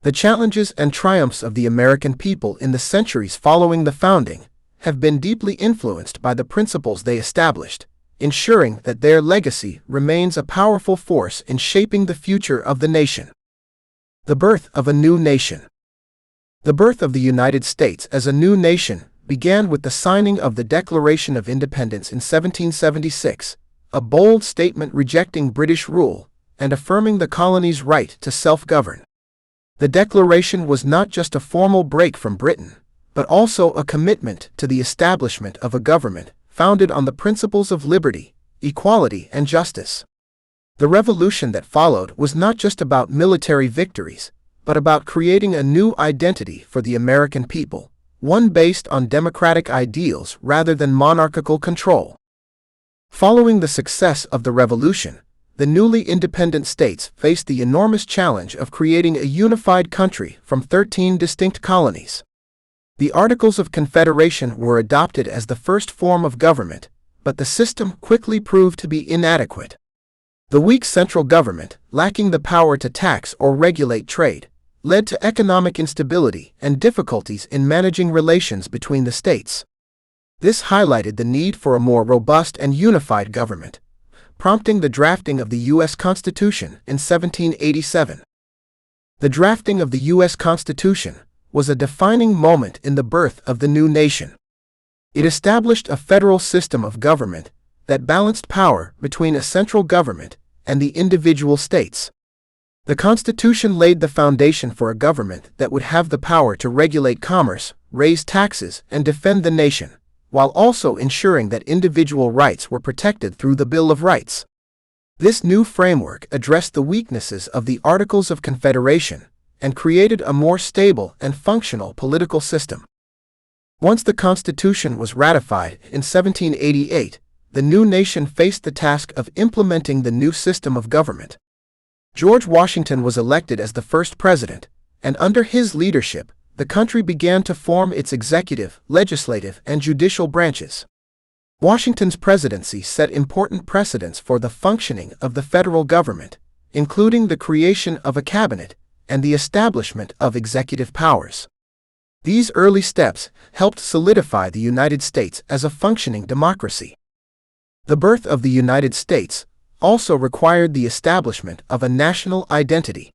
The challenges and triumphs of the American people in the centuries following the founding have been deeply influenced by the principles they established, ensuring that their legacy remains a powerful force in shaping the future of the nation. The birth of a new nation. The birth of the United States as a new nation began with the signing of the Declaration of Independence in 1776, a bold statement rejecting British rule and affirming the colony's right to self-govern. The Declaration was not just a formal break from Britain, but also a commitment to the establishment of a government founded on the principles of liberty, equality, and justice. The revolution that followed was not just about military victories, but about creating a new identity for the American people, one based on democratic ideals rather than monarchical control. Following the success of the revolution, the newly independent states faced the enormous challenge of creating a unified country from 13 distinct colonies. The Articles of Confederation were adopted as the first form of government, but the system quickly proved to be inadequate. The weak central government, lacking the power to tax or regulate trade, led to economic instability and difficulties in managing relations between the states. This highlighted the need for a more robust and unified government, prompting the drafting of the U.S. Constitution in 1787. The drafting of the U.S. Constitution was a defining moment in the birth of the new nation. It established a federal system of government that balanced power between a central government and the individual states. The Constitution laid the foundation for a government that would have the power to regulate commerce, raise taxes, and defend the nation, while also ensuring that individual rights were protected through the Bill of Rights. This new framework addressed the weaknesses of the Articles of Confederation and created a more stable and functional political system. Once the Constitution was ratified in 1788, the new nation faced the task of implementing the new system of government. George Washington was elected as the first president, and under his leadership, the country began to form its executive, legislative, and judicial branches. Washington's presidency set important precedents for the functioning of the federal government, including the creation of a cabinet and the establishment of executive powers. These early steps helped solidify the United States as a functioning democracy. The birth of the United States also required the establishment of a national identity.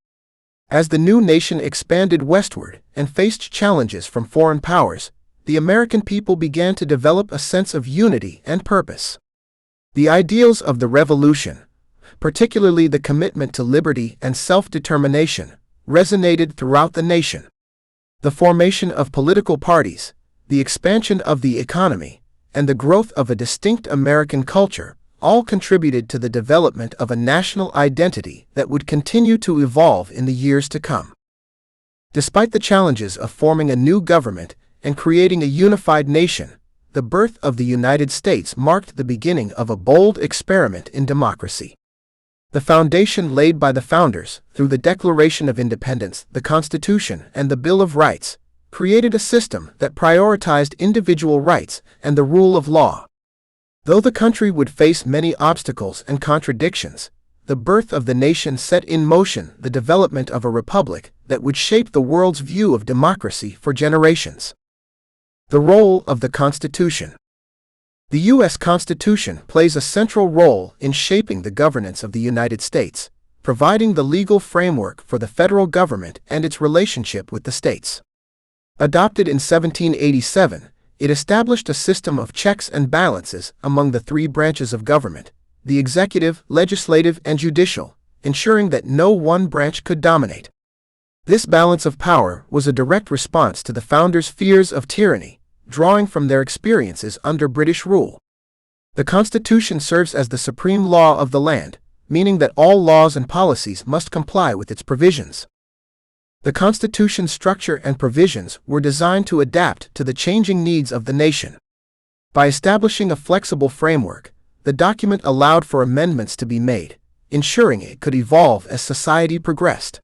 As the new nation expanded westward and faced challenges from foreign powers, the American people began to develop a sense of unity and purpose. The ideals of the Revolution, particularly the commitment to liberty and self-determination, resonated throughout the nation. The formation of political parties, the expansion of the economy, and the growth of a distinct American culture all contributed to the development of a national identity that would continue to evolve in the years to come. Despite the challenges of forming a new government and creating a unified nation, the birth of the United States marked the beginning of a bold experiment in democracy. The foundation laid by the founders through the Declaration of Independence, the Constitution, and the Bill of Rights created a system that prioritized individual rights and the rule of law. Though the country would face many obstacles and contradictions, the birth of the nation set in motion the development of a republic that would shape the world's view of democracy for generations. The role of the Constitution. The U.S. Constitution plays a central role in shaping the governance of the United States, providing the legal framework for the federal government and its relationship with the states. Adopted in 1787, it established a system of checks and balances among the three branches of government, the executive, legislative, and judicial, ensuring that no one branch could dominate. This balance of power was a direct response to the founders' fears of tyranny, drawing from their experiences under British rule. The Constitution serves as the supreme law of the land, meaning that all laws and policies must comply with its provisions. The Constitution's structure and provisions were designed to adapt to the changing needs of the nation. By establishing a flexible framework, the document allowed for amendments to be made, ensuring it could evolve as society progressed.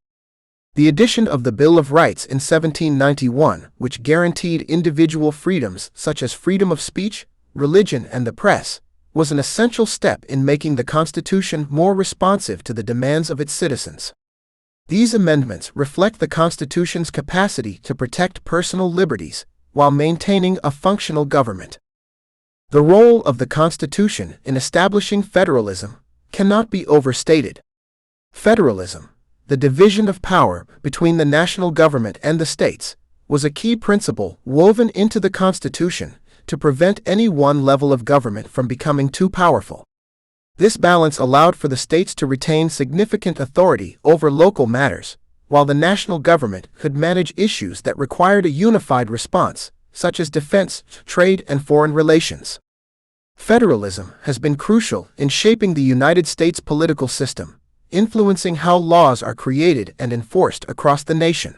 The addition of the Bill of Rights in 1791, which guaranteed individual freedoms such as freedom of speech, religion, and the press, was an essential step in making the Constitution more responsive to the demands of its citizens. These amendments reflect the Constitution's capacity to protect personal liberties while maintaining a functional government. The role of the Constitution in establishing federalism cannot be overstated. Federalism, the division of power between the national government and the states, was a key principle woven into the Constitution to prevent any one level of government from becoming too powerful. This balance allowed for the states to retain significant authority over local matters, while the national government could manage issues that required a unified response, such as defense, trade, and foreign relations. Federalism has been crucial in shaping the United States political system, influencing how laws are created and enforced across the nation.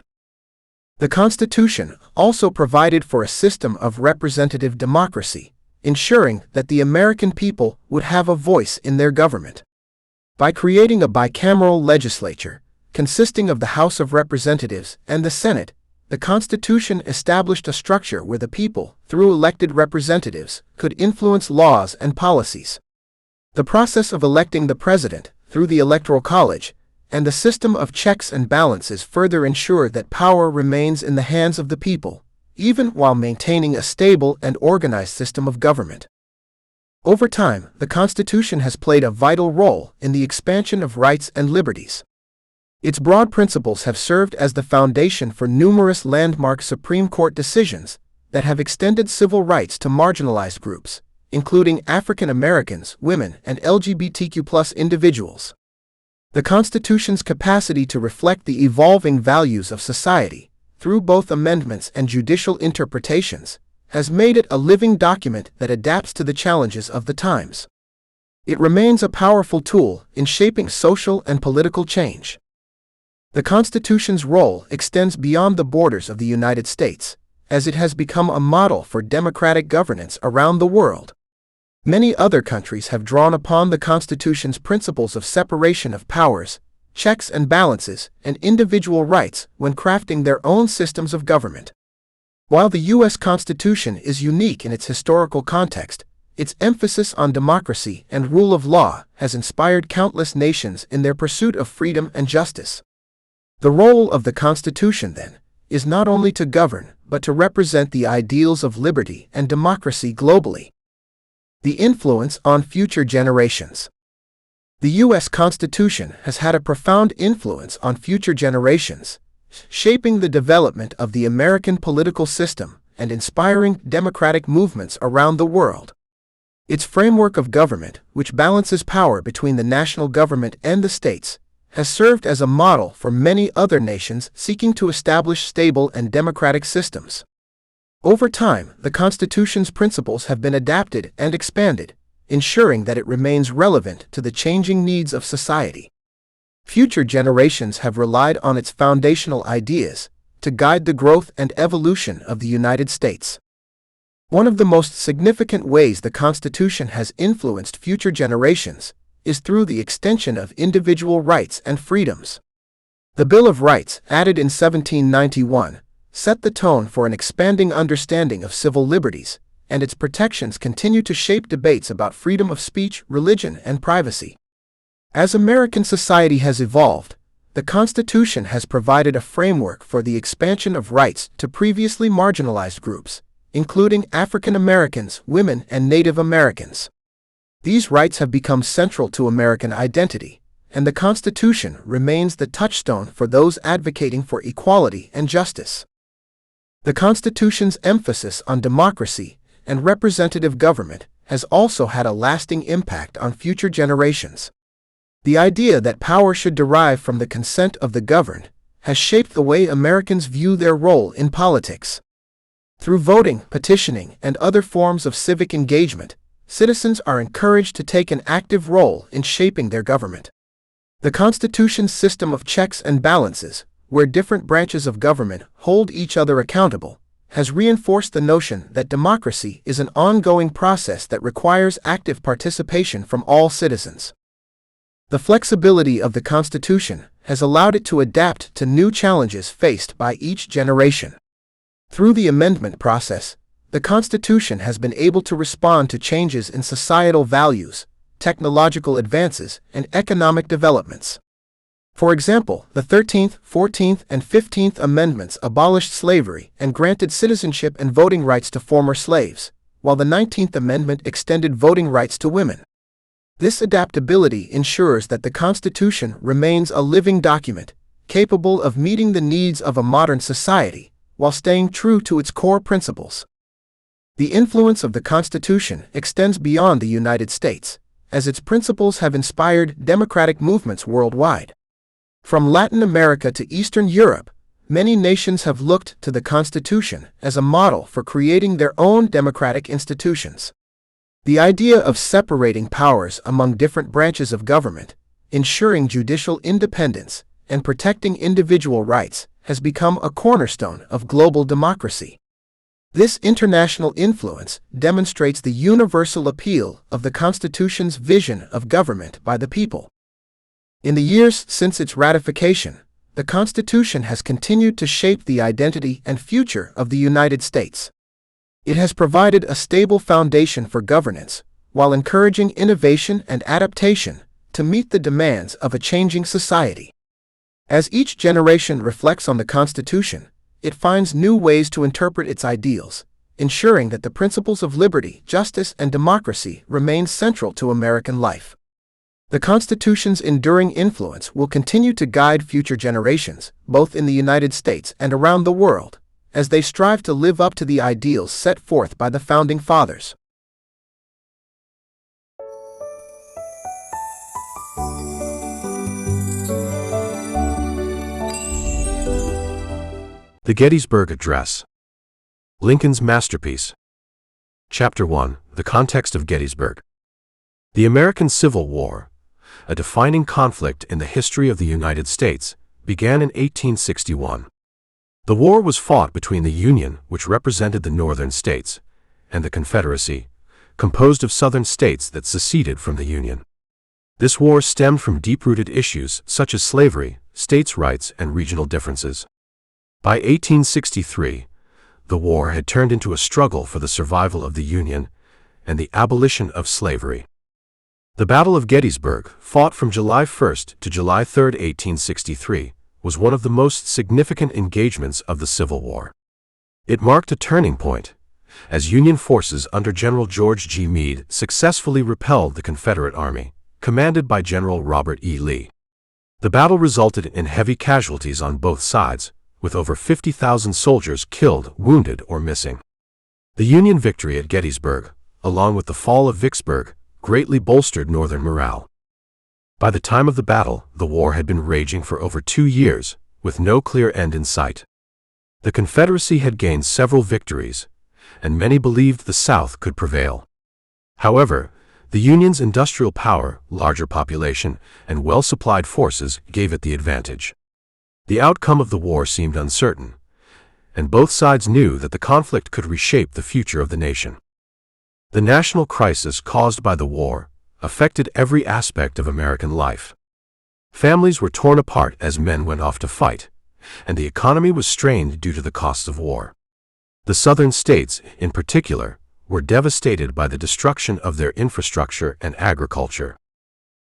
The Constitution also provided for a system of representative democracy, ensuring that the American people would have a voice in their government. By creating a bicameral legislature, consisting of the House of Representatives and the Senate, the Constitution established a structure where the people, through elected representatives, could influence laws and policies. The process of electing the president, through the Electoral College, and the system of checks and balances further ensure that power remains in the hands of the people, even while maintaining a stable and organized system of government. Over time, the Constitution has played a vital role in the expansion of rights and liberties. Its broad principles have served as the foundation for numerous landmark Supreme Court decisions that have extended civil rights to marginalized groups, including African Americans, women, and LGBTQ+ individuals. The Constitution's capacity to reflect the evolving values of society, through both amendments and judicial interpretations, has made it a living document that adapts to the challenges of the times. It remains a powerful tool in shaping social and political change. The Constitution's role extends beyond the borders of the United States, as it has become a model for democratic governance around the world. Many other countries have drawn upon the Constitution's principles of separation of powers, checks and balances, and individual rights when crafting their own systems of government. While the U.S. Constitution is unique in its historical context, its emphasis on democracy and rule of law has inspired countless nations in their pursuit of freedom and justice. The role of the Constitution, then, is not only to govern, but to represent the ideals of liberty and democracy globally. The influence on future generations. The U.S. Constitution has had a profound influence on future generations, shaping the development of the American political system and inspiring democratic movements around the world. Its framework of government, which balances power between the national government and the states, has served as a model for many other nations seeking to establish stable and democratic systems. Over time, the Constitution's principles have been adapted and expanded, ensuring that it remains relevant to the changing needs of society. Future generations have relied on its foundational ideas to guide the growth and evolution of the United States. One of the most significant ways the Constitution has influenced future generations is through the extension of individual rights and freedoms. The Bill of Rights, added in 1791, set the tone for an expanding understanding of civil liberties, and its protections continue to shape debates about freedom of speech, religion, and privacy. As American society has evolved, the Constitution has provided a framework for the expansion of rights to previously marginalized groups, including African Americans, women, and Native Americans. These rights have become central to American identity, and the Constitution remains the touchstone for those advocating for equality and justice. The Constitution's emphasis on democracy and representative government has also had a lasting impact on future generations. The idea that power should derive from the consent of the governed has shaped the way Americans view their role in politics. Through voting, petitioning, and other forms of civic engagement, citizens are encouraged to take an active role in shaping their government. The Constitution's system of checks and balances, where different branches of government hold each other accountable, has reinforced the notion that democracy is an ongoing process that requires active participation from all citizens. The flexibility of the Constitution has allowed it to adapt to new challenges faced by each generation. Through the amendment process, the Constitution has been able to respond to changes in societal values, technological advances, and economic developments. For example, the 13th, 14th, and 15th Amendments abolished slavery and granted citizenship and voting rights to former slaves, while the 19th Amendment extended voting rights to women. This adaptability ensures that the Constitution remains a living document, capable of meeting the needs of a modern society, while staying true to its core principles. The influence of the Constitution extends beyond the United States, as its principles have inspired democratic movements worldwide. From Latin America to Eastern Europe, many nations have looked to the Constitution as a model for creating their own democratic institutions. The idea of separating powers among different branches of government, ensuring judicial independence, and protecting individual rights has become a cornerstone of global democracy. This international influence demonstrates the universal appeal of the Constitution's vision of government by the people. In the years since its ratification, the Constitution has continued to shape the identity and future of the United States. It has provided a stable foundation for governance, while encouraging innovation and adaptation to meet the demands of a changing society. As each generation reflects on the Constitution, it finds new ways to interpret its ideals, ensuring that the principles of liberty, justice, and democracy remain central to American life. The Constitution's enduring influence will continue to guide future generations, both in the United States and around the world, as they strive to live up to the ideals set forth by the Founding Fathers.
The Gettysburg Address. Lincoln's masterpiece. Chapter 1. The Context of Gettysburg. The American Civil War, a defining conflict in the history of the United States, began in 1861. The war was fought between the Union, which represented the northern states, and the Confederacy, composed of southern states that seceded from the Union. This war stemmed from deep-rooted issues such as slavery, states' rights, and regional differences. By 1863, the war had turned into a struggle for the survival of the Union and the abolition of slavery. The Battle of Gettysburg, fought from July 1 to July 3, 1863, was one of the most significant engagements of the Civil War. It marked a turning point, as Union forces under General George G. Meade successfully repelled the Confederate Army, commanded by General Robert E. Lee. The battle resulted in heavy casualties on both sides, with over 50,000 soldiers killed, wounded, or missing. The Union victory at Gettysburg, along with the fall of Vicksburg, greatly bolstered Northern morale. By the time of the battle, the war had been raging for over 2 years, with no clear end in sight. The Confederacy had gained several victories, and many believed the South could prevail. However, the Union's industrial power, larger population, and well-supplied forces gave it the advantage. The outcome of the war seemed uncertain, and both sides knew that the conflict could reshape the future of the nation. The national crisis caused by the war affected every aspect of American life. Families were torn apart as men went off to fight, and the economy was strained due to the costs of war. The southern states, in particular, were devastated by the destruction of their infrastructure and agriculture.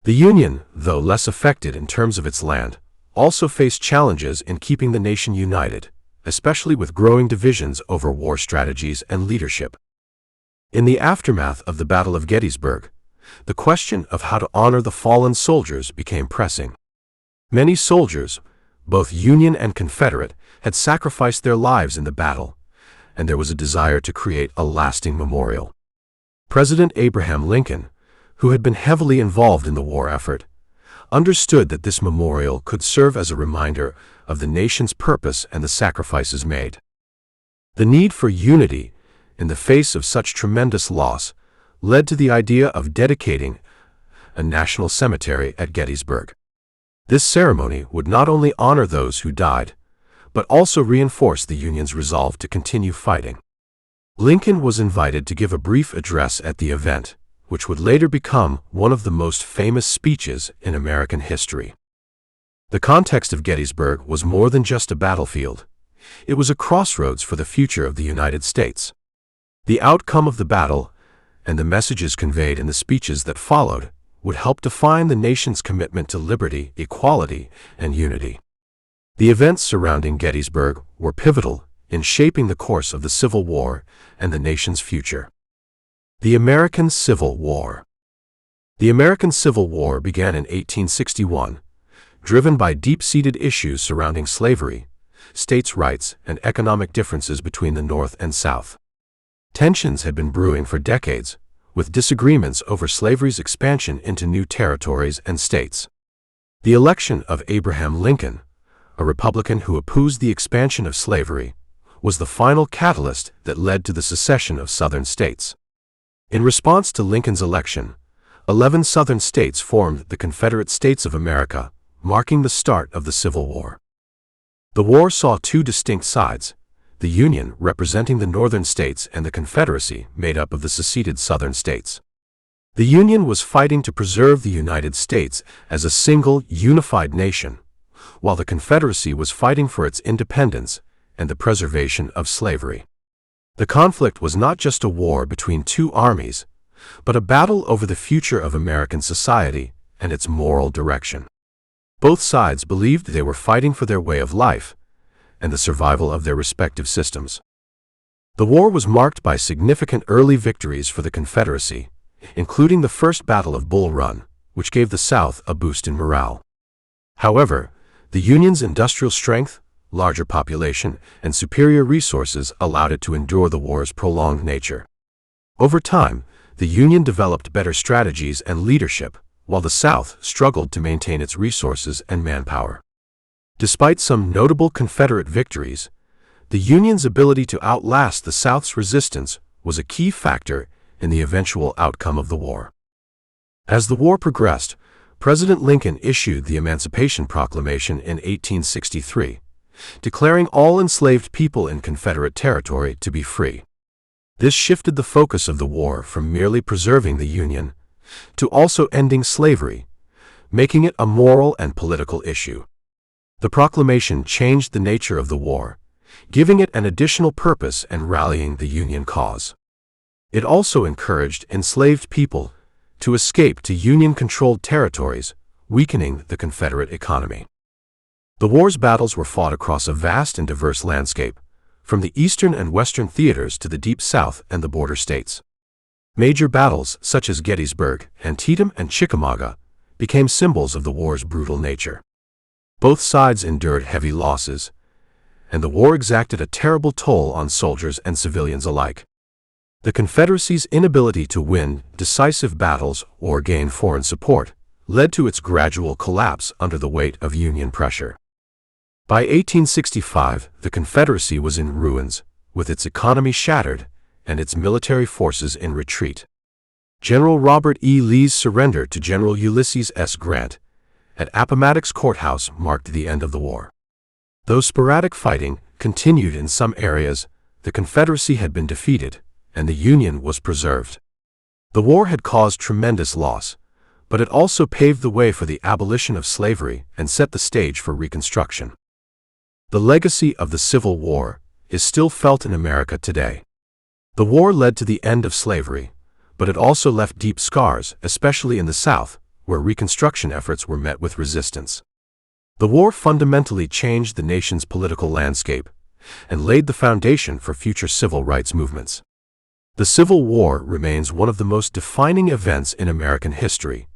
The Union, though less affected in terms of its land, also faced challenges in keeping the nation united, especially with growing divisions over war strategies and leadership. In the aftermath of the Battle of Gettysburg, the question of how to honor the fallen soldiers became pressing. Many soldiers, both Union and Confederate, had sacrificed their lives in the battle, and there was a desire to create a lasting memorial. President Abraham Lincoln, who had been heavily involved in the war effort, understood that this memorial could serve as a reminder of the nation's purpose and the sacrifices made. The need for unity in the face of such tremendous loss led to the idea of dedicating a national cemetery at Gettysburg. This ceremony would not only honor those who died, but also reinforce the Union's resolve to continue fighting. Lincoln was invited to give a brief address at the event, which would later become one of the most famous speeches in American history. The context of Gettysburg was more than just a battlefield. It was a crossroads for the future of the United States. The outcome of the battle and the messages conveyed in the speeches that followed would help define the nation's commitment to liberty, equality, and unity. The events surrounding Gettysburg were pivotal in shaping the course of the Civil War and the nation's future. The American Civil War. The American Civil War began in 1861, driven by deep-seated issues surrounding slavery, states' rights, and economic differences between the North and South. Tensions had been brewing for decades, with disagreements over slavery's expansion into new territories and states. The election of Abraham Lincoln, a Republican who opposed the expansion of slavery, was the final catalyst that led to the secession of Southern states. In response to Lincoln's election, 11 Southern states formed the Confederate States of America, marking the start of the Civil War. The war saw two distinct sides, the Union representing the Northern states and the Confederacy made up of the seceded Southern states. The Union was fighting to preserve the United States as a single, unified nation, while the Confederacy was fighting for its independence and the preservation of slavery. The conflict was not just a war between two armies, but a battle over the future of American society and its moral direction. Both sides believed they were fighting for their way of life, and the survival of their respective systems. The war was marked by significant early victories for the Confederacy, including the First Battle of Bull Run, which gave the South a boost in morale. However, the Union's industrial strength, larger population, and superior resources allowed it to endure the war's prolonged nature. Over time, the Union developed better strategies and leadership, while the South struggled to maintain its resources and manpower. Despite some notable Confederate victories, the Union's ability to outlast the South's resistance was a key factor in the eventual outcome of the war. As the war progressed, President Lincoln issued the Emancipation Proclamation in 1863, declaring all enslaved people in Confederate territory to be free. This shifted the focus of the war from merely preserving the Union to also ending slavery, making it a moral and political issue. The proclamation changed the nature of the war, giving it an additional purpose and rallying the Union cause. It also encouraged enslaved people to escape to Union-controlled territories, weakening the Confederate economy. The war's battles were fought across a vast and diverse landscape, from the eastern and western theaters to the deep South and the border states. Major battles such as Gettysburg, Antietam, and Chickamauga became symbols of the war's brutal nature. Both sides endured heavy losses, and the war exacted a terrible toll on soldiers and civilians alike. The Confederacy's inability to win decisive battles or gain foreign support led to its gradual collapse under the weight of Union pressure. By 1865, the Confederacy was in ruins, with its economy shattered and its military forces in retreat. General Robert E. Lee's surrender to General Ulysses S. Grant at Appomattox Courthouse marked the end of the war. Though sporadic fighting continued in some areas, the Confederacy had been defeated, and the Union was preserved. The war had caused tremendous loss, but it also paved the way for the abolition of slavery and set the stage for Reconstruction. The legacy of the Civil War is still felt in America today. The war led to the end of slavery, but it also left deep scars, especially in the South, where Reconstruction efforts were met with resistance. The war fundamentally changed the nation's political landscape and laid the foundation for future civil rights movements. The Civil War remains one of the most defining events in American history,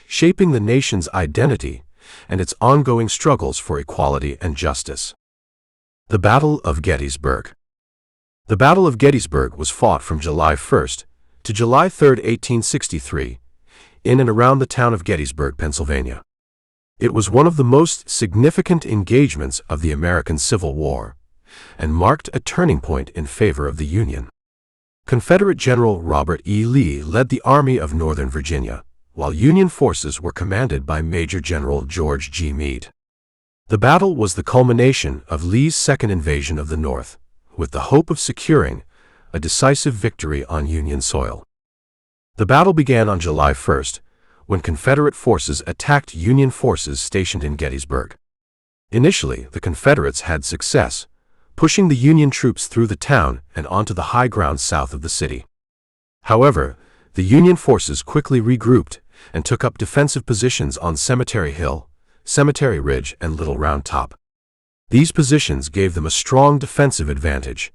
shaping the nation's identity and its ongoing struggles for equality and justice. The Battle of Gettysburg. The Battle of Gettysburg was fought from July 1st to July 3, 1863, in and around the town of Gettysburg, Pennsylvania. It was one of the most significant engagements of the American Civil War and marked a turning point in favor of the Union. Confederate General Robert E. Lee led the Army of Northern Virginia, while Union forces were commanded by Major General George G. Meade. The battle was the culmination of Lee's second invasion of the North, with the hope of securing a decisive victory on Union soil. The battle began on July 1st, when Confederate forces attacked Union forces stationed in Gettysburg. Initially, the Confederates had success, pushing the Union troops through the town and onto the high ground south of the city. However, the Union forces quickly regrouped and took up defensive positions on Cemetery Hill, Cemetery Ridge, and Little Round Top. These positions gave them a strong defensive advantage,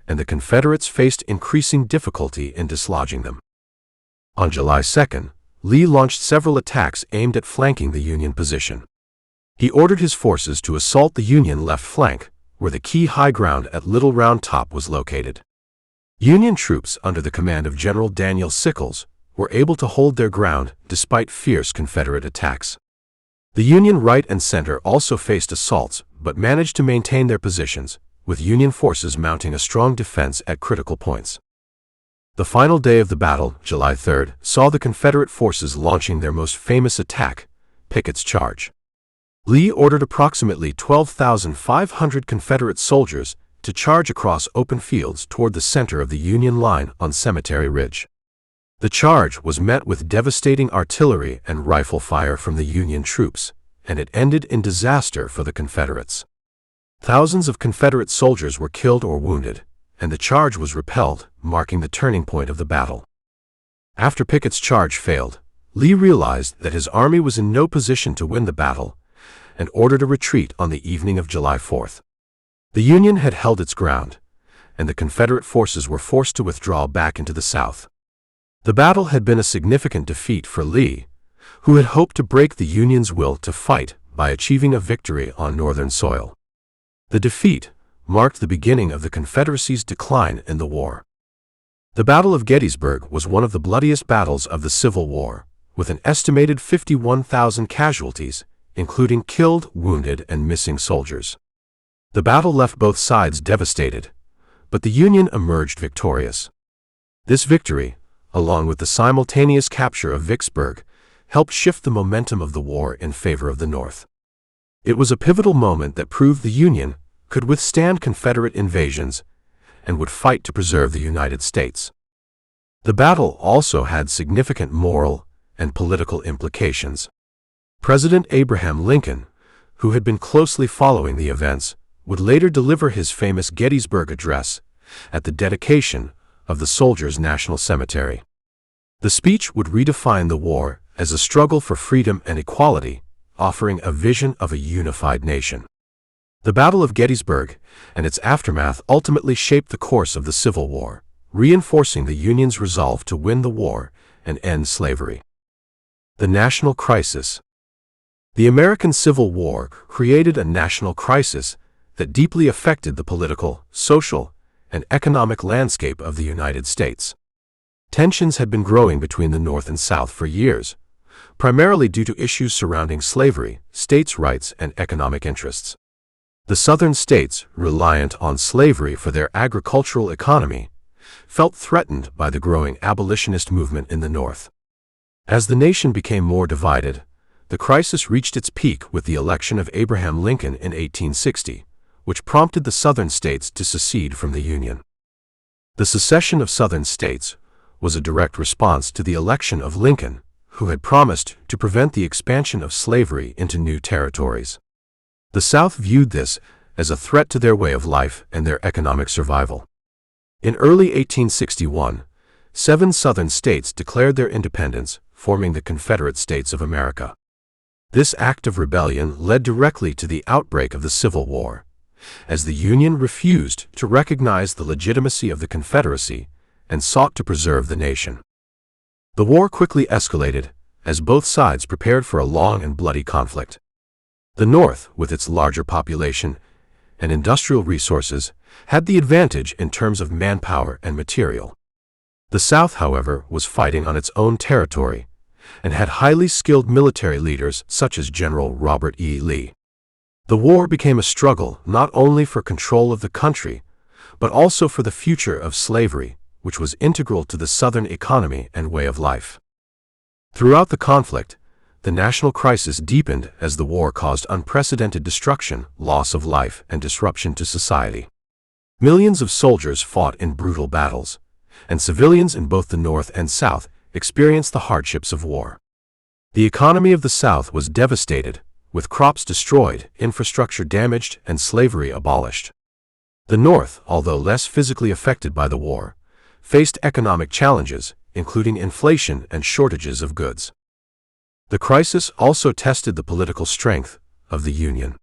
and the Confederates faced increasing difficulty in dislodging them. On July 2nd, Lee launched several attacks aimed at flanking the Union position. He ordered his forces to assault the Union left flank, where the key high ground at Little Round Top was located. Union troops under the command of General Daniel Sickles were able to hold their ground despite fierce Confederate attacks. The Union right and center also faced assaults but managed to maintain their positions, with Union forces mounting a strong defense at critical points. The final day of the battle, July 3rd, saw the Confederate forces launching their most famous attack, Pickett's Charge. Lee ordered approximately 12,500 Confederate soldiers to charge across open fields toward the center of the Union line on Cemetery Ridge. The charge was met with devastating artillery and rifle fire from the Union troops, and it ended in disaster for the Confederates. Thousands of Confederate soldiers were killed or wounded, and the charge was repelled, marking the turning point of the battle. After Pickett's charge failed, Lee realized that his army was in no position to win the battle and ordered a retreat on the evening of July 4th. The Union had held its ground, and the Confederate forces were forced to withdraw back into the South. The battle had been a significant defeat for Lee, who had hoped to break the Union's will to fight by achieving a victory on Northern soil. The defeat marked the beginning of the Confederacy's decline in the war. The Battle of Gettysburg was one of the bloodiest battles of the Civil War, with an estimated 51,000 casualties, including killed, wounded, and missing soldiers. The battle left both sides devastated, but the Union emerged victorious. This victory, along with the simultaneous capture of Vicksburg, helped shift the momentum of the war in favor of the North. It was a pivotal moment that proved the Union could withstand Confederate invasions and would fight to preserve the United States. The battle also had significant moral and political implications. President Abraham Lincoln, who had been closely following the events, would later deliver his famous Gettysburg Address at the dedication of the Soldiers' National Cemetery. The speech would redefine the war as a struggle for freedom and equality, offering a vision of a unified nation. The Battle of Gettysburg and its aftermath ultimately shaped the course of the Civil War, reinforcing the Union's resolve to win the war and end slavery. The national crisis. The American Civil War created a national crisis that deeply affected the political, social, and economic landscape of the United States. Tensions had been growing between the North and South for years, primarily due to issues surrounding slavery, states' rights, and economic interests. The Southern states, reliant on slavery for their agricultural economy, felt threatened by the growing abolitionist movement in the North. As the nation became more divided, the crisis reached its peak with the election of Abraham Lincoln in 1860, which prompted the Southern states to secede from the Union. The secession of Southern states was a direct response to the election of Lincoln, who had promised to prevent the expansion of slavery into new territories. The South viewed this as a threat to their way of life and their economic survival. In early 1861, 7 Southern states declared their independence, forming the Confederate States of America. This act of rebellion led directly to the outbreak of the Civil War, as the Union refused to recognize the legitimacy of the Confederacy and sought to preserve the nation. The war quickly escalated as both sides prepared for a long and bloody conflict. The North, with its larger population and industrial resources, had the advantage in terms of manpower and material. The South, however, was fighting on its own territory and had highly skilled military leaders such as General Robert E. Lee. The war became a struggle not only for control of the country, but also for the future of slavery, which was integral to the Southern economy and way of life. Throughout the conflict, the national crisis deepened as the war caused unprecedented destruction, loss of life, and disruption to society. Millions of soldiers fought in brutal battles, and civilians in both the North and South experienced the hardships of war. The economy of the South was devastated, with crops destroyed, infrastructure damaged, and slavery abolished. The North, although less physically affected by the war, faced economic challenges, including inflation and shortages of goods. The crisis also tested the political strength of the Union.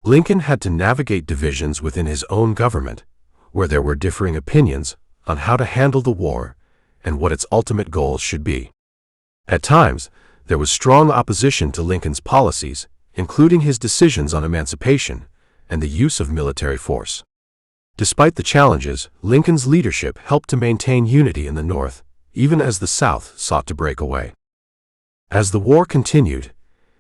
Lincoln had to navigate divisions within his own government, where there were differing opinions on how to handle the war and what its ultimate goals should be. At times, there was strong opposition to Lincoln's policies, including his decisions on emancipation and the use of military force. Despite the challenges, Lincoln's leadership helped to maintain unity in the North, even as the South sought to break away. As the war continued,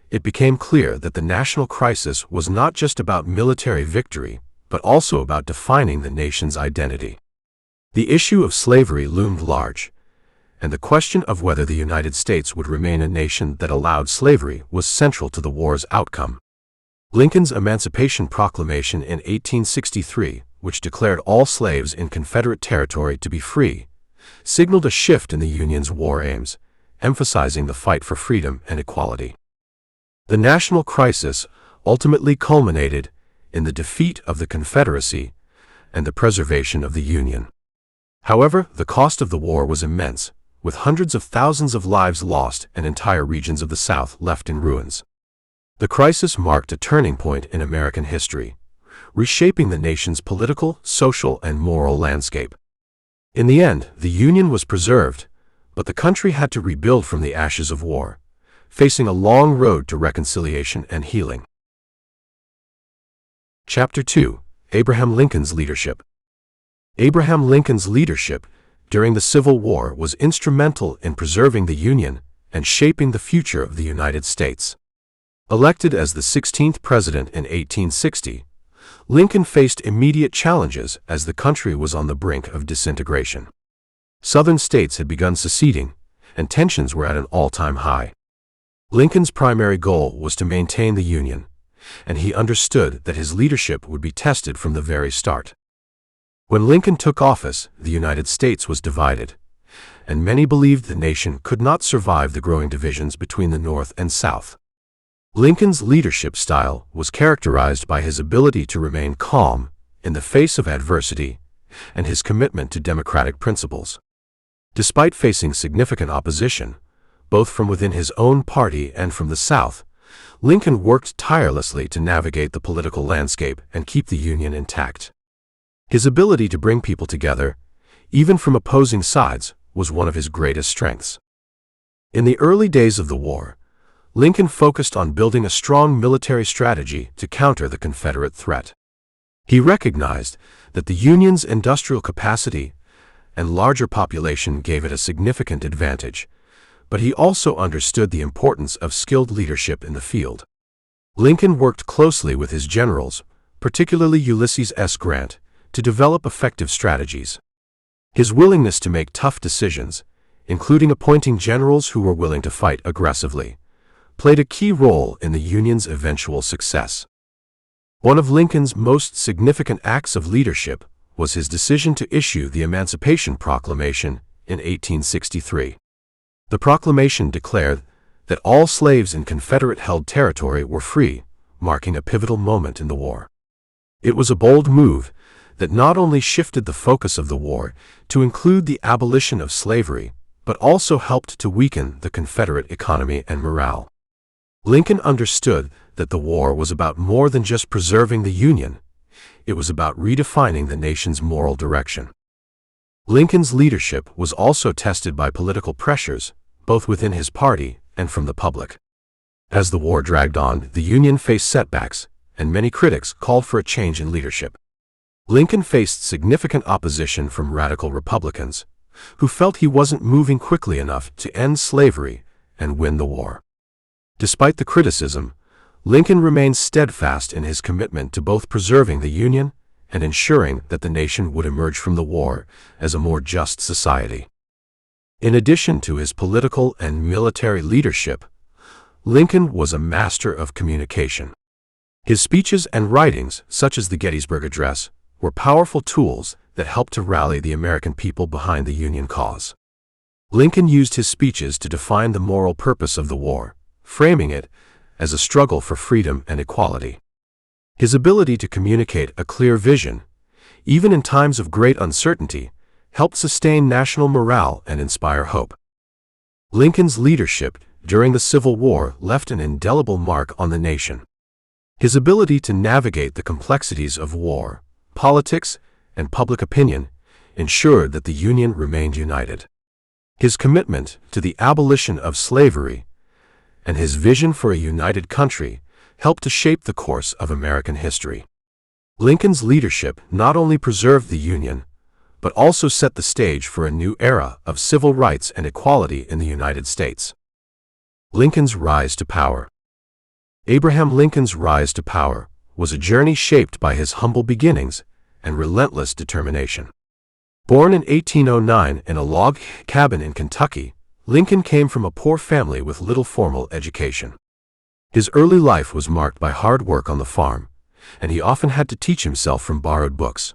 it became clear that the national crisis was not just about military victory, but also about defining the nation's identity. The issue of slavery loomed large, and the question of whether the United States would remain a nation that allowed slavery was central to the war's outcome. Lincoln's Emancipation Proclamation in 1863, which declared all slaves in Confederate territory to be free, signaled a shift in the Union's war aims, emphasizing the fight for freedom and equality. The national crisis ultimately culminated in the defeat of the Confederacy and the preservation of the Union. However, the cost of the war was immense, with hundreds of thousands of lives lost and entire regions of the South left in ruins. The crisis marked a turning point in American history, reshaping the nation's political, social, and moral landscape. In the end, the Union was preserved, but the country had to rebuild from the ashes of war, facing a long road to reconciliation and healing. Chapter 2: Abraham Lincoln's Leadership. Abraham Lincoln's leadership during the Civil War was instrumental in preserving the Union and shaping the future of the United States. Elected as the 16th president in 1860, Lincoln faced immediate challenges as the country was on the brink of disintegration. Southern states had begun seceding, and tensions were at an all-time high. Lincoln's primary goal was to maintain the Union, and he understood that his leadership would be tested from the very start. When Lincoln took office, the United States was divided, and many believed the nation could not survive the growing divisions between the North and South. Lincoln's leadership style was characterized by his ability to remain calm in the face of adversity and his commitment to democratic principles. Despite facing significant opposition, both from within his own party and from the South, Lincoln worked tirelessly to navigate the political landscape and keep the Union intact. His ability to bring people together, even from opposing sides, was one of his greatest strengths. In the early days of the war, Lincoln focused on building a strong military strategy to counter the Confederate threat. He recognized that the Union's industrial capacity and larger population gave it a significant advantage, but he also understood the importance of skilled leadership in the field. Lincoln worked closely with his generals, particularly Ulysses S. Grant, to develop effective strategies. His willingness to make tough decisions, including appointing generals who were willing to fight aggressively, played a key role in the Union's eventual success. One of Lincoln's most significant acts of leadership was his decision to issue the Emancipation Proclamation in 1863. The proclamation declared that all slaves in Confederate-held territory were free, marking a pivotal moment in the war. It was a bold move that not only shifted the focus of the war to include the abolition of slavery, but also helped to weaken the Confederate economy and morale. Lincoln understood that the war was about more than just preserving the Union. It was about redefining the nation's moral direction. Lincoln's leadership was also tested by political pressures, both within his party and from the public. As the war dragged on, the Union faced setbacks, and many critics called for a change in leadership. Lincoln faced significant opposition from radical Republicans, who felt he wasn't moving quickly enough to end slavery and win the war. Despite the criticism, Lincoln remained steadfast in his commitment to both preserving the Union and ensuring that the nation would emerge from the war as a more just society. In addition to his political and military leadership, Lincoln was a master of communication. His speeches and writings, such as the Gettysburg Address, were powerful tools that helped to rally the American people behind the Union cause. Lincoln used his speeches to define the moral purpose of the war, framing it as a struggle for freedom and equality. His ability to communicate a clear vision, even in times of great uncertainty, helped sustain national morale and inspire hope. Lincoln's leadership during the Civil War left an indelible mark on the nation. His ability to navigate the complexities of war, politics, and public opinion ensured that the Union remained united. His commitment to the abolition of slavery and his vision for a united country helped to shape the course of American history. Lincoln's leadership not only preserved the Union, but also set the stage for a new era of civil rights and equality in the United States. Lincoln's rise to power. Abraham Lincoln's rise to power was a journey shaped by his humble beginnings and relentless determination. Born in 1809 in a log cabin in Kentucky, Lincoln came from a poor family with little formal education. His early life was marked by hard work on the farm, and he often had to teach himself from borrowed books.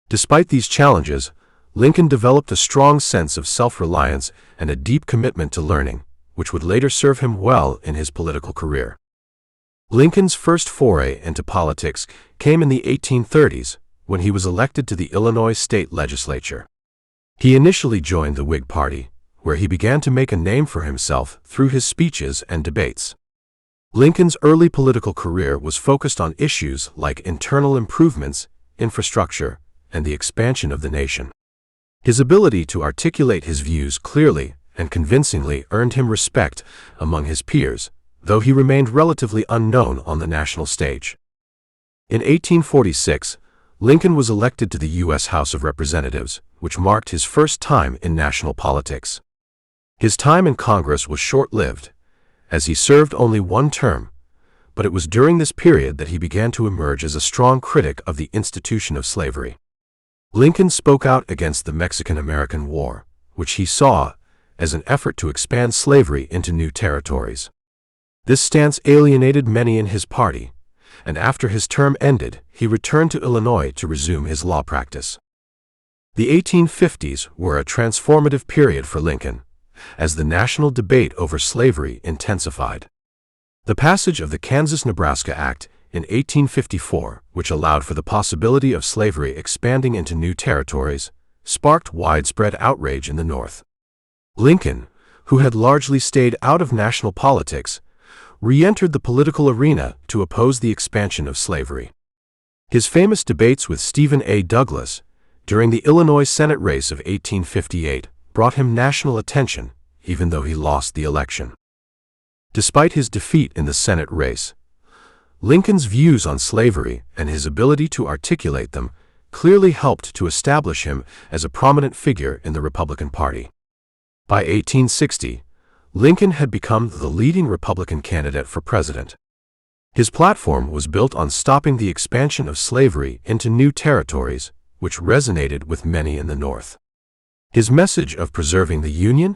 Despite these challenges, Lincoln developed a strong sense of self-reliance and a deep commitment to learning, which would later serve him well in his political career. Lincoln's first foray into politics came in the 1830s, when he was elected to the Illinois state legislature. He initially joined the Whig Party, where he began to make a name for himself through his speeches and debates. Lincoln's early political career was focused on issues like internal improvements, infrastructure, and the expansion of the nation. His ability to articulate his views clearly and convincingly earned him respect among his peers, though he remained relatively unknown on the national stage. In 1846, Lincoln was elected to the U.S. House of Representatives, which marked his first time in national politics. His time in Congress was short-lived, as he served only one term, but it was during this period that he began to emerge as a strong critic of the institution of slavery. Lincoln spoke out against the Mexican-American War, which he saw as an effort to expand slavery into new territories. This stance alienated many in his party, and after his term ended, he returned to Illinois to resume his law practice. The 1850s were a transformative period for Lincoln, as the national debate over slavery intensified. The passage of the Kansas-Nebraska Act in 1854, which allowed for the possibility of slavery expanding into new territories, sparked widespread outrage in the North. Lincoln, who had largely stayed out of national politics, re-entered the political arena to oppose the expansion of slavery. His famous debates with Stephen A. Douglas during the Illinois Senate race of 1858 brought him national attention, even though he lost the election. Despite his defeat in the Senate race, Lincoln's views on slavery and his ability to articulate them clearly helped to establish him as a prominent figure in the Republican Party. By 1860, Lincoln had become the leading Republican candidate for president. His platform was built on stopping the expansion of slavery into new territories, which resonated with many in the North. His message of preserving the Union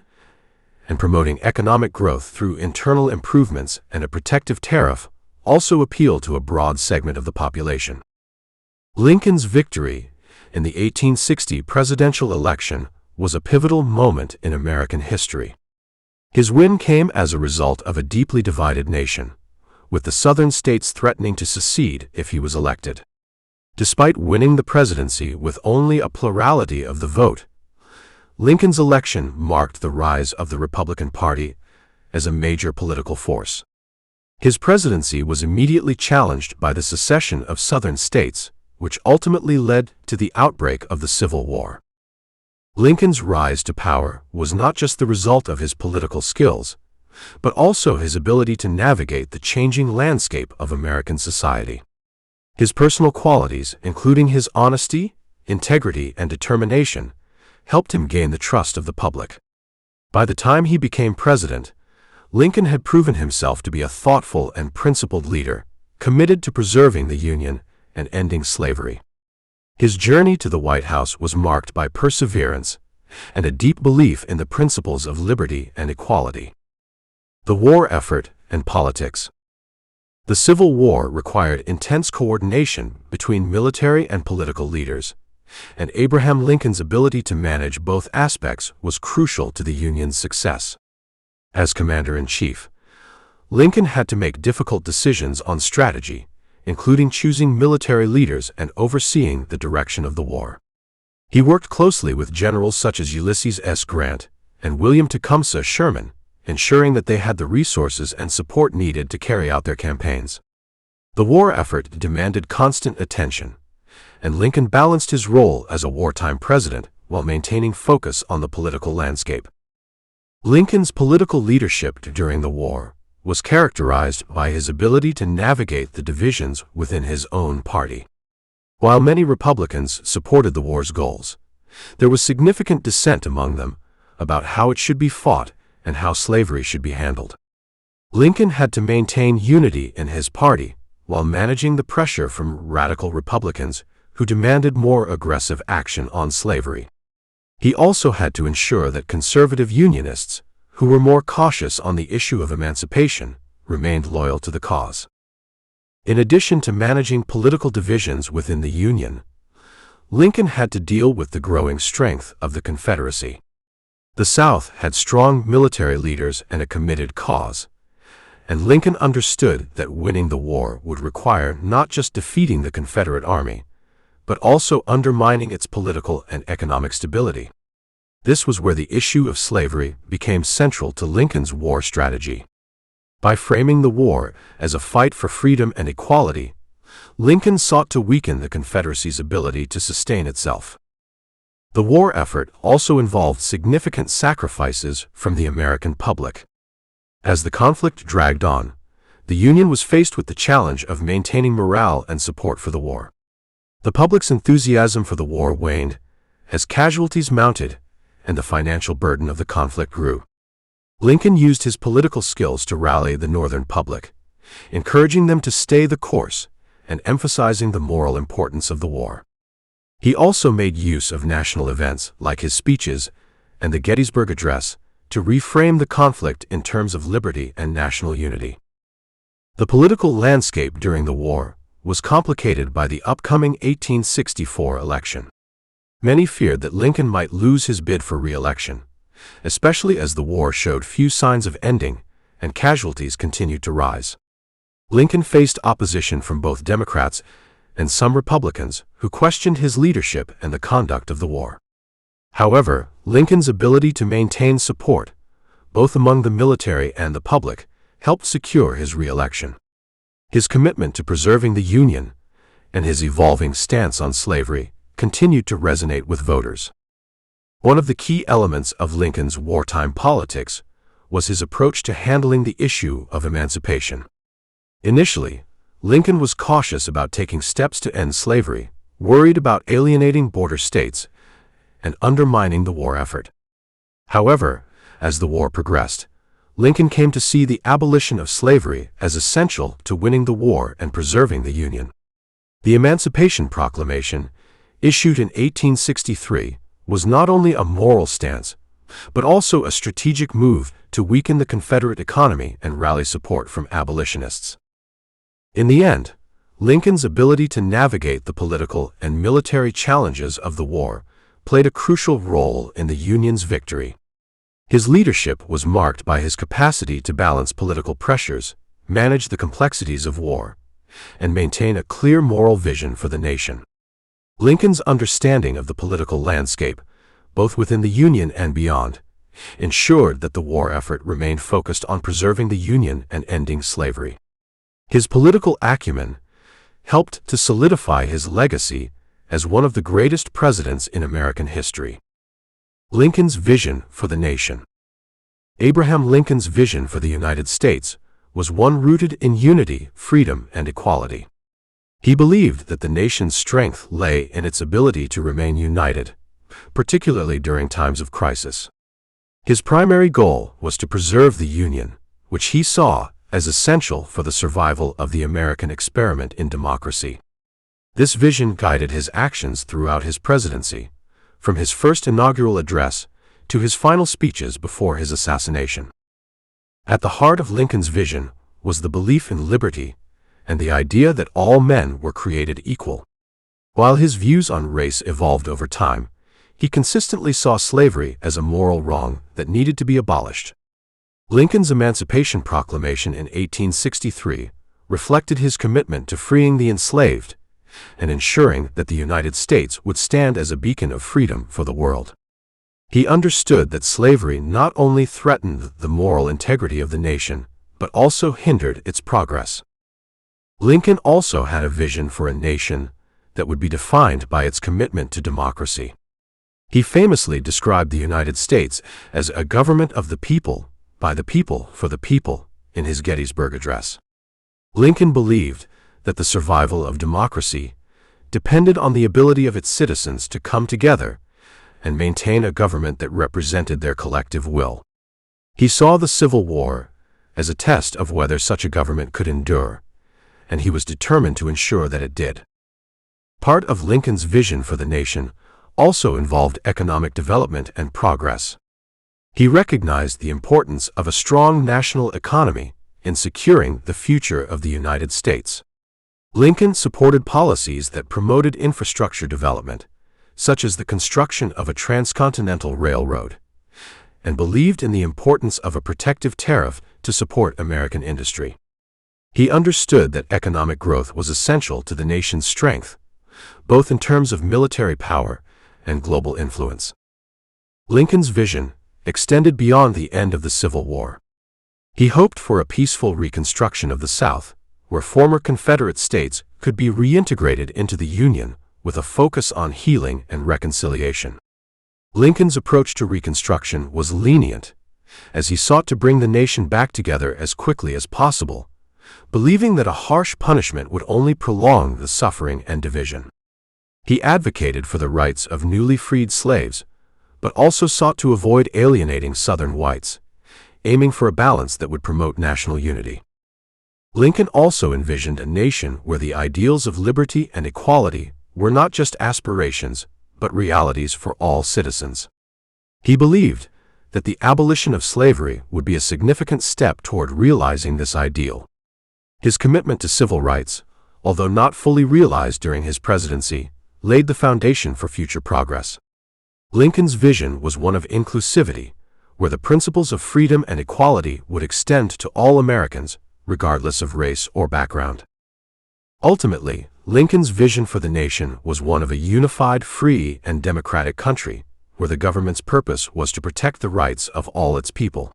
and promoting economic growth through internal improvements and a protective tariff also appealed to a broad segment of the population. Lincoln's victory in the 1860 presidential election was a pivotal moment in American history. His win came as a result of a deeply divided nation, with the southern states threatening to secede if he was elected. Despite winning the presidency with only a plurality of the vote, Lincoln's election marked the rise of the Republican Party as a major political force. His presidency was immediately challenged by the secession of southern states, which ultimately led to the outbreak of the Civil War. Lincoln's rise to power was not just the result of his political skills, but also his ability to navigate the changing landscape of American society. His personal qualities, including his honesty, integrity, and determination, helped him gain the trust of the public. By the time he became president, Lincoln had proven himself to be a thoughtful and principled leader, committed to preserving the Union and ending slavery. His journey to the White House was marked by perseverance and a deep belief in the principles of liberty and equality. The war effort and politics. The Civil War required intense coordination between military and political leaders, and Abraham Lincoln's ability to manage both aspects was crucial to the Union's success. As commander-in-chief, Lincoln had to make difficult decisions on strategy, including choosing military leaders and overseeing the direction of the war. He worked closely with generals such as Ulysses S. Grant and William Tecumseh Sherman, ensuring that they had the resources and support needed to carry out their campaigns. The war effort demanded constant attention, and Lincoln balanced his role as a wartime president while maintaining focus on the political landscape. Lincoln's political leadership during the war was characterized by his ability to navigate the divisions within his own party. While many Republicans supported the war's goals, there was significant dissent among them about how it should be fought and how slavery should be handled. Lincoln had to maintain unity in his party while managing the pressure from radical Republicans who demanded more aggressive action on slavery. He also had to ensure that conservative Unionists, who were more cautious on the issue of emancipation, remained loyal to the cause. In addition to managing political divisions within the Union, Lincoln had to deal with the growing strength of the Confederacy. The South had strong military leaders and a committed cause, and Lincoln understood that winning the war would require not just defeating the Confederate Army, but also undermining its political and economic stability. This was where the issue of slavery became central to Lincoln's war strategy. By framing the war as a fight for freedom and equality, Lincoln sought to weaken the Confederacy's ability to sustain itself. The war effort also involved significant sacrifices from the American public. As the conflict dragged on, the Union was faced with the challenge of maintaining morale and support for the war. The public's enthusiasm for the war waned as casualties mounted and the financial burden of the conflict grew. Lincoln used his political skills to rally the Northern public, encouraging them to stay the course and emphasizing the moral importance of the war. He also made use of national events like his speeches and the Gettysburg Address to reframe the conflict in terms of liberty and national unity. The political landscape during the war was complicated by the upcoming 1864 election. Many feared that Lincoln might lose his bid for re-election, especially as the war showed few signs of ending and casualties continued to rise. Lincoln faced opposition from both Democrats and some Republicans who questioned his leadership and the conduct of the war. However, Lincoln's ability to maintain support, both among the military and the public, helped secure his re-election. His commitment to preserving the Union and his evolving stance on slavery continued to resonate with voters. One of the key elements of Lincoln's wartime politics was his approach to handling the issue of emancipation. Initially, Lincoln was cautious about taking steps to end slavery, worried about alienating border states and undermining the war effort. However, as the war progressed, Lincoln came to see the abolition of slavery as essential to winning the war and preserving the Union. The Emancipation Proclamation, issued in 1863, was not only a moral stance, but also a strategic move to weaken the Confederate economy and rally support from abolitionists. In the end, Lincoln's ability to navigate the political and military challenges of the war played a crucial role in the Union's victory. His leadership was marked by his capacity to balance political pressures, manage the complexities of war, and maintain a clear moral vision for the nation. Lincoln's understanding of the political landscape, both within the Union and beyond, ensured that the war effort remained focused on preserving the Union and ending slavery. His political acumen helped to solidify his legacy as one of the greatest presidents in American history. Lincoln's vision for the nation. Abraham Lincoln's vision for the United States was one rooted in unity, freedom, and equality. He believed that the nation's strength lay in its ability to remain united, particularly during times of crisis. His primary goal was to preserve the Union, which he saw as essential for the survival of the American experiment in democracy. This vision guided his actions throughout his presidency, from his first inaugural address to his final speeches before his assassination. At the heart of Lincoln's vision was the belief in liberty and the idea that all men were created equal. While his views on race evolved over time, he consistently saw slavery as a moral wrong that needed to be abolished. Lincoln's Emancipation Proclamation in 1863 reflected his commitment to freeing the enslaved and ensuring that the United States would stand as a beacon of freedom for the world. He understood that slavery not only threatened the moral integrity of the nation, but also hindered its progress. Lincoln also had a vision for a nation that would be defined by its commitment to democracy. He famously described the United States as a government of the people, by the people, for the people, in his Gettysburg Address. Lincoln believed that the survival of democracy depended on the ability of its citizens to come together and maintain a government that represented their collective will. He saw the Civil War as a test of whether such a government could endure, and he was determined to ensure that it did. Part of Lincoln's vision for the nation also involved economic development and progress. He recognized the importance of a strong national economy in securing the future of the United States. Lincoln supported policies that promoted infrastructure development, such as the construction of a transcontinental railroad, and believed in the importance of a protective tariff to support American industry. He understood that economic growth was essential to the nation's strength, both in terms of military power and global influence. Lincoln's vision extended beyond the end of the Civil War. He hoped for a peaceful reconstruction of the South, where former Confederate states could be reintegrated into the Union with a focus on healing and reconciliation. Lincoln's approach to Reconstruction was lenient, as he sought to bring the nation back together as quickly as possible, believing that a harsh punishment would only prolong the suffering and division. He advocated for the rights of newly freed slaves, but also sought to avoid alienating Southern whites, aiming for a balance that would promote national unity. Lincoln also envisioned a nation where the ideals of liberty and equality were not just aspirations, but realities for all citizens. He believed that the abolition of slavery would be a significant step toward realizing this ideal. His commitment to civil rights, although not fully realized during his presidency, laid the foundation for future progress. Lincoln's vision was one of inclusivity, where the principles of freedom and equality would extend to all Americans, regardless of race or background. Ultimately, Lincoln's vision for the nation was one of a unified, free, and democratic country, where the government's purpose was to protect the rights of all its people.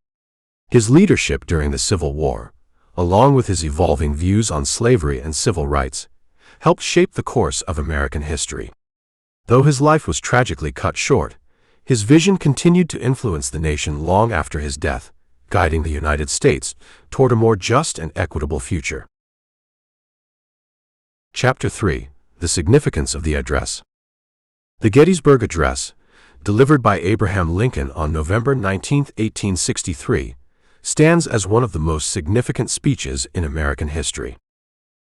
His leadership during the Civil War, along with his evolving views on slavery and civil rights, helped shape the course of American history. Though his life was tragically cut short, his vision continued to influence the nation long after his death, guiding the United States toward a more just and equitable future. Chapter 3: The Significance of the Address. The Gettysburg Address, delivered by Abraham Lincoln on November 19, 1863, stands as one of the most significant speeches in American history.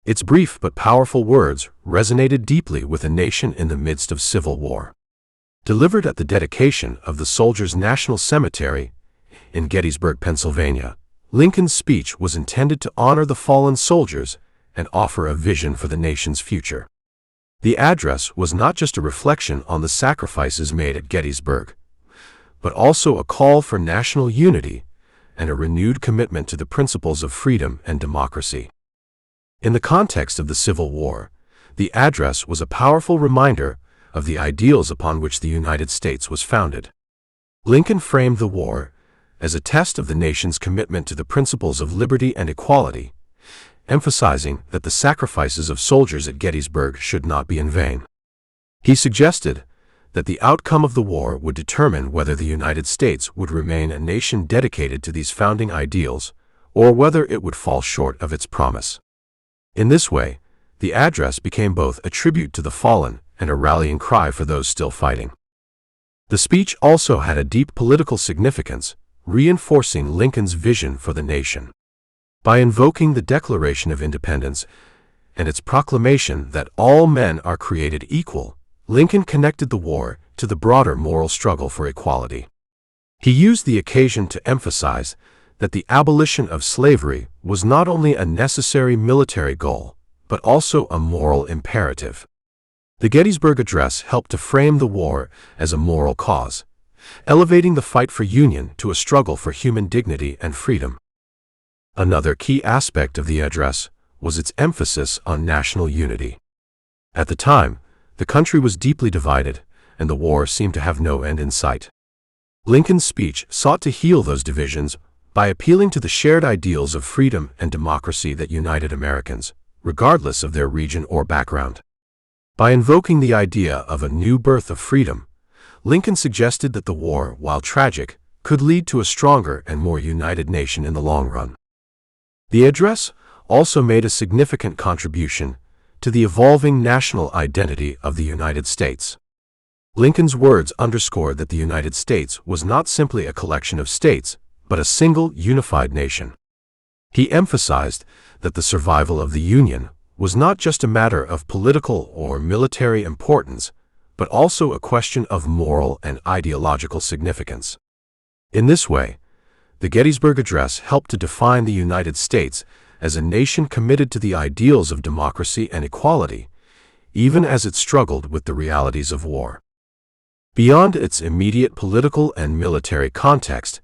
Its brief but powerful words resonated deeply with a nation in the midst of civil war. Delivered at the dedication of the Soldiers' National Cemetery in Gettysburg, Pennsylvania, Lincoln's speech was intended to honor the fallen soldiers and offer a vision for the nation's future. The address was not just a reflection on the sacrifices made at Gettysburg, but also a call for national unity and a renewed commitment to the principles of freedom and democracy. In the context of the Civil War, the address was a powerful reminder of the ideals upon which the United States was founded. Lincoln framed the war as a test of the nation's commitment to the principles of liberty and equality, emphasizing that the sacrifices of soldiers at Gettysburg should not be in vain. He suggested that the outcome of the war would determine whether the United States would remain a nation dedicated to these founding ideals or whether it would fall short of its promise. In this way, the address became both a tribute to the fallen and a rallying cry for those still fighting. The speech also had a deep political significance, reinforcing Lincoln's vision for the nation. By invoking the Declaration of Independence and its proclamation that all men are created equal, Lincoln connected the war to the broader moral struggle for equality. He used the occasion to emphasize that the abolition of slavery was not only a necessary military goal, but also a moral imperative. The Gettysburg Address helped to frame the war as a moral cause, elevating the fight for union to a struggle for human dignity and freedom. Another key aspect of the address was its emphasis on national unity. At the time, the country was deeply divided, and the war seemed to have no end in sight. Lincoln's speech sought to heal those divisions by appealing to the shared ideals of freedom and democracy that united Americans, regardless of their region or background. By invoking the idea of a new birth of freedom, Lincoln suggested that the war, while tragic, could lead to a stronger and more united nation in the long run. The address also made a significant contribution to the evolving national identity of the United States. Lincoln's words underscored that the United States was not simply a collection of states, but a single, unified nation. He emphasized that the survival of the Union was not just a matter of political or military importance, but also a question of moral and ideological significance. In this way, the Gettysburg Address helped to define the United States as a nation committed to the ideals of democracy and equality, even as it struggled with the realities of war. Beyond its immediate political and military context,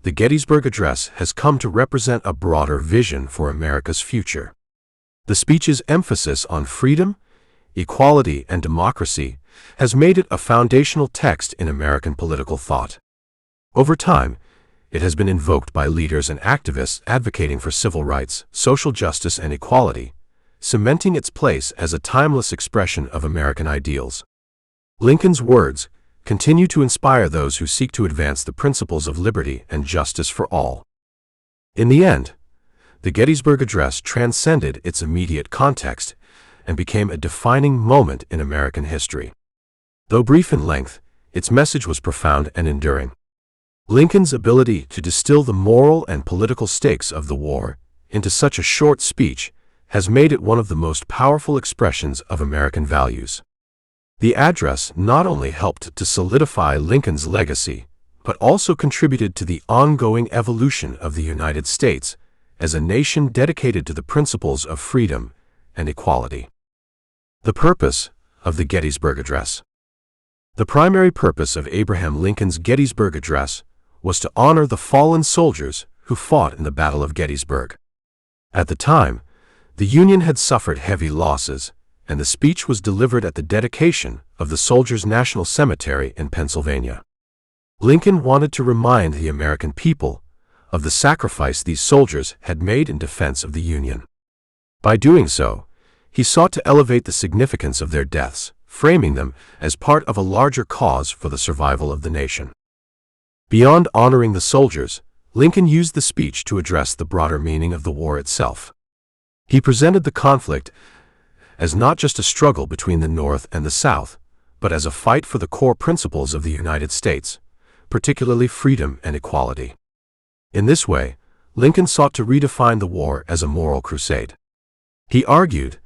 the Gettysburg Address has come to represent a broader vision for America's future. The speech's emphasis on freedom, equality, and democracy has made it a foundational text in American political thought. Over time, it has been invoked by leaders and activists advocating for civil rights, social justice, and equality, cementing its place as a timeless expression of American ideals. Lincoln's words continue to inspire those who seek to advance the principles of liberty and justice for all. In the end, the Gettysburg Address transcended its immediate context and became a defining moment in American history. Though brief in length, its message was profound and enduring. Lincoln's ability to distill the moral and political stakes of the war into such a short speech has made it one of the most powerful expressions of American values. The address not only helped to solidify Lincoln's legacy, but also contributed to the ongoing evolution of the United States as a nation dedicated to the principles of freedom and equality. The purpose of the Gettysburg Address. The primary purpose of Abraham Lincoln's Gettysburg Address was to honor the fallen soldiers who fought in the Battle of Gettysburg. At the time, the Union had suffered heavy losses, and the speech was delivered at the dedication of the Soldiers' National Cemetery in Pennsylvania. Lincoln wanted to remind the American people of the sacrifice these soldiers had made in defense of the Union. By doing so, he sought to elevate the significance of their deaths, framing them as part of a larger cause for the survival of the nation. Beyond honoring the soldiers, Lincoln used the speech to address the broader meaning of the war itself. He presented the conflict as not just a struggle between the North and the South, but as a fight for the core principles of the United States, particularly freedom and equality. In this way, Lincoln sought to redefine the war as a moral crusade. He argued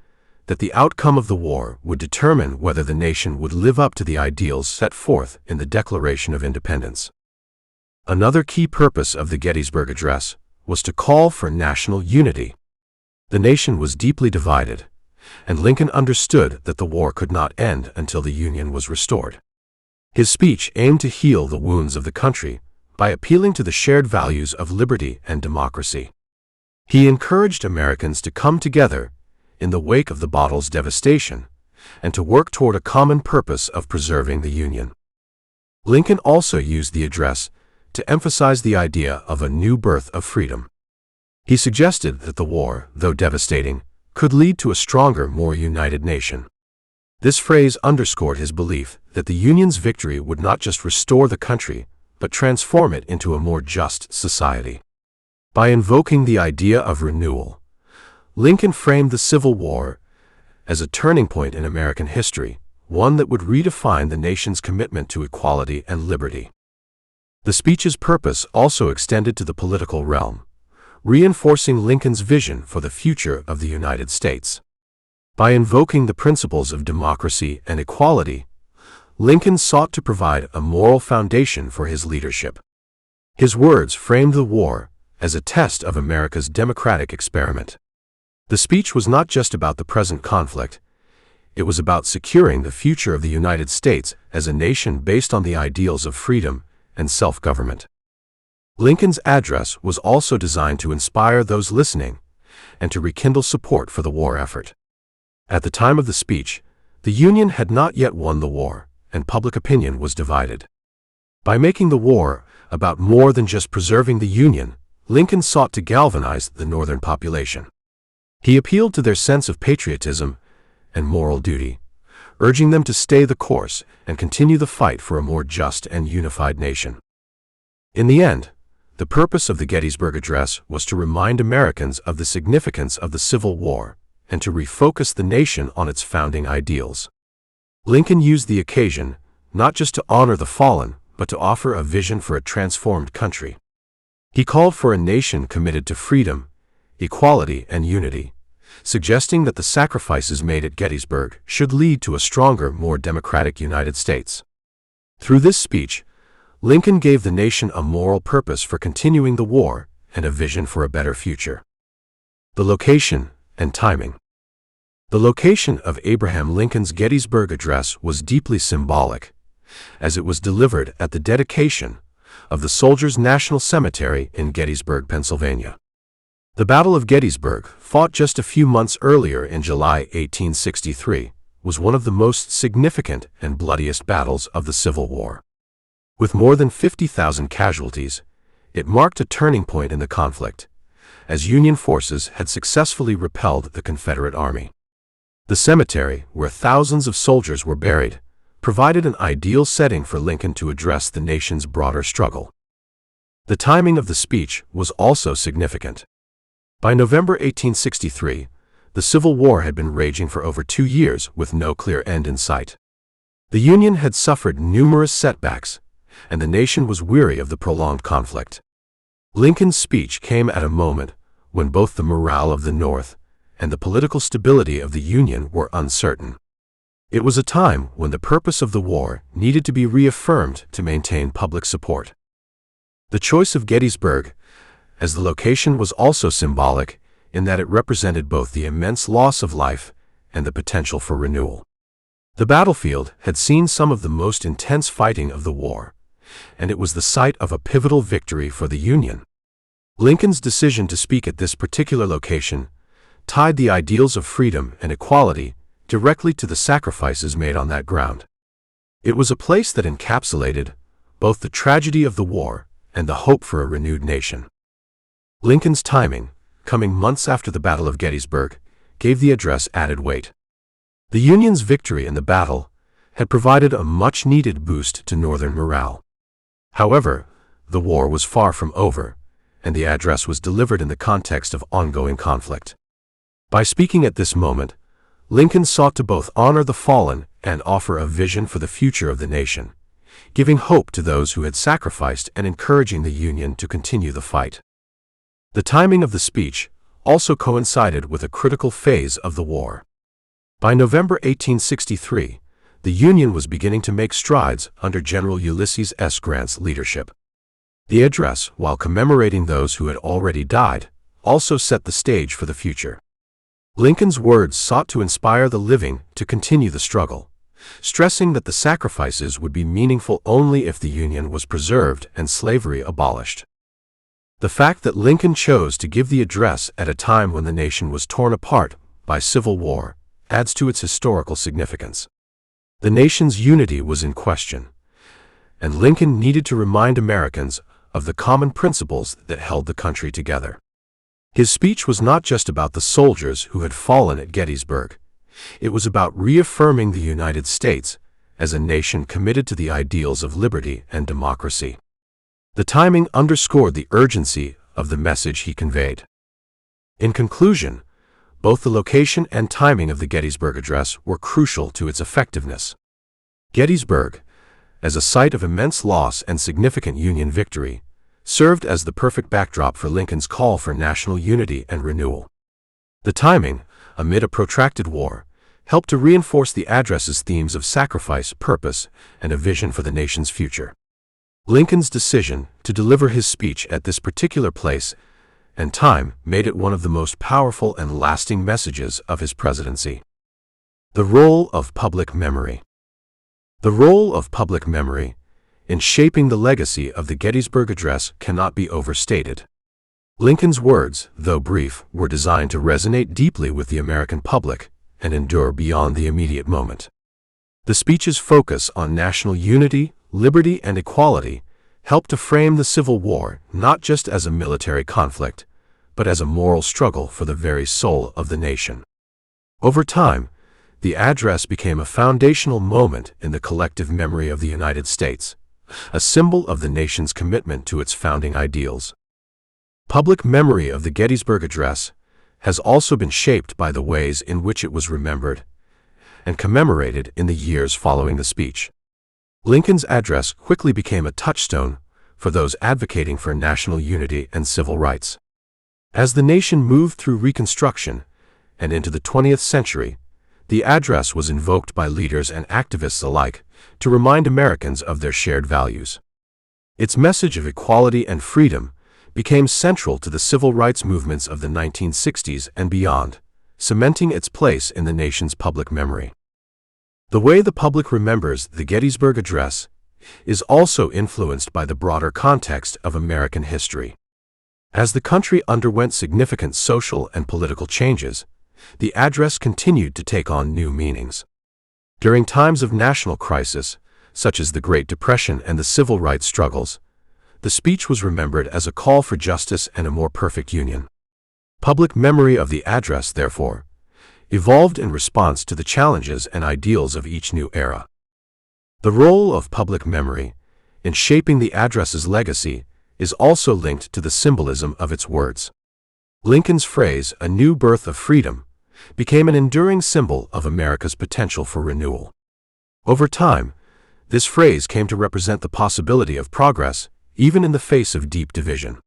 that the outcome of the war would determine whether the nation would live up to the ideals set forth in the Declaration of Independence. Another key purpose of the Gettysburg Address was to call for national unity. The nation was deeply divided, and Lincoln understood that the war could not end until the Union was restored. His speech aimed to heal the wounds of the country by appealing to the shared values of liberty and democracy. He encouraged Americans to come together in the wake of the battle's devastation and to work toward a common purpose of preserving the Union. Lincoln also used the address to emphasize the idea of a new birth of freedom. He suggested that the war, though devastating, could lead to a stronger, more united nation. This phrase underscored his belief that the Union's victory would not just restore the country, but transform it into a more just society. By invoking the idea of renewal, Lincoln framed the Civil War as a turning point in American history, one that would redefine the nation's commitment to equality and liberty. The speech's purpose also extended to the political realm, reinforcing Lincoln's vision for the future of the United States. By invoking the principles of democracy and equality, Lincoln sought to provide a moral foundation for his leadership. His words framed the war as a test of America's democratic experiment. The speech was not just about the present conflict, it was about securing the future of the United States as a nation based on the ideals of freedom and self-government. Lincoln's address was also designed to inspire those listening and to rekindle support for the war effort. At the time of the speech, the Union had not yet won the war, and public opinion was divided. By making the war about more than just preserving the Union, Lincoln sought to galvanize the Northern population. He appealed to their sense of patriotism and moral duty, urging them to stay the course and continue the fight for a more just and unified nation. In the end, the purpose of the Gettysburg Address was to remind Americans of the significance of the Civil War and to refocus the nation on its founding ideals. Lincoln used the occasion not just to honor the fallen, but to offer a vision for a transformed country. He called for a nation committed to freedom, equality, and unity, suggesting that the sacrifices made at Gettysburg should lead to a stronger, more democratic United States. Through this speech, Lincoln gave the nation a moral purpose for continuing the war and a vision for a better future. The location and timing. The location of Abraham Lincoln's Gettysburg Address was deeply symbolic, as it was delivered at the dedication of the Soldiers' National Cemetery in Gettysburg, Pennsylvania. The Battle of Gettysburg, fought just a few months earlier in July 1863, was one of the most significant and bloodiest battles of the Civil War. With more than 50,000 casualties, It marked a turning point in the conflict, as Union forces had successfully repelled the Confederate Army. The cemetery, where thousands of soldiers were buried, provided an ideal setting for Lincoln to address the nation's broader struggle. The timing of the speech was also significant. By November 1863, the Civil War had been raging for over 2 years with no clear end in sight. The Union had suffered numerous setbacks, and the nation was weary of the prolonged conflict. Lincoln's speech came at a moment when both the morale of the North and the political stability of the Union were uncertain. It was a time when the purpose of the war needed to be reaffirmed to maintain public support. The choice of Gettysburg as the location was also symbolic in that it represented both the immense loss of life and the potential for renewal. The battlefield had seen some of the most intense fighting of the war, and it was the site of a pivotal victory for the Union. Lincoln's decision to speak at this particular location tied the ideals of freedom and equality directly to the sacrifices made on that ground. It was a place that encapsulated both the tragedy of the war and the hope for a renewed nation. Lincoln's timing, coming months after the Battle of Gettysburg, gave the address added weight. The Union's victory in the battle had provided a much-needed boost to Northern morale. However, the war was far from over, and the address was delivered in the context of ongoing conflict. By speaking at this moment, Lincoln sought to both honor the fallen and offer a vision for the future of the nation, giving hope to those who had sacrificed and encouraging the Union to continue the fight. The timing of the speech also coincided with a critical phase of the war. By November 1863, the Union was beginning to make strides under General Ulysses S. Grant's leadership. The address, while commemorating those who had already died, also set the stage for the future. Lincoln's words sought to inspire the living to continue the struggle, stressing that the sacrifices would be meaningful only if the Union was preserved and slavery abolished. The fact that Lincoln chose to give the address at a time when the nation was torn apart by civil war adds to its historical significance. The nation's unity was in question, and Lincoln needed to remind Americans of the common principles that held the country together. His speech was not just about the soldiers who had fallen at Gettysburg. It was about reaffirming the United States as a nation committed to the ideals of liberty and democracy. The timing underscored the urgency of the message he conveyed. In conclusion, both the location and timing of the Gettysburg Address were crucial to its effectiveness. Gettysburg, as a site of immense loss and significant Union victory, served as the perfect backdrop for Lincoln's call for national unity and renewal. The timing, amid a protracted war, helped to reinforce the address's themes of sacrifice, purpose, and a vision for the nation's future. Lincoln's decision to deliver his speech at this particular place and time made it one of the most powerful and lasting messages of his presidency. The role of public memory. The role of public memory in shaping the legacy of the Gettysburg Address cannot be overstated. Lincoln's words, though brief, were designed to resonate deeply with the American public and endure beyond the immediate moment. The speech's focus on national unity, liberty, and equality helped to frame the Civil War not just as a military conflict, but as a moral struggle for the very soul of the nation. Over time, the address became a foundational moment in the collective memory of the United States, a symbol of the nation's commitment to its founding ideals. Public memory of the Gettysburg Address has also been shaped by the ways in which it was remembered and commemorated in the years following the speech. Lincoln's address quickly became a touchstone for those advocating for national unity and civil rights. As the nation moved through Reconstruction and into the 20th century, the address was invoked by leaders and activists alike to remind Americans of their shared values. Its message of equality and freedom became central to the civil rights movements of the 1960s and beyond, cementing its place in the nation's public memory. The way the public remembers the Gettysburg Address is also influenced by the broader context of American history. As the country underwent significant social and political changes, the address continued to take on new meanings. During times of national crisis, such as the Great Depression and the civil rights struggles, the speech was remembered as a call for justice and a more perfect union. Public memory of the address, therefore, evolved in response to the challenges and ideals of each new era. The role of public memory in shaping the address's legacy is also linked to the symbolism of its words. Lincoln's phrase, "A new birth of freedom," became an enduring symbol of America's potential for renewal. Over time, this phrase came to represent the possibility of progress, even in the face of deep division.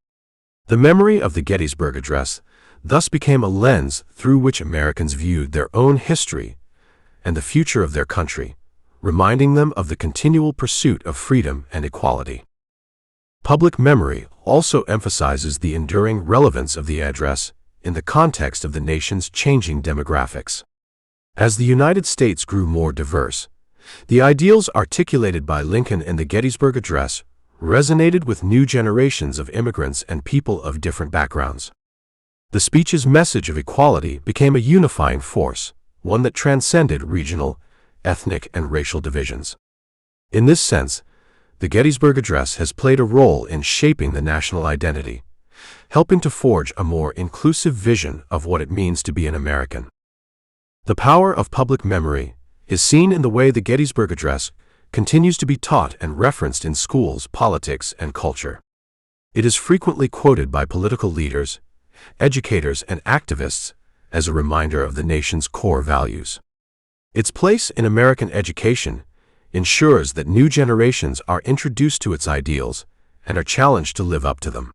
The memory of the Gettysburg Address thus became a lens through which Americans viewed their own history and the future of their country, reminding them of the continual pursuit of freedom and equality. Public memory also emphasizes the enduring relevance of the address in the context of the nation's changing demographics. As the United States grew more diverse, the ideals articulated by Lincoln in the Gettysburg Address resonated with new generations of immigrants and people of different backgrounds. The speech's message of equality became a unifying force, one that transcended regional, ethnic, and racial divisions. In this sense, the Gettysburg Address has played a role in shaping the national identity, helping to forge a more inclusive vision of what it means to be an American. The power of public memory is seen in the way the Gettysburg Address continues to be taught and referenced in schools, politics, and culture. It is frequently quoted by political leaders, educators, and activists as a reminder of the nation's core values. Its place in American education ensures that new generations are introduced to its ideals and are challenged to live up to them.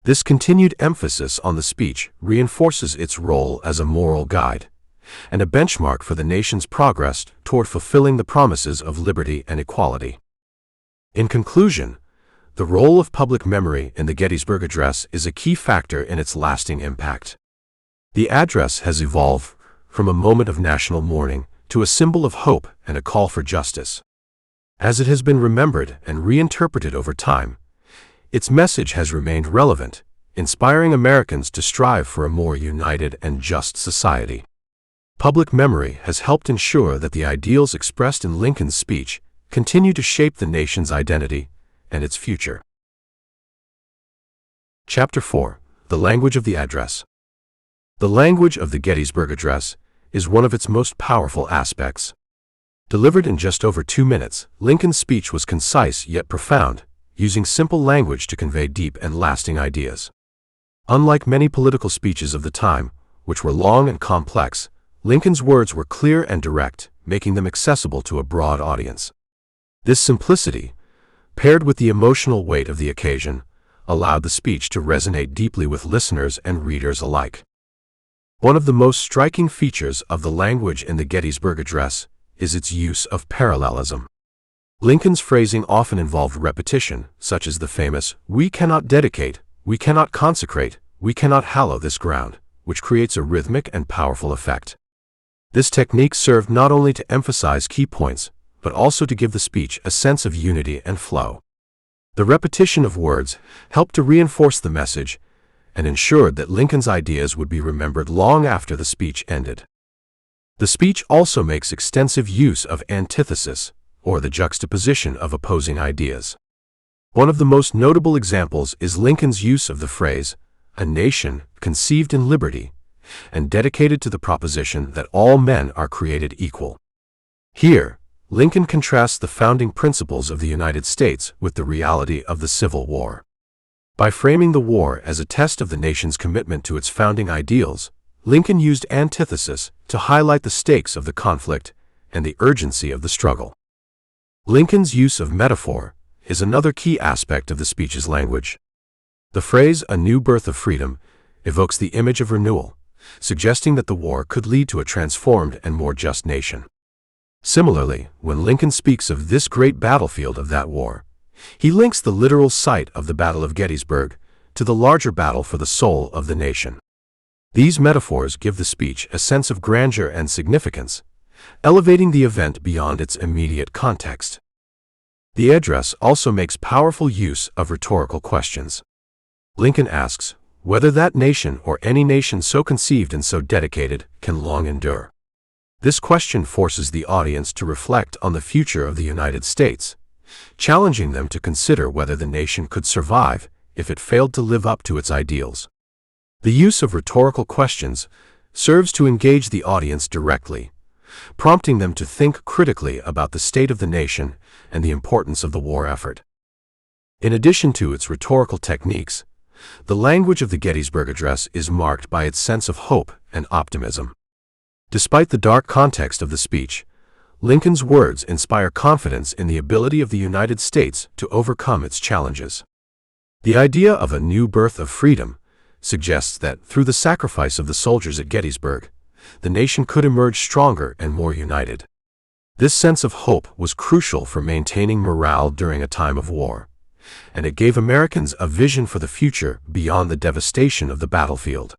This continued emphasis on the speech reinforces its role as a moral guide and a benchmark for the nation's progress toward fulfilling the promises of liberty and equality. In conclusion, the role of public memory in the Gettysburg Address is a key factor in its lasting impact. The address has evolved from a moment of national mourning to a symbol of hope and a call for justice. As it has been remembered and reinterpreted over time, its message has remained relevant, inspiring Americans to strive for a more united and just society. Public memory has helped ensure that the ideals expressed in Lincoln's speech continue to shape the nation's identity and its future. Chapter 4: The Language of the Address. The language of the Gettysburg Address is one of its most powerful aspects. Delivered in just over 2 minutes, Lincoln's speech was concise yet profound, using simple language to convey deep and lasting ideas. Unlike many political speeches of the time, which were long and complex, Lincoln's words were clear and direct, making them accessible to a broad audience. This simplicity, paired with the emotional weight of the occasion, allowed the speech to resonate deeply with listeners and readers alike. One of the most striking features of the language in the Gettysburg Address is its use of parallelism. Lincoln's phrasing often involved repetition, such as the famous, "We cannot dedicate, we cannot consecrate, we cannot hallow this ground," which creates a rhythmic and powerful effect. This technique served not only to emphasize key points, but also to give the speech a sense of unity and flow. The repetition of words helped to reinforce the message and ensured that Lincoln's ideas would be remembered long after the speech ended. The speech also makes extensive use of antithesis, or the juxtaposition of opposing ideas. One of the most notable examples is Lincoln's use of the phrase, "a nation conceived in liberty," and dedicated to the proposition that all men are created equal. Here, Lincoln contrasts the founding principles of the United States with the reality of the Civil War. By framing the war as a test of the nation's commitment to its founding ideals, Lincoln used antithesis to highlight the stakes of the conflict and the urgency of the struggle. Lincoln's use of metaphor is another key aspect of the speech's language. The phrase, "a new birth of freedom," evokes the image of renewal, suggesting that the war could lead to a transformed and more just nation. Similarly, when Lincoln speaks of this great battlefield of that war, he links the literal site of the Battle of Gettysburg to the larger battle for the soul of the nation. These metaphors give the speech a sense of grandeur and significance, elevating the event beyond its immediate context. The address also makes powerful use of rhetorical questions. Lincoln asks whether that nation or any nation so conceived and so dedicated can long endure. This question forces the audience to reflect on the future of the United States, challenging them to consider whether the nation could survive if it failed to live up to its ideals. The use of rhetorical questions serves to engage the audience directly, prompting them to think critically about the state of the nation and the importance of the war effort. In addition to its rhetorical techniques, the language of the Gettysburg Address is marked by its sense of hope and optimism. Despite the dark context of the speech, Lincoln's words inspire confidence in the ability of the United States to overcome its challenges. The idea of a new birth of freedom suggests that, through the sacrifice of the soldiers at Gettysburg, the nation could emerge stronger and more united. This sense of hope was crucial for maintaining morale during a time of war, and it gave Americans a vision for the future beyond the devastation of the battlefield.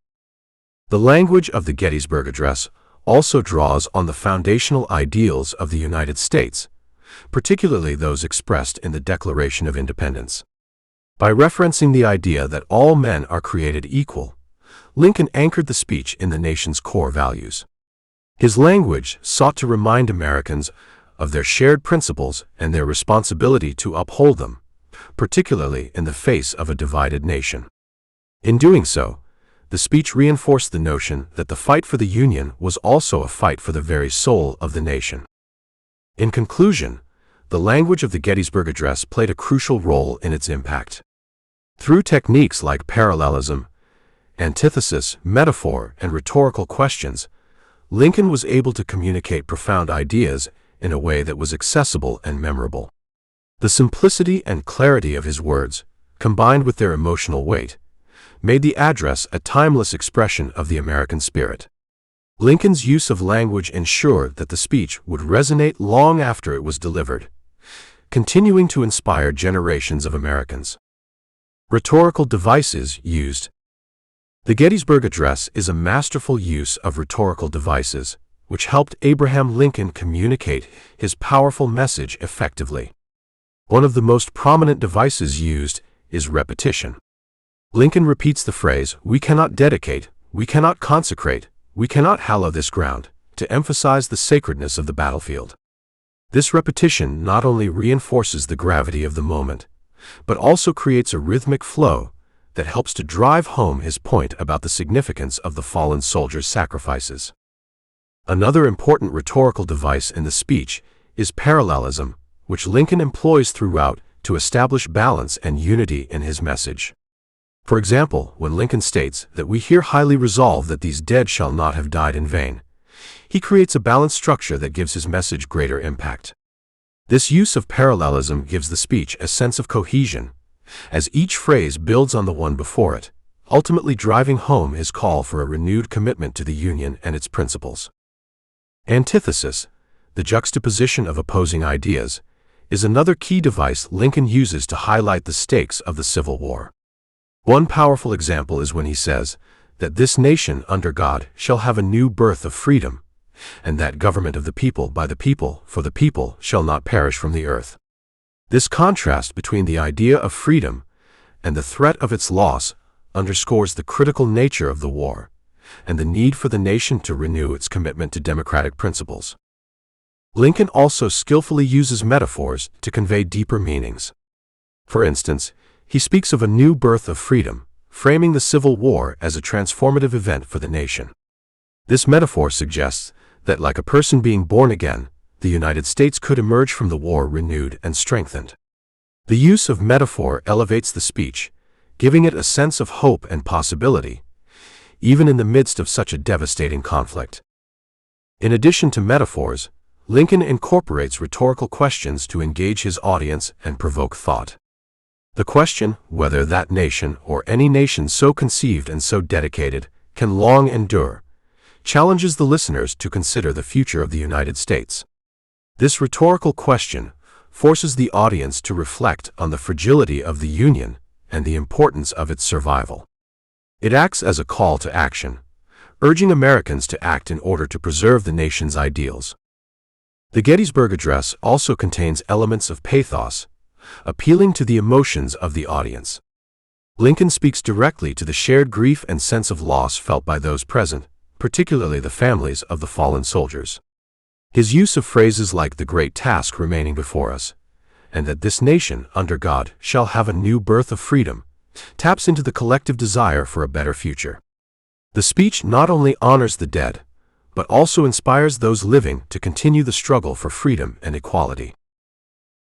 The language of the Gettysburg Address also draws on the foundational ideals of the United States, particularly those expressed in the Declaration of Independence. By referencing the idea that all men are created equal, Lincoln anchored the speech in the nation's core values. His language sought to remind Americans of their shared principles and their responsibility to uphold them, particularly in the face of a divided nation. In doing so, the speech reinforced the notion that the fight for the Union was also a fight for the very soul of the nation. In conclusion, the language of the Gettysburg Address played a crucial role in its impact. Through techniques like parallelism, antithesis, metaphor, and rhetorical questions, Lincoln was able to communicate profound ideas in a way that was accessible and memorable. The simplicity and clarity of his words, combined with their emotional weight, made the address a timeless expression of the American spirit. Lincoln's use of language ensured that the speech would resonate long after it was delivered, continuing to inspire generations of Americans. Rhetorical devices used. The Gettysburg Address is a masterful use of rhetorical devices, which helped Abraham Lincoln communicate his powerful message effectively. One of the most prominent devices used is repetition. Lincoln repeats the phrase, "We cannot dedicate, we cannot consecrate, we cannot hallow this ground," to emphasize the sacredness of the battlefield. This repetition not only reinforces the gravity of the moment, but also creates a rhythmic flow that helps to drive home his point about the significance of the fallen soldiers' sacrifices. Another important rhetorical device in the speech is parallelism, which Lincoln employs throughout to establish balance and unity in his message. For example, when Lincoln states that we here highly resolve that these dead shall not have died in vain, he creates a balanced structure that gives his message greater impact. This use of parallelism gives the speech a sense of cohesion, as each phrase builds on the one before it, ultimately driving home his call for a renewed commitment to the Union and its principles. Antithesis, the juxtaposition of opposing ideas, is another key device Lincoln uses to highlight the stakes of the Civil War. One powerful example is when he says that this nation under God shall have a new birth of freedom, and that government of the people by the people for the people shall not perish from the earth. This contrast between the idea of freedom and the threat of its loss underscores the critical nature of the war and the need for the nation to renew its commitment to democratic principles. Lincoln also skillfully uses metaphors to convey deeper meanings. For instance, he speaks of a new birth of freedom, framing the Civil War as a transformative event for the nation. This metaphor suggests that, like a person being born again, the United States could emerge from the war renewed and strengthened. The use of metaphor elevates the speech, giving it a sense of hope and possibility, even in the midst of such a devastating conflict. In addition to metaphors, Lincoln incorporates rhetorical questions to engage his audience and provoke thought. The question, whether that nation or any nation so conceived and so dedicated can long endure, challenges the listeners to consider the future of the United States. This rhetorical question forces the audience to reflect on the fragility of the Union and the importance of its survival. It acts as a call to action, urging Americans to act in order to preserve the nation's ideals. The Gettysburg Address also contains elements of pathos, appealing to the emotions of the audience. Lincoln speaks directly to the shared grief and sense of loss felt by those present, particularly the families of the fallen soldiers. His use of phrases like "the great task remaining before us" and that this nation, under God, shall have a new birth of freedom, taps into the collective desire for a better future. The speech not only honors the dead, but also inspires those living to continue the struggle for freedom and equality.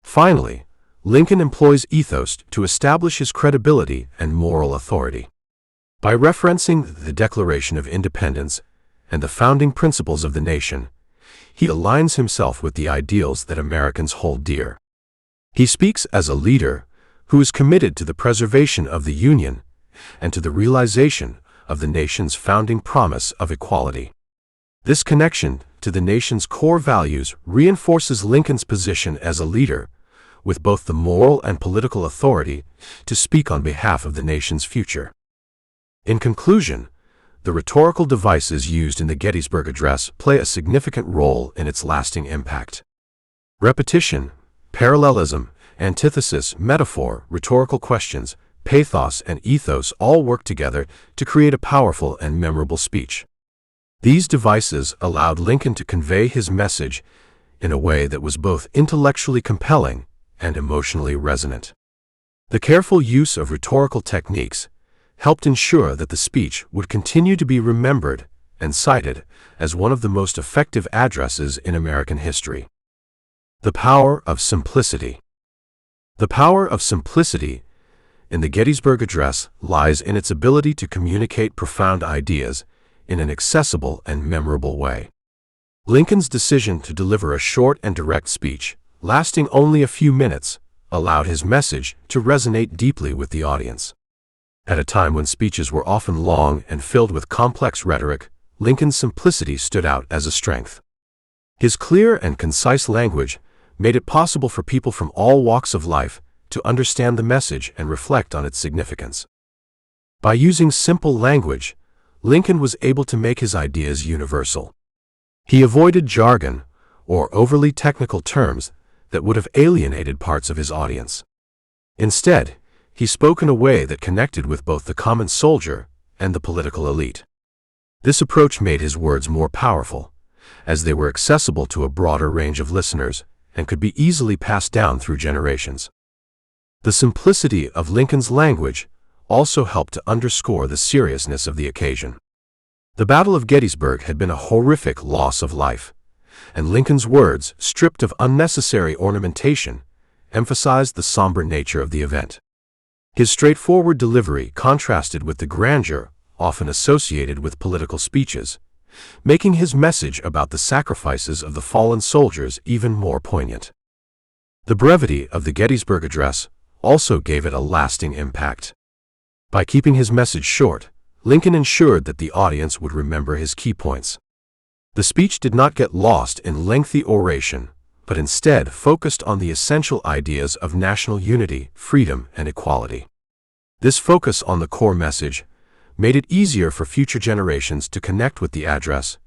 Finally, Lincoln employs ethos to establish his credibility and moral authority. By referencing the Declaration of Independence and the founding principles of the nation, he aligns himself with the ideals that Americans hold dear. He speaks as a leader who is committed to the preservation of the Union and to the realization of the nation's founding promise of equality. This connection to the nation's core values reinforces Lincoln's position as a leader, with both the moral and political authority to speak on behalf of the nation's future. In conclusion, the rhetorical devices used in the Gettysburg Address play a significant role in its lasting impact. Repetition, parallelism, antithesis, metaphor, rhetorical questions, pathos, and ethos all work together to create a powerful and memorable speech. These devices allowed Lincoln to convey his message in a way that was both intellectually compelling and emotionally resonant. The careful use of rhetorical techniques helped ensure that the speech would continue to be remembered and cited as one of the most effective addresses in American history. The power of simplicity. The power of simplicity in the Gettysburg Address lies in its ability to communicate profound ideas in an accessible and memorable way. Lincoln's decision to deliver a short and direct speech, lasting only a few minutes, allowed his message to resonate deeply with the audience. At a time when speeches were often long and filled with complex rhetoric, Lincoln's simplicity stood out as a strength. His clear and concise language made it possible for people from all walks of life to understand the message and reflect on its significance. By using simple language, Lincoln was able to make his ideas universal. He avoided jargon or overly technical terms that would have alienated parts of his audience. Instead, he spoke in a way that connected with both the common soldier and the political elite. This approach made his words more powerful, as they were accessible to a broader range of listeners and could be easily passed down through generations. The simplicity of Lincoln's language also helped to underscore the seriousness of the occasion. The Battle of Gettysburg had been a horrific loss of life, and Lincoln's words, stripped of unnecessary ornamentation, emphasized the somber nature of the event. His straightforward delivery contrasted with the grandeur often associated with political speeches, making his message about the sacrifices of the fallen soldiers even more poignant. The brevity of the Gettysburg Address also gave it a lasting impact. By keeping his message short, Lincoln ensured that the audience would remember his key points. The speech did not get lost in lengthy oration, but instead focused on the essential ideas of national unity, freedom, and equality. This focus on the core message made it easier for future generations to connect with the address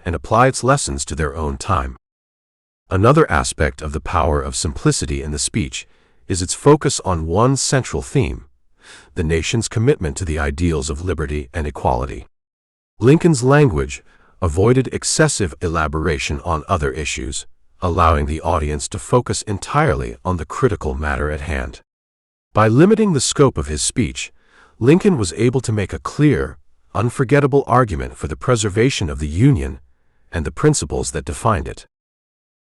and apply its lessons to their own time. Another aspect of the power of simplicity in the speech is its focus on one central theme: the nation's commitment to the ideals of liberty and equality. Lincoln's language avoided excessive elaboration on other issues, allowing the audience to focus entirely on the critical matter at hand. By limiting the scope of his speech, Lincoln was able to make a clear, unforgettable argument for the preservation of the Union and the principles that defined it.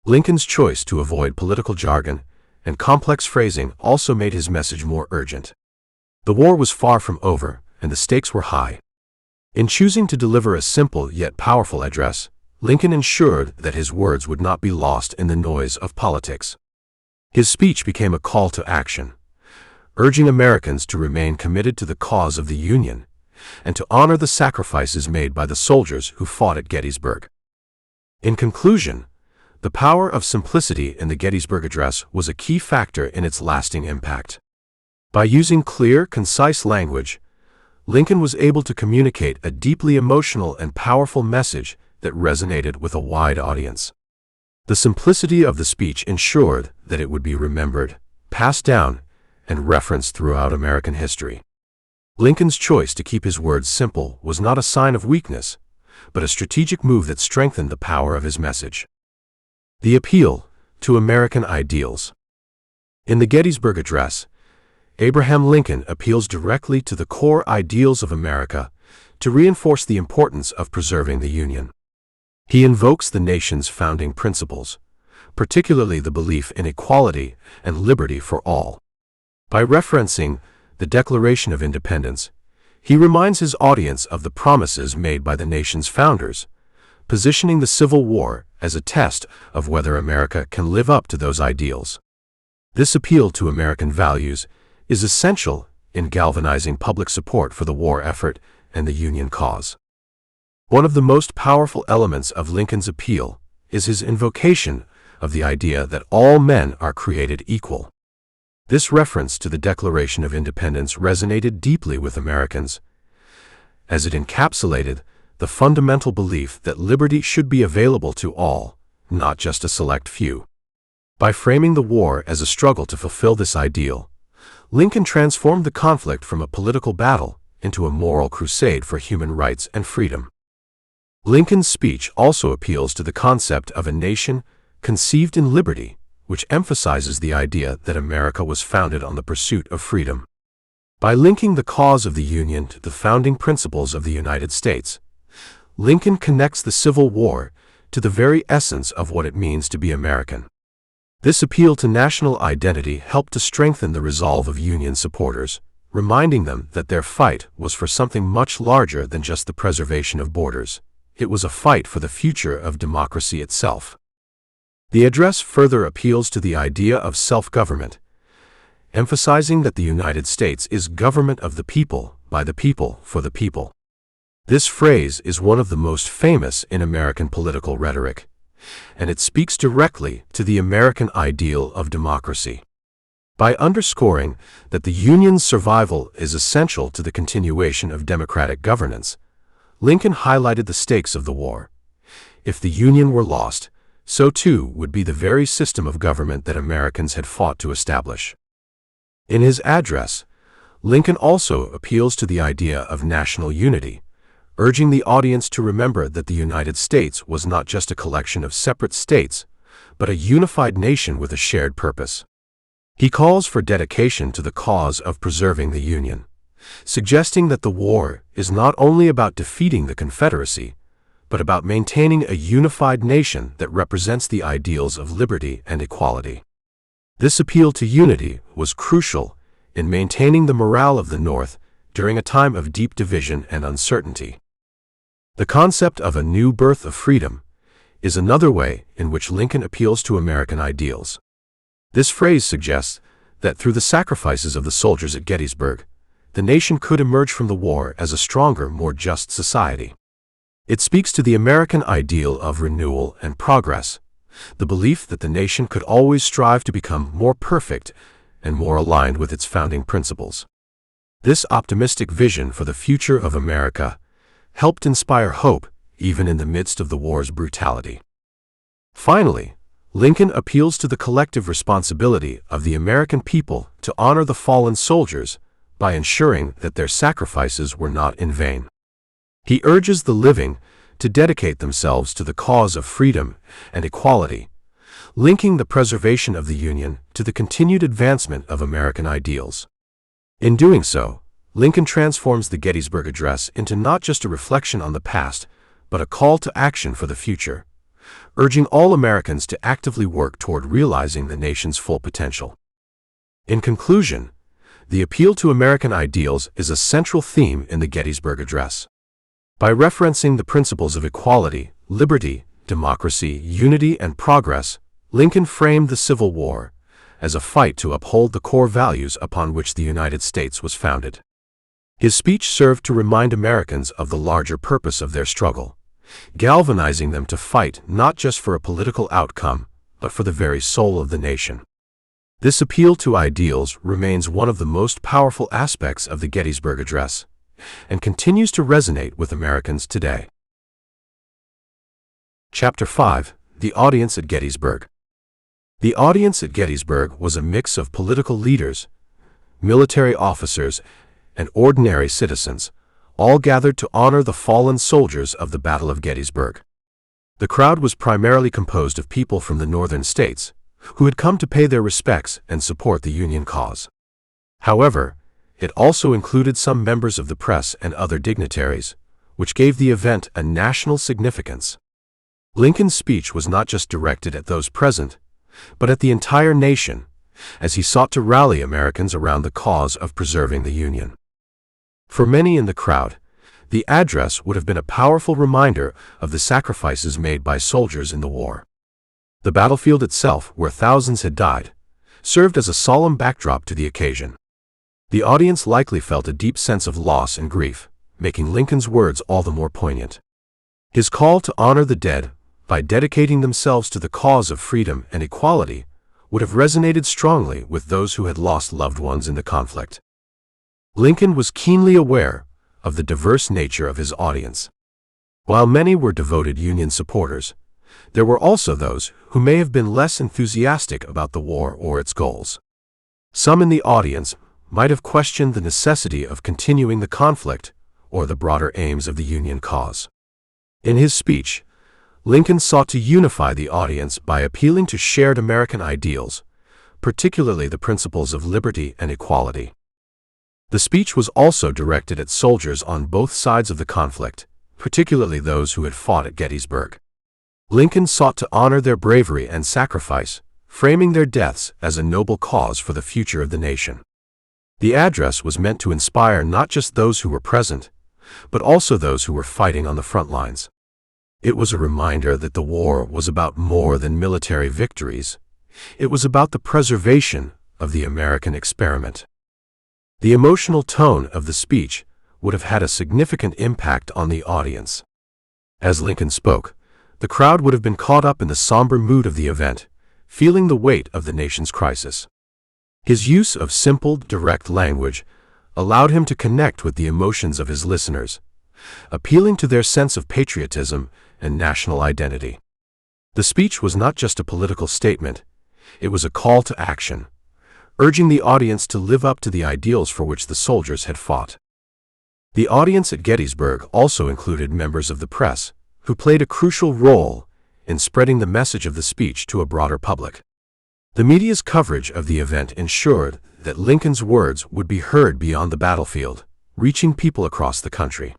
Lincoln's choice to avoid political jargon and complex phrasing also made his message more urgent. The war was far from over, and the stakes were high. In choosing to deliver a simple yet powerful address, Lincoln ensured that his words would not be lost in the noise of politics. His speech became a call to action, urging Americans to remain committed to the cause of the Union and to honor the sacrifices made by the soldiers who fought at Gettysburg. In conclusion, the power of simplicity in the Gettysburg Address was a key factor in its lasting impact. By using clear, concise language, Lincoln was able to communicate a deeply emotional and powerful message that resonated with a wide audience. The simplicity of the speech ensured that it would be remembered, passed down, and referenced throughout American history. Lincoln's choice to keep his words simple was not a sign of weakness, but a strategic move that strengthened the power of his message. The appeal to American ideals. In the Gettysburg Address, Abraham Lincoln appeals directly to the core ideals of America to reinforce the importance of preserving the Union. He invokes the nation's founding principles, particularly the belief in equality and liberty for all. By referencing the Declaration of Independence, he reminds his audience of the promises made by the nation's founders, positioning the Civil War as a test of whether America can live up to those ideals. This appeal to American values is essential in galvanizing public support for the war effort and the Union cause. One of the most powerful elements of Lincoln's appeal is his invocation of the idea that all men are created equal. This reference to the Declaration of Independence resonated deeply with Americans, as it encapsulated the fundamental belief that liberty should be available to all, not just a select few. By framing the war as a struggle to fulfill this ideal, Lincoln transformed the conflict from a political battle into a moral crusade for human rights and freedom. Lincoln's speech also appeals to the concept of a nation conceived in liberty, which emphasizes the idea that America was founded on the pursuit of freedom. By linking the cause of the Union to the founding principles of the United States, Lincoln connects the Civil War to the very essence of what it means to be American. This appeal to national identity helped to strengthen the resolve of Union supporters, reminding them that their fight was for something much larger than just the preservation of borders. It was a fight for the future of democracy itself. The address further appeals to the idea of self-government, emphasizing that the United States is government of the people, by the people, for the people. This phrase is one of the most famous in American political rhetoric, and it speaks directly to the American ideal of democracy. By underscoring that the Union's survival is essential to the continuation of democratic governance, Lincoln highlighted the stakes of the war. If the Union were lost, so too would be the very system of government that Americans had fought to establish. In his address, Lincoln also appeals to the idea of national unity, urging the audience to remember that the United States was not just a collection of separate states, but a unified nation with a shared purpose. He calls for dedication to the cause of preserving the Union, suggesting that the war is not only about defeating the Confederacy, but about maintaining a unified nation that represents the ideals of liberty and equality. This appeal to unity was crucial in maintaining the morale of the North during a time of deep division and uncertainty. The concept of a new birth of freedom is another way in which Lincoln appeals to American ideals. This phrase suggests that through the sacrifices of the soldiers at Gettysburg, the nation could emerge from the war as a stronger, more just society. It speaks to the American ideal of renewal and progress, the belief that the nation could always strive to become more perfect and more aligned with its founding principles. This optimistic vision for the future of America helped inspire hope even in the midst of the war's brutality. Finally, Lincoln appeals to the collective responsibility of the American people to honor the fallen soldiers by ensuring that their sacrifices were not in vain. He urges the living to dedicate themselves to the cause of freedom and equality, linking the preservation of the Union to the continued advancement of American ideals. In doing so, Lincoln transforms the Gettysburg Address into not just a reflection on the past, but a call to action for the future, urging all Americans to actively work toward realizing the nation's full potential. In conclusion, the appeal to American ideals is a central theme in the Gettysburg Address. By referencing the principles of equality, liberty, democracy, unity, and progress, Lincoln framed the Civil War as a fight to uphold the core values upon which the United States was founded. His speech served to remind Americans of the larger purpose of their struggle, galvanizing them to fight not just for a political outcome, but for the very soul of the nation. This appeal to ideals remains one of the most powerful aspects of the Gettysburg Address, and continues to resonate with Americans today. Chapter 5: The Audience at Gettysburg. The audience at Gettysburg was a mix of political leaders, military officers, and ordinary citizens, all gathered to honor the fallen soldiers of the Battle of Gettysburg. The crowd was primarily composed of people from the northern states, who had come to pay their respects and support the Union cause. However, it also included some members of the press and other dignitaries, which gave the event a national significance. Lincoln's speech was not just directed at those present, but at the entire nation, as he sought to rally Americans around the cause of preserving the Union. For many in the crowd, the address would have been a powerful reminder of the sacrifices made by soldiers in the war. The battlefield itself, where thousands had died, served as a solemn backdrop to the occasion. The audience likely felt a deep sense of loss and grief, making Lincoln's words all the more poignant. His call to honor the dead by dedicating themselves to the cause of freedom and equality would have resonated strongly with those who had lost loved ones in the conflict. Lincoln was keenly aware of the diverse nature of his audience. While many were devoted Union supporters, there were also those who may have been less enthusiastic about the war or its goals. Some in the audience might have questioned the necessity of continuing the conflict or the broader aims of the Union cause. In his speech, Lincoln sought to unify the audience by appealing to shared American ideals, particularly the principles of liberty and equality. The speech was also directed at soldiers on both sides of the conflict, particularly those who had fought at Gettysburg. Lincoln sought to honor their bravery and sacrifice, framing their deaths as a noble cause for the future of the nation. The address was meant to inspire not just those who were present, but also those who were fighting on the front lines. It was a reminder that the war was about more than military victories. It was about the preservation of the American experiment. The emotional tone of the speech would have had a significant impact on the audience. As Lincoln spoke, the crowd would have been caught up in the somber mood of the event, feeling the weight of the nation's crisis. His use of simple, direct language allowed him to connect with the emotions of his listeners, appealing to their sense of patriotism and national identity. The speech was not just a political statement, it was a call to action, urging the audience to live up to the ideals for which the soldiers had fought. The audience at Gettysburg also included members of the press, who played a crucial role in spreading the message of the speech to a broader public. The media's coverage of the event ensured that Lincoln's words would be heard beyond the battlefield, reaching people across the country.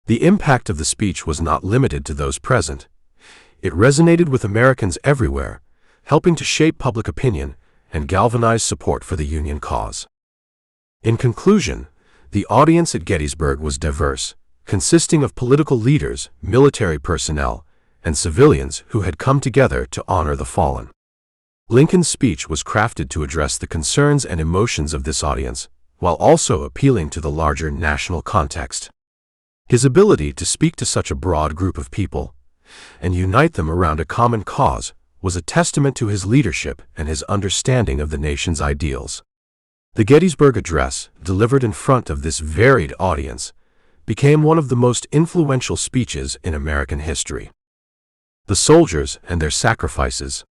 The impact of the speech was not limited to those present. It resonated with Americans everywhere, helping to shape public opinion and galvanize support for the Union cause. In conclusion, the audience at Gettysburg was diverse, consisting of political leaders, military personnel, and civilians who had come together to honor the fallen. Lincoln's speech was crafted to address the concerns and emotions of this audience, while also appealing to the larger national context. His ability to speak to such a broad group of people and unite them around a common cause was a testament to his leadership and his understanding of the nation's ideals. The Gettysburg Address, delivered in front of this varied audience, became one of the most influential speeches in American history. The soldiers and their sacrifices.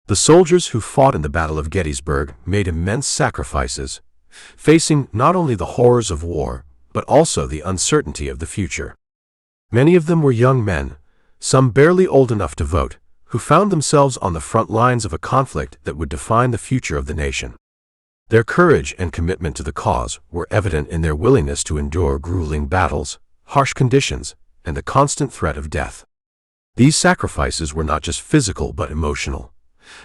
The soldiers who fought in the Battle of Gettysburg made immense sacrifices, facing not only the horrors of war, but also the uncertainty of the future. Many of them were young men, some barely old enough to vote, who found themselves on the front lines of a conflict that would define the future of the nation. Their courage and commitment to the cause were evident in their willingness to endure grueling battles, harsh conditions, and the constant threat of death. These sacrifices were not just physical but emotional,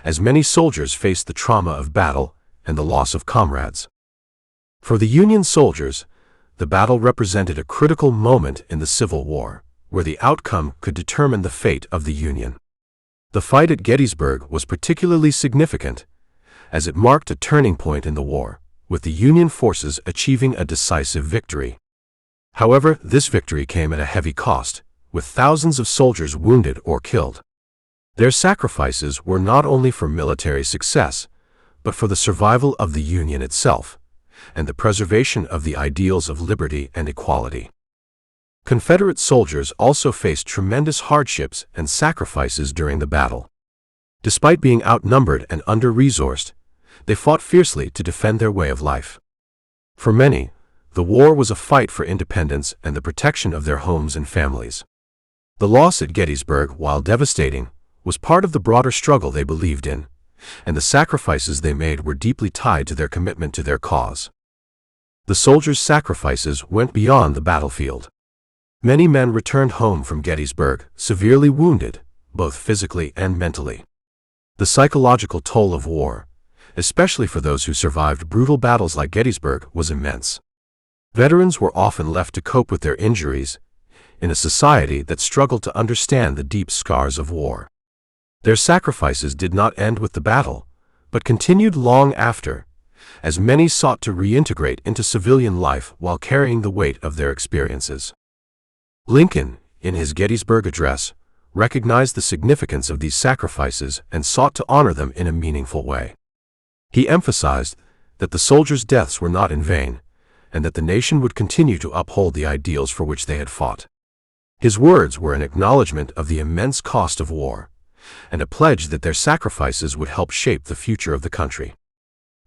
as many soldiers faced the trauma of battle and the loss of comrades. For the Union soldiers, the battle represented a critical moment in the Civil War, where the outcome could determine the fate of the Union. The fight at Gettysburg was particularly significant, as it marked a turning point in the war, with the Union forces achieving a decisive victory. However, this victory came at a heavy cost, with thousands of soldiers wounded or killed. Their sacrifices were not only for military success, but for the survival of the Union itself, and the preservation of the ideals of liberty and equality. Confederate soldiers also faced tremendous hardships and sacrifices during the battle. Despite being outnumbered and under-resourced, they fought fiercely to defend their way of life. For many, the war was a fight for independence and the protection of their homes and families. The loss at Gettysburg, while devastating, was part of the broader struggle they believed in, and the sacrifices they made were deeply tied to their commitment to their cause. The soldiers' sacrifices went beyond the battlefield. Many men returned home from Gettysburg, severely wounded, both physically and mentally. The psychological toll of war, especially for those who survived brutal battles like Gettysburg, was immense. Veterans were often left to cope with their injuries in a society that struggled to understand the deep scars of war. Their sacrifices did not end with the battle, but continued long after, as many sought to reintegrate into civilian life while carrying the weight of their experiences. Lincoln, in his Gettysburg Address, recognized the significance of these sacrifices and sought to honor them in a meaningful way. He emphasized that the soldiers' deaths were not in vain, and that the nation would continue to uphold the ideals for which they had fought. His words were an acknowledgment of the immense cost of war, and a pledge that their sacrifices would help shape the future of the country.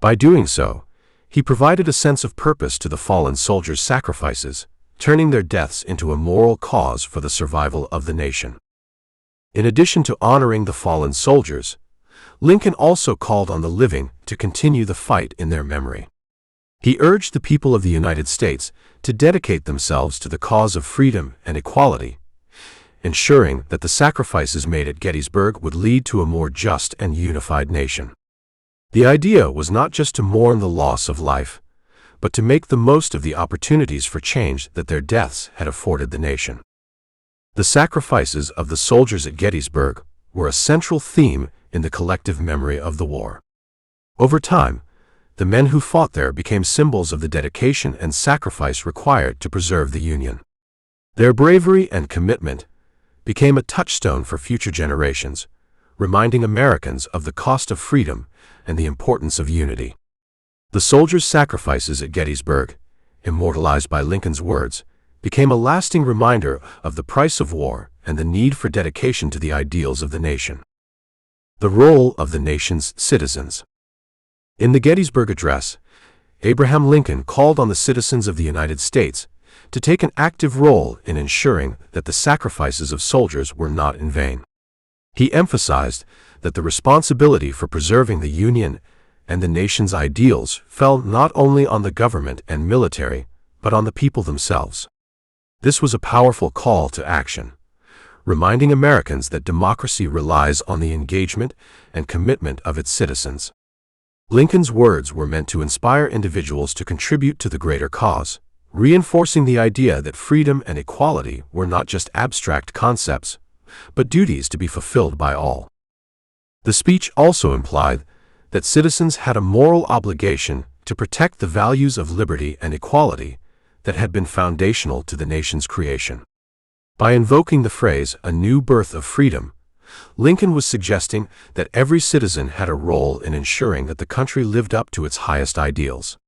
By doing so, he provided a sense of purpose to the fallen soldiers' sacrifices, turning their deaths into a moral cause for the survival of the nation. In addition to honoring the fallen soldiers, Lincoln also called on the living to continue the fight in their memory. He urged the people of the United States to dedicate themselves to the cause of freedom and equality, ensuring that the sacrifices made at Gettysburg would lead to a more just and unified nation. The idea was not just to mourn the loss of life, but to make the most of the opportunities for change that their deaths had afforded the nation. The sacrifices of the soldiers at Gettysburg were a central theme in the collective memory of the war. Over time, the men who fought there became symbols of the dedication and sacrifice required to preserve the Union. Their bravery and commitment became a touchstone for future generations, reminding Americans of the cost of freedom and the importance of unity. The soldiers' sacrifices at Gettysburg, immortalized by Lincoln's words, became a lasting reminder of the price of war and the need for dedication to the ideals of the nation. The role of the nation's citizens. In the Gettysburg Address, Abraham Lincoln called on the citizens of the United States to take an active role in ensuring that the sacrifices of soldiers were not in vain. He emphasized that the responsibility for preserving the Union and the nation's ideals fell not only on the government and military, but on the people themselves. This was a powerful call to action, reminding Americans that democracy relies on the engagement and commitment of its citizens. Lincoln's words were meant to inspire individuals to contribute to the greater cause, reinforcing the idea that freedom and equality were not just abstract concepts, but duties to be fulfilled by all. The speech also implied that citizens had a moral obligation to protect the values of liberty and equality that had been foundational to the nation's creation. By invoking the phrase, "a new birth of freedom," Lincoln was suggesting that every citizen had a role in ensuring that the country lived up to its highest ideals.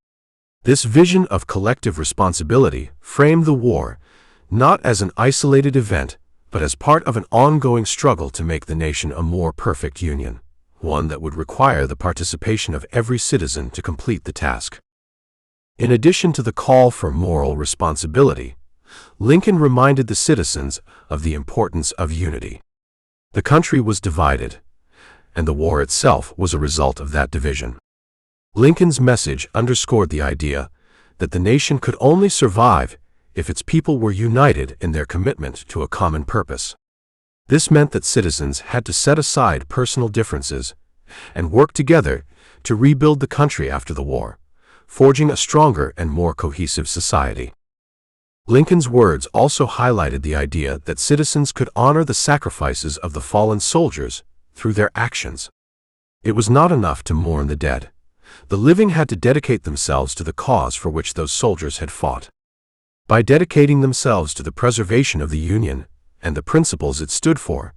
This vision of collective responsibility framed the war not as an isolated event, but as part of an ongoing struggle to make the nation a more perfect union, one that would require the participation of every citizen to complete the task. In addition to the call for moral responsibility, Lincoln reminded the citizens of the importance of unity. The country was divided, and the war itself was a result of that division. Lincoln's message underscored the idea that the nation could only survive if its people were united in their commitment to a common purpose. This meant that citizens had to set aside personal differences and work together to rebuild the country after the war, forging a stronger and more cohesive society. Lincoln's words also highlighted the idea that citizens could honor the sacrifices of the fallen soldiers through their actions. It was not enough to mourn the dead. The living had to dedicate themselves to the cause for which those soldiers had fought. By dedicating themselves to the preservation of the Union and the principles it stood for,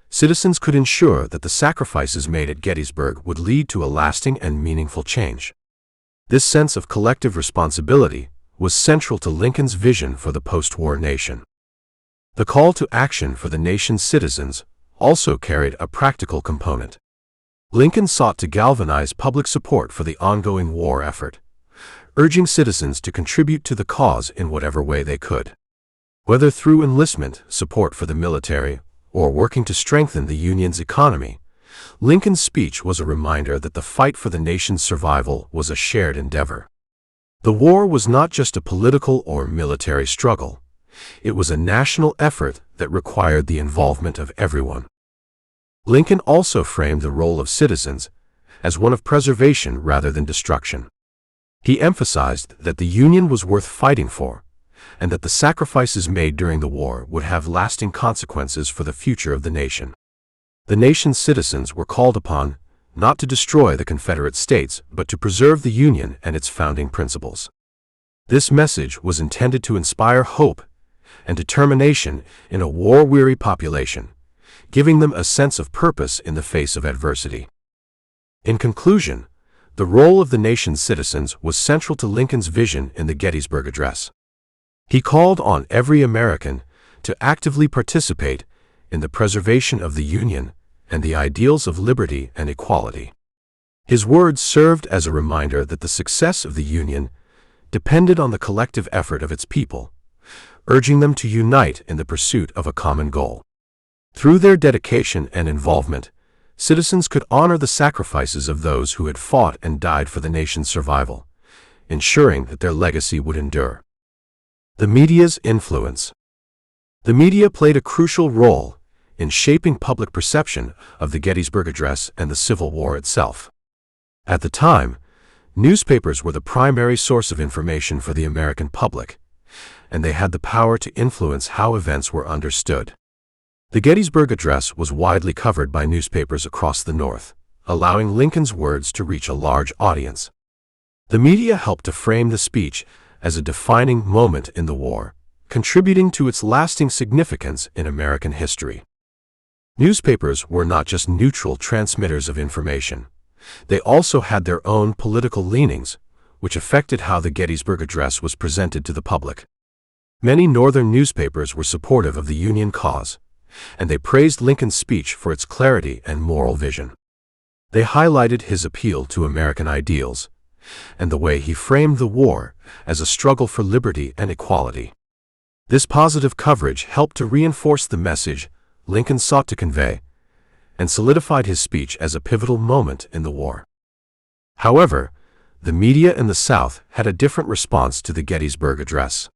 citizens could ensure that the sacrifices made at Gettysburg would lead to a lasting and meaningful change. This sense of collective responsibility was central to Lincoln's vision for the post-war nation. The call to action for the nation's citizens also carried a practical component. Lincoln sought to galvanize public support for the ongoing war effort, urging citizens to contribute to the cause in whatever way they could. Whether through enlistment, support for the military, or working to strengthen the Union's economy, Lincoln's speech was a reminder that the fight for the nation's survival was a shared endeavor. The war was not just a political or military struggle. It was a national effort that required the involvement of everyone. Lincoln also framed the role of citizens as one of preservation rather than destruction. He emphasized that the Union was worth fighting for, and that the sacrifices made during the war would have lasting consequences for the future of the nation. The nation's citizens were called upon not to destroy the Confederate States, but to preserve the Union and its founding principles. This message was intended to inspire hope and determination in a war-weary population, giving them a sense of purpose in the face of adversity. In conclusion, the role of the nation's citizens was central to Lincoln's vision in the Gettysburg Address. He called on every American to actively participate in the preservation of the Union and the ideals of liberty and equality. His words served as a reminder that the success of the Union depended on the collective effort of its people, urging them to unite in the pursuit of a common goal. Through their dedication and involvement, citizens could honor the sacrifices of those who had fought and died for the nation's survival, ensuring that their legacy would endure. The media's influence. The media played a crucial role in shaping public perception of the Gettysburg Address and the Civil War itself. At the time, newspapers were the primary source of information for the American public, and they had the power to influence how events were understood. The Gettysburg Address was widely covered by newspapers across the North, allowing Lincoln's words to reach a large audience. The media helped to frame the speech as a defining moment in the war, contributing to its lasting significance in American history. Newspapers were not just neutral transmitters of information. They also had their own political leanings, which affected how the Gettysburg Address was presented to the public. Many Northern newspapers were supportive of the Union cause, and they praised Lincoln's speech for its clarity and moral vision. They highlighted his appeal to American ideals, and the way he framed the war as a struggle for liberty and equality. This positive coverage helped to reinforce the message Lincoln sought to convey, and solidified his speech as a pivotal moment in the war. However, the media in the South had a different response to the Gettysburg Address.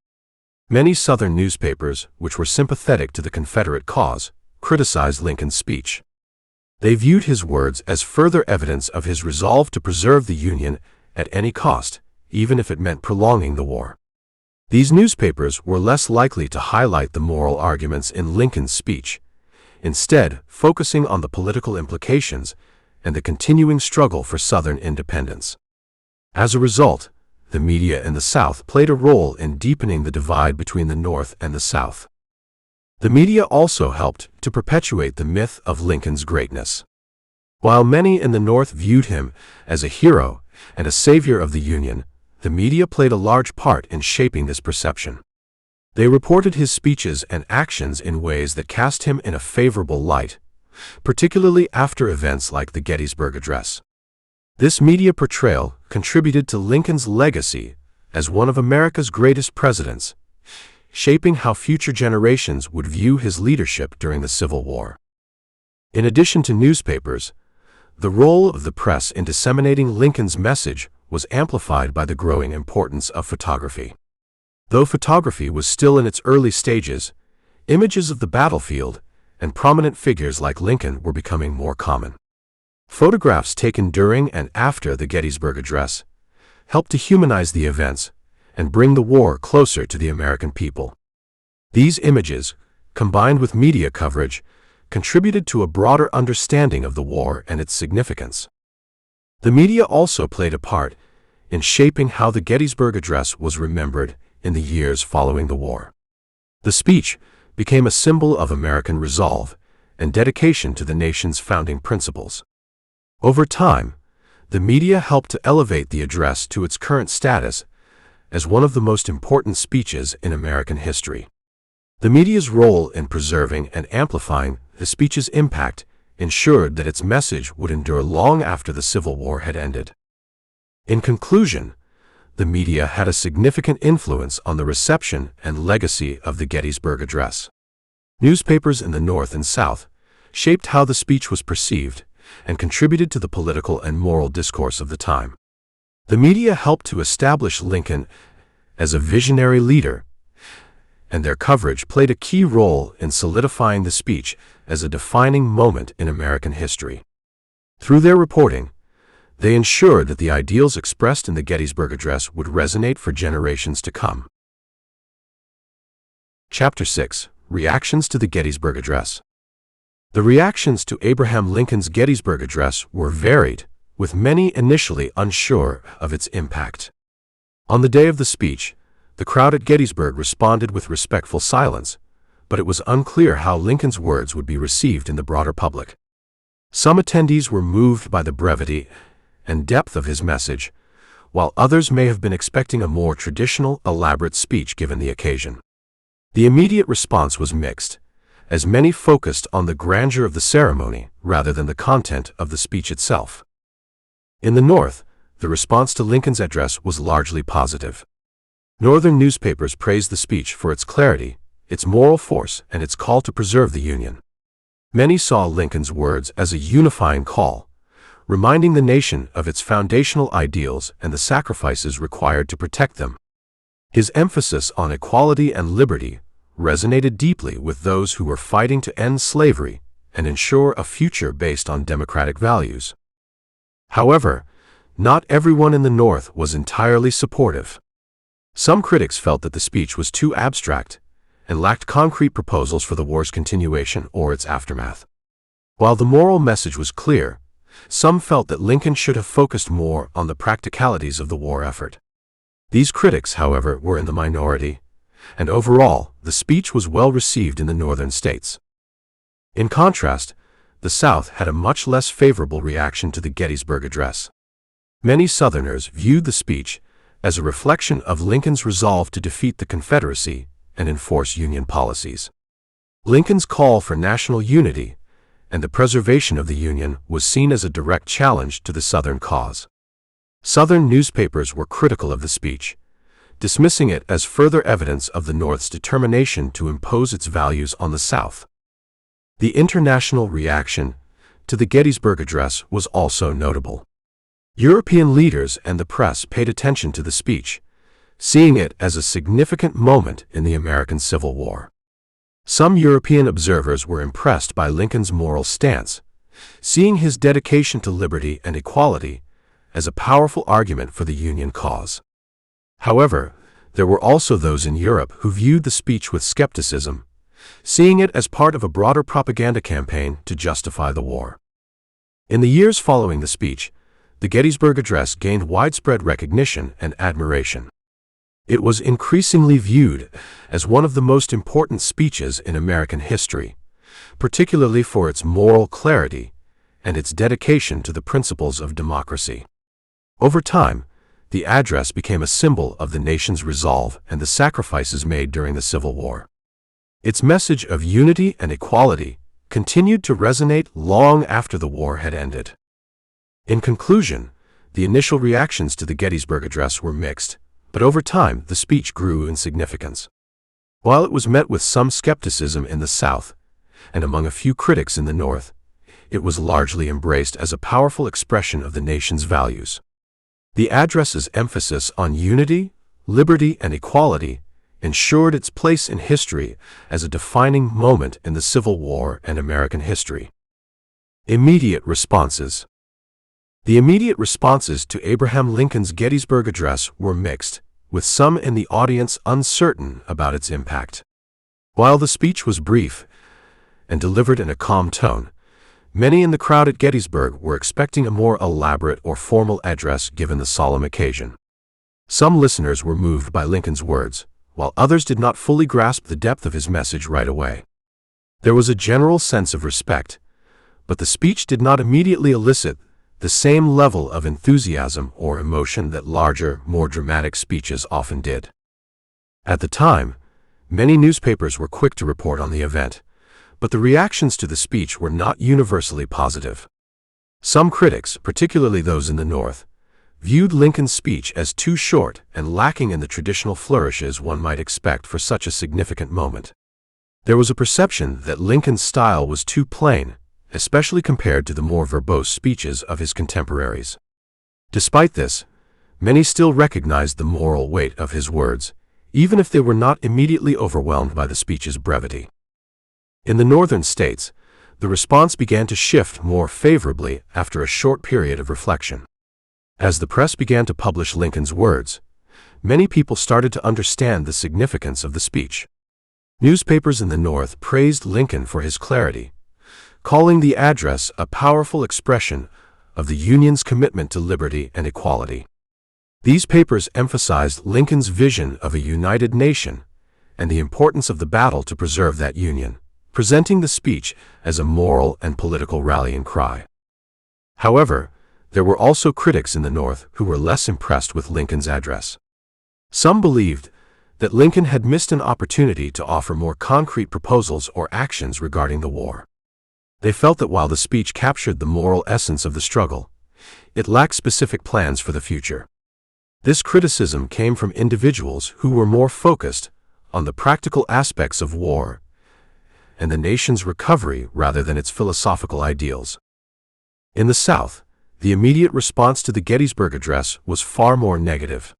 Many Southern newspapers, which were sympathetic to the Confederate cause, criticized Lincoln's speech. They viewed his words as further evidence of his resolve to preserve the Union at any cost, even if it meant prolonging the war. These newspapers were less likely to highlight the moral arguments in Lincoln's speech, instead focusing on the political implications and the continuing struggle for Southern independence. As a result, the media in the South played a role in deepening the divide between the North and the South. The media also helped to perpetuate the myth of Lincoln's greatness. While many in the North viewed him as a hero and a savior of the Union, the media played a large part in shaping this perception. They reported his speeches and actions in ways that cast him in a favorable light, particularly after events like the Gettysburg Address. This media portrayal contributed to Lincoln's legacy as one of America's greatest presidents, shaping how future generations would view his leadership during the Civil War. In addition to newspapers, the role of the press in disseminating Lincoln's message was amplified by the growing importance of photography. Though photography was still in its early stages, images of the battlefield and prominent figures like Lincoln were becoming more common. Photographs taken during and after the Gettysburg Address helped to humanize the events and bring the war closer to the American people. These images, combined with media coverage, contributed to a broader understanding of the war and its significance. The media also played a part in shaping how the Gettysburg Address was remembered in the years following the war. The speech became a symbol of American resolve and dedication to the nation's founding principles. Over time, the media helped to elevate the address to its current status as one of the most important speeches in American history. The media's role in preserving and amplifying the speech's impact ensured that its message would endure long after the Civil War had ended. In conclusion, the media had a significant influence on the reception and legacy of the Gettysburg Address. Newspapers in the North and South shaped how the speech was perceived, and contributed to the political and moral discourse of the time. The media helped to establish Lincoln as a visionary leader, and their coverage played a key role in solidifying the speech as a defining moment in American history. Through their reporting, they ensured that the ideals expressed in the Gettysburg Address would resonate for generations to come. Chapter 6: Reactions to the Gettysburg Address. The reactions to Abraham Lincoln's Gettysburg Address were varied, with many initially unsure of its impact. On the day of the speech, the crowd at Gettysburg responded with respectful silence, but it was unclear how Lincoln's words would be received in the broader public. Some attendees were moved by the brevity and depth of his message, while others may have been expecting a more traditional, elaborate speech given the occasion. The immediate response was mixed, as many focused on the grandeur of the ceremony rather than the content of the speech itself. In the North, the response to Lincoln's address was largely positive. Northern newspapers praised the speech for its clarity, its moral force, and its call to preserve the Union. Many saw Lincoln's words as a unifying call, reminding the nation of its foundational ideals and the sacrifices required to protect them. His emphasis on equality and liberty resonated deeply with those who were fighting to end slavery and ensure a future based on democratic values. However, not everyone in the North was entirely supportive. Some critics felt that the speech was too abstract and lacked concrete proposals for the war's continuation or its aftermath. While the moral message was clear, some felt that Lincoln should have focused more on the practicalities of the war effort. These critics, however, were in the minority, and overall, the speech was well received in the northern states. In contrast, the South had a much less favorable reaction to the Gettysburg Address. Many Southerners viewed the speech as a reflection of Lincoln's resolve to defeat the Confederacy and enforce Union policies. Lincoln's call for national unity and the preservation of the Union was seen as a direct challenge to the Southern cause. Southern newspapers were critical of the speech, dismissing it as further evidence of the North's determination to impose its values on the South. The international reaction to the Gettysburg Address was also notable. European leaders and the press paid attention to the speech, seeing it as a significant moment in the American Civil War. Some European observers were impressed by Lincoln's moral stance, seeing his dedication to liberty and equality as a powerful argument for the Union cause. However, there were also those in Europe who viewed the speech with skepticism, seeing it as part of a broader propaganda campaign to justify the war. In the years following the speech, the Gettysburg Address gained widespread recognition and admiration. It was increasingly viewed as one of the most important speeches in American history, particularly for its moral clarity and its dedication to the principles of democracy. Over time, the address became a symbol of the nation's resolve and the sacrifices made during the Civil War. Its message of unity and equality continued to resonate long after the war had ended. In conclusion, the initial reactions to the Gettysburg Address were mixed, but over time the speech grew in significance. While it was met with some skepticism in the South and among a few critics in the North, it was largely embraced as a powerful expression of the nation's values. The address's emphasis on unity, liberty, and equality ensured its place in history as a defining moment in the Civil War and American history. Immediate responses. The immediate responses to Abraham Lincoln's Gettysburg Address were mixed, with some in the audience uncertain about its impact. While the speech was brief and delivered in a calm tone, many in the crowd at Gettysburg were expecting a more elaborate or formal address given the solemn occasion. Some listeners were moved by Lincoln's words, while others did not fully grasp the depth of his message right away. There was a general sense of respect, but the speech did not immediately elicit the same level of enthusiasm or emotion that larger, more dramatic speeches often did. At the time, many newspapers were quick to report on the event, but the reactions to the speech were not universally positive. Some critics, particularly those in the North, viewed Lincoln's speech as too short and lacking in the traditional flourishes one might expect for such a significant moment. There was a perception that Lincoln's style was too plain especially compared to the more verbose speeches of his contemporaries. Despite this, many still recognized the moral weight of his words, even if they were not immediately overwhelmed by the speech's brevity. In the northern states, the response began to shift more favorably after a short period of reflection. As the press began to publish Lincoln's words, many people started to understand the significance of the speech. Newspapers in the North praised Lincoln for his clarity, calling the address a powerful expression of the Union's commitment to liberty and equality. These papers emphasized Lincoln's vision of a united nation and the importance of the battle to preserve that union, presenting the speech as a moral and political rallying cry. However, there were also critics in the North who were less impressed with Lincoln's address. Some believed that Lincoln had missed an opportunity to offer more concrete proposals or actions regarding the war. They felt that while the speech captured the moral essence of the struggle, it lacked specific plans for the future. This criticism came from individuals who were more focused on the practical aspects of war and the nation's recovery rather than its philosophical ideals. In the South, the immediate response to the Gettysburg Address was far more negative.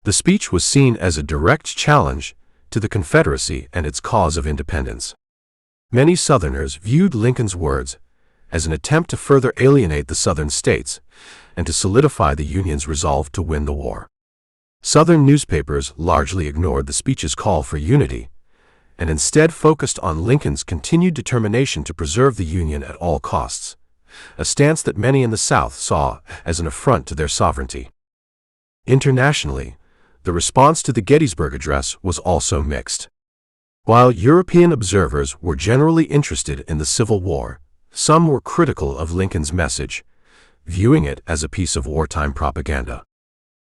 The speech was seen as a direct challenge to the Confederacy and its cause of independence. Many Southerners viewed Lincoln's words as an attempt to further alienate the Southern states and to solidify the Union's resolve to win the war. Southern newspapers largely ignored the speech's call for unity and instead focused on Lincoln's continued determination to preserve the Union at all costs, a stance that many in the South saw as an affront to their sovereignty. Internationally, the response to the Gettysburg Address was also mixed. While European observers were generally interested in the Civil War, some were critical of Lincoln's message, viewing it as a piece of wartime propaganda.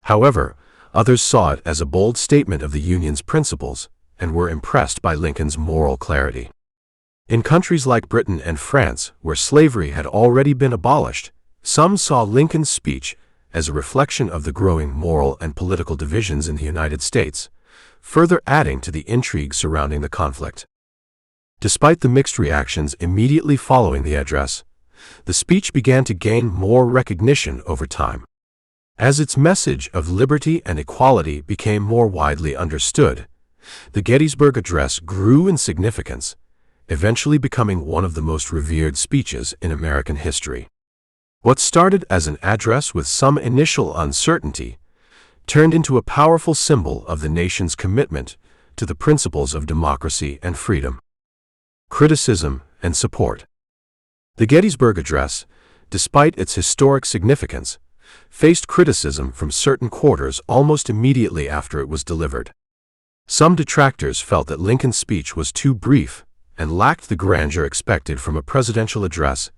However, others saw it as a bold statement of the Union's principles and were impressed by Lincoln's moral clarity. In countries like Britain and France, where slavery had already been abolished, some saw Lincoln's speech as a reflection of the growing moral and political divisions in the United States, further adding to the intrigue surrounding the conflict. Despite the mixed reactions immediately following the address, the speech began to gain more recognition over time. As its message of liberty and equality became more widely understood, the Gettysburg Address grew in significance, eventually becoming one of the most revered speeches in American history. What started as an address with some initial uncertainty turned into a powerful symbol of the nation's commitment to the principles of democracy and freedom. Criticism and support. The Gettysburg Address, despite its historic significance, faced criticism from certain quarters almost immediately after it was delivered. Some detractors felt that Lincoln's speech was too brief and lacked the grandeur expected from a presidential address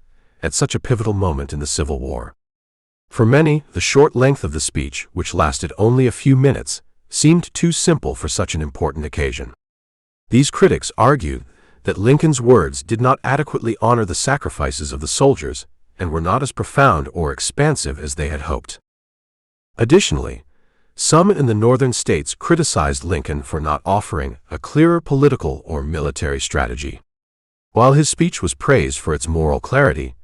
at such a pivotal moment in the Civil War. For many, the short length of the speech, which lasted only a few minutes, seemed too simple for such an important occasion. These critics argued that Lincoln's words did not adequately honor the sacrifices of the soldiers and were not as profound or expansive as they had hoped. Additionally, some in the northern states criticized Lincoln for not offering a clearer political or military strategy. While his speech was praised for its moral clarity,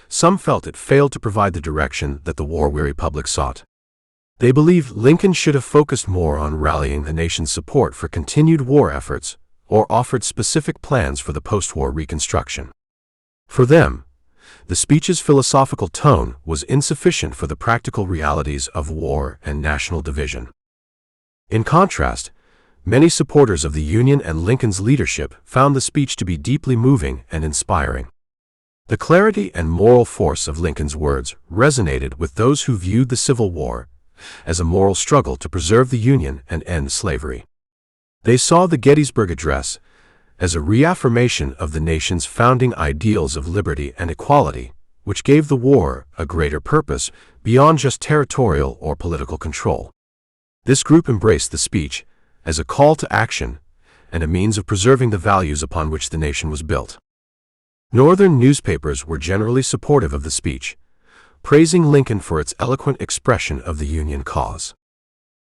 some felt it failed to provide the direction that the war-weary public sought. They believed Lincoln should have focused more on rallying the nation's support for continued war efforts or offered specific plans for the post-war reconstruction. For them, the speech's philosophical tone was insufficient for the practical realities of war and national division. In contrast, many supporters of the Union and Lincoln's leadership found the speech to be deeply moving and inspiring. The clarity and moral force of Lincoln's words resonated with those who viewed the Civil War as a moral struggle to preserve the Union and end slavery. They saw the Gettysburg Address as a reaffirmation of the nation's founding ideals of liberty and equality, which gave the war a greater purpose beyond just territorial or political control. This group embraced the speech as a call to action and a means of preserving the values upon which the nation was built. Northern newspapers were generally supportive of the speech, praising Lincoln for its eloquent expression of the Union cause.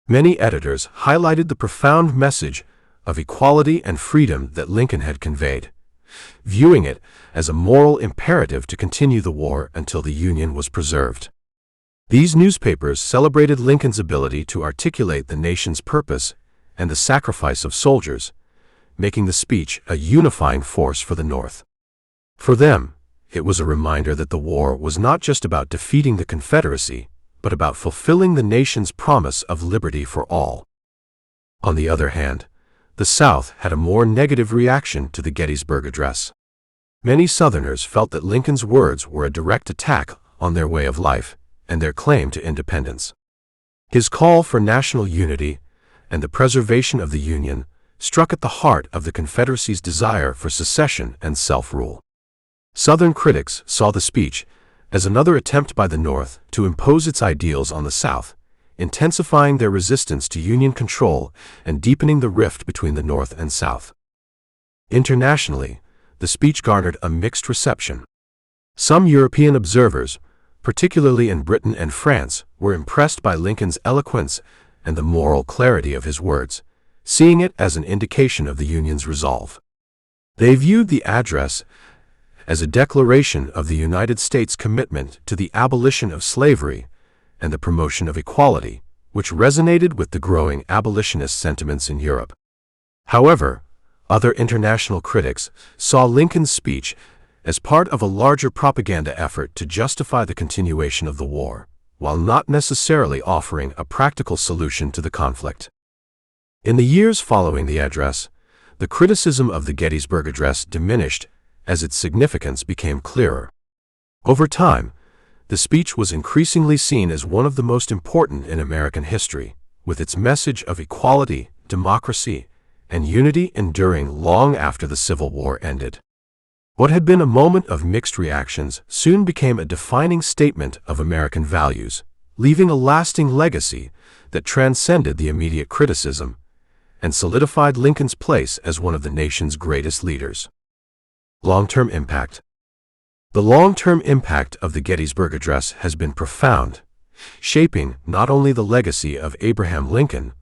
Many editors highlighted the profound message of equality and freedom that Lincoln had conveyed, viewing it as a moral imperative to continue the war until the Union was preserved. These newspapers celebrated Lincoln's ability to articulate the nation's purpose and the sacrifice of soldiers, making the speech a unifying force for the North. For them, it was a reminder that the war was not just about defeating the Confederacy, but about fulfilling the nation's promise of liberty for all. On the other hand, the South had a more negative reaction to the Gettysburg Address. Many Southerners felt that Lincoln's words were a direct attack on their way of life and their claim to independence. His call for national unity and the preservation of the Union struck at the heart of the Confederacy's desire for secession and self-rule. Southern critics saw the speech as another attempt by the North to impose its ideals on the South, intensifying their resistance to Union control and deepening the rift between the North and South. Internationally, the speech garnered a mixed reception. Some European observers, particularly in Britain and France, were impressed by Lincoln's eloquence and the moral clarity of his words, seeing it as an indication of the Union's resolve. They viewed the address as a declaration of the United States' commitment to the abolition of slavery and the promotion of equality, which resonated with the growing abolitionist sentiments in Europe. However, other international critics saw Lincoln's speech as part of a larger propaganda effort to justify the continuation of the war, while not necessarily offering a practical solution to the conflict. In the years following the address, the criticism of the Gettysburg Address diminished as its significance became clearer. Over time, the speech was increasingly seen as one of the most important in American history, with its message of equality, democracy, and unity enduring long after the Civil War ended. What had been a moment of mixed reactions soon became a defining statement of American values, leaving a lasting legacy that transcended the immediate criticism and solidified Lincoln's place as one of the nation's greatest leaders. Long-term impact. The long-term impact of the Gettysburg Address has been profound, shaping not only the legacy of Abraham Lincoln,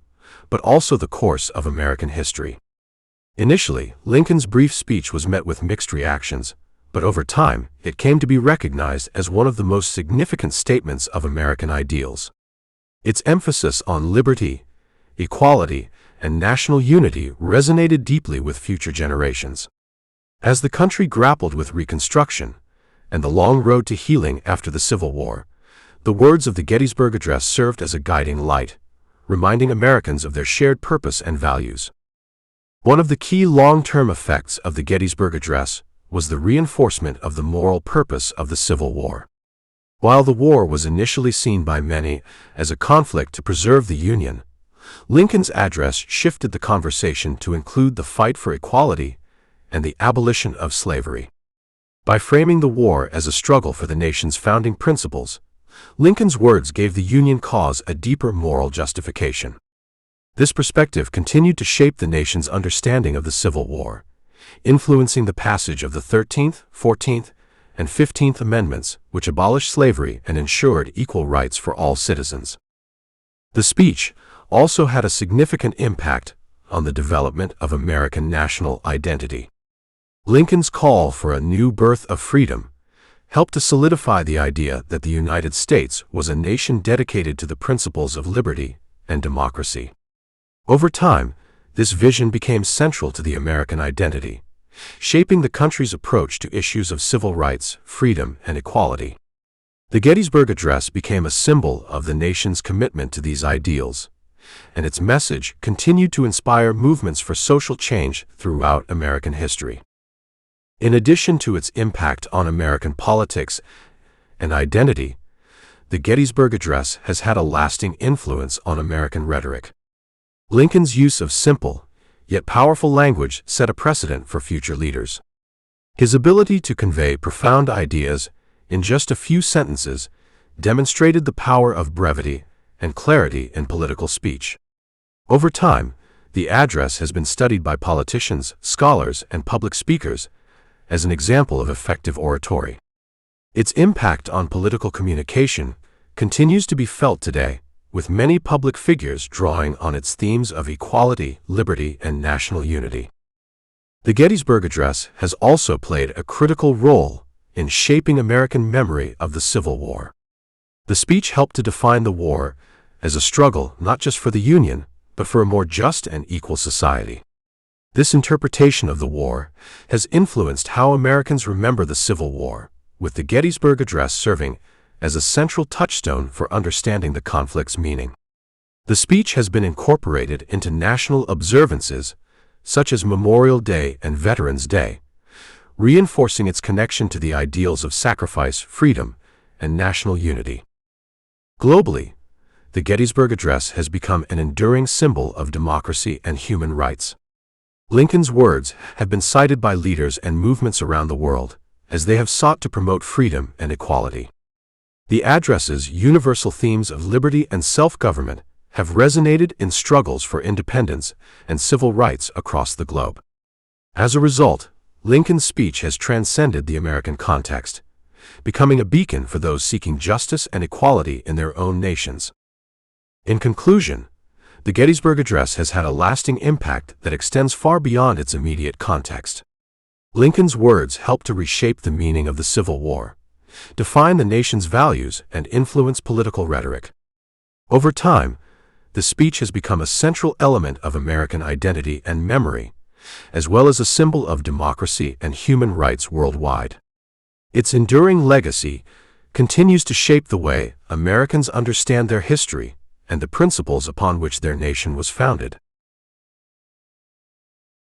but also the course of American history. Initially, Lincoln's brief speech was met with mixed reactions, but over time, it came to be recognized as one of the most significant statements of American ideals. Its emphasis on liberty, equality, and national unity resonated deeply with future generations. As the country grappled with Reconstruction and the long road to healing after the Civil War, the words of the Gettysburg Address served as a guiding light, reminding Americans of their shared purpose and values. One of the key long-term effects of the Gettysburg Address was the reinforcement of the moral purpose of the Civil War. While the war was initially seen by many as a conflict to preserve the Union, Lincoln's address shifted the conversation to include the fight for equality and the abolition of slavery. By framing the war as a struggle for the nation's founding principles, Lincoln's words gave the Union cause a deeper moral justification. This perspective continued to shape the nation's understanding of the Civil War, influencing the passage of the 13th, 14th, and 15th Amendments, which abolished slavery and ensured equal rights for all citizens. The speech also had a significant impact on the development of American national identity. Lincoln's call for a new birth of freedom helped to solidify the idea that the United States was a nation dedicated to the principles of liberty and democracy. Over time, this vision became central to the American identity, shaping the country's approach to issues of civil rights, freedom, and equality. The Gettysburg Address became a symbol of the nation's commitment to these ideals, and its message continued to inspire movements for social change throughout American history. In addition to its impact on American politics and identity, the Gettysburg Address has had a lasting influence on American rhetoric. Lincoln's use of simple, yet powerful language set a precedent for future leaders. His ability to convey profound ideas in just a few sentences demonstrated the power of brevity and clarity in political speech. Over time, the address has been studied by politicians, scholars, and public speakers as an example of effective oratory. Its impact on political communication continues to be felt today, with many public figures drawing on its themes of equality, liberty, and national unity. The Gettysburg Address has also played a critical role in shaping American memory of the Civil War. The speech helped to define the war as a struggle not just for the Union, but for a more just and equal society. This interpretation of the war has influenced how Americans remember the Civil War, with the Gettysburg Address serving as a central touchstone for understanding the conflict's meaning. The speech has been incorporated into national observances such as Memorial Day and Veterans Day, reinforcing its connection to the ideals of sacrifice, freedom, and national unity. Globally, the Gettysburg Address has become an enduring symbol of democracy and human rights. Lincoln's words have been cited by leaders and movements around the world as they have sought to promote freedom and equality. The address's universal themes of liberty and self-government have resonated in struggles for independence and civil rights across the globe. As a result, Lincoln's speech has transcended the American context, becoming a beacon for those seeking justice and equality in their own nations. In conclusion, the Gettysburg Address has had a lasting impact that extends far beyond its immediate context. Lincoln's words helped to reshape the meaning of the Civil War, define the nation's values, and influence political rhetoric. Over time, the speech has become a central element of American identity and memory, as well as a symbol of democracy and human rights worldwide. Its enduring legacy continues to shape the way Americans understand their history and the principles upon which their nation was founded.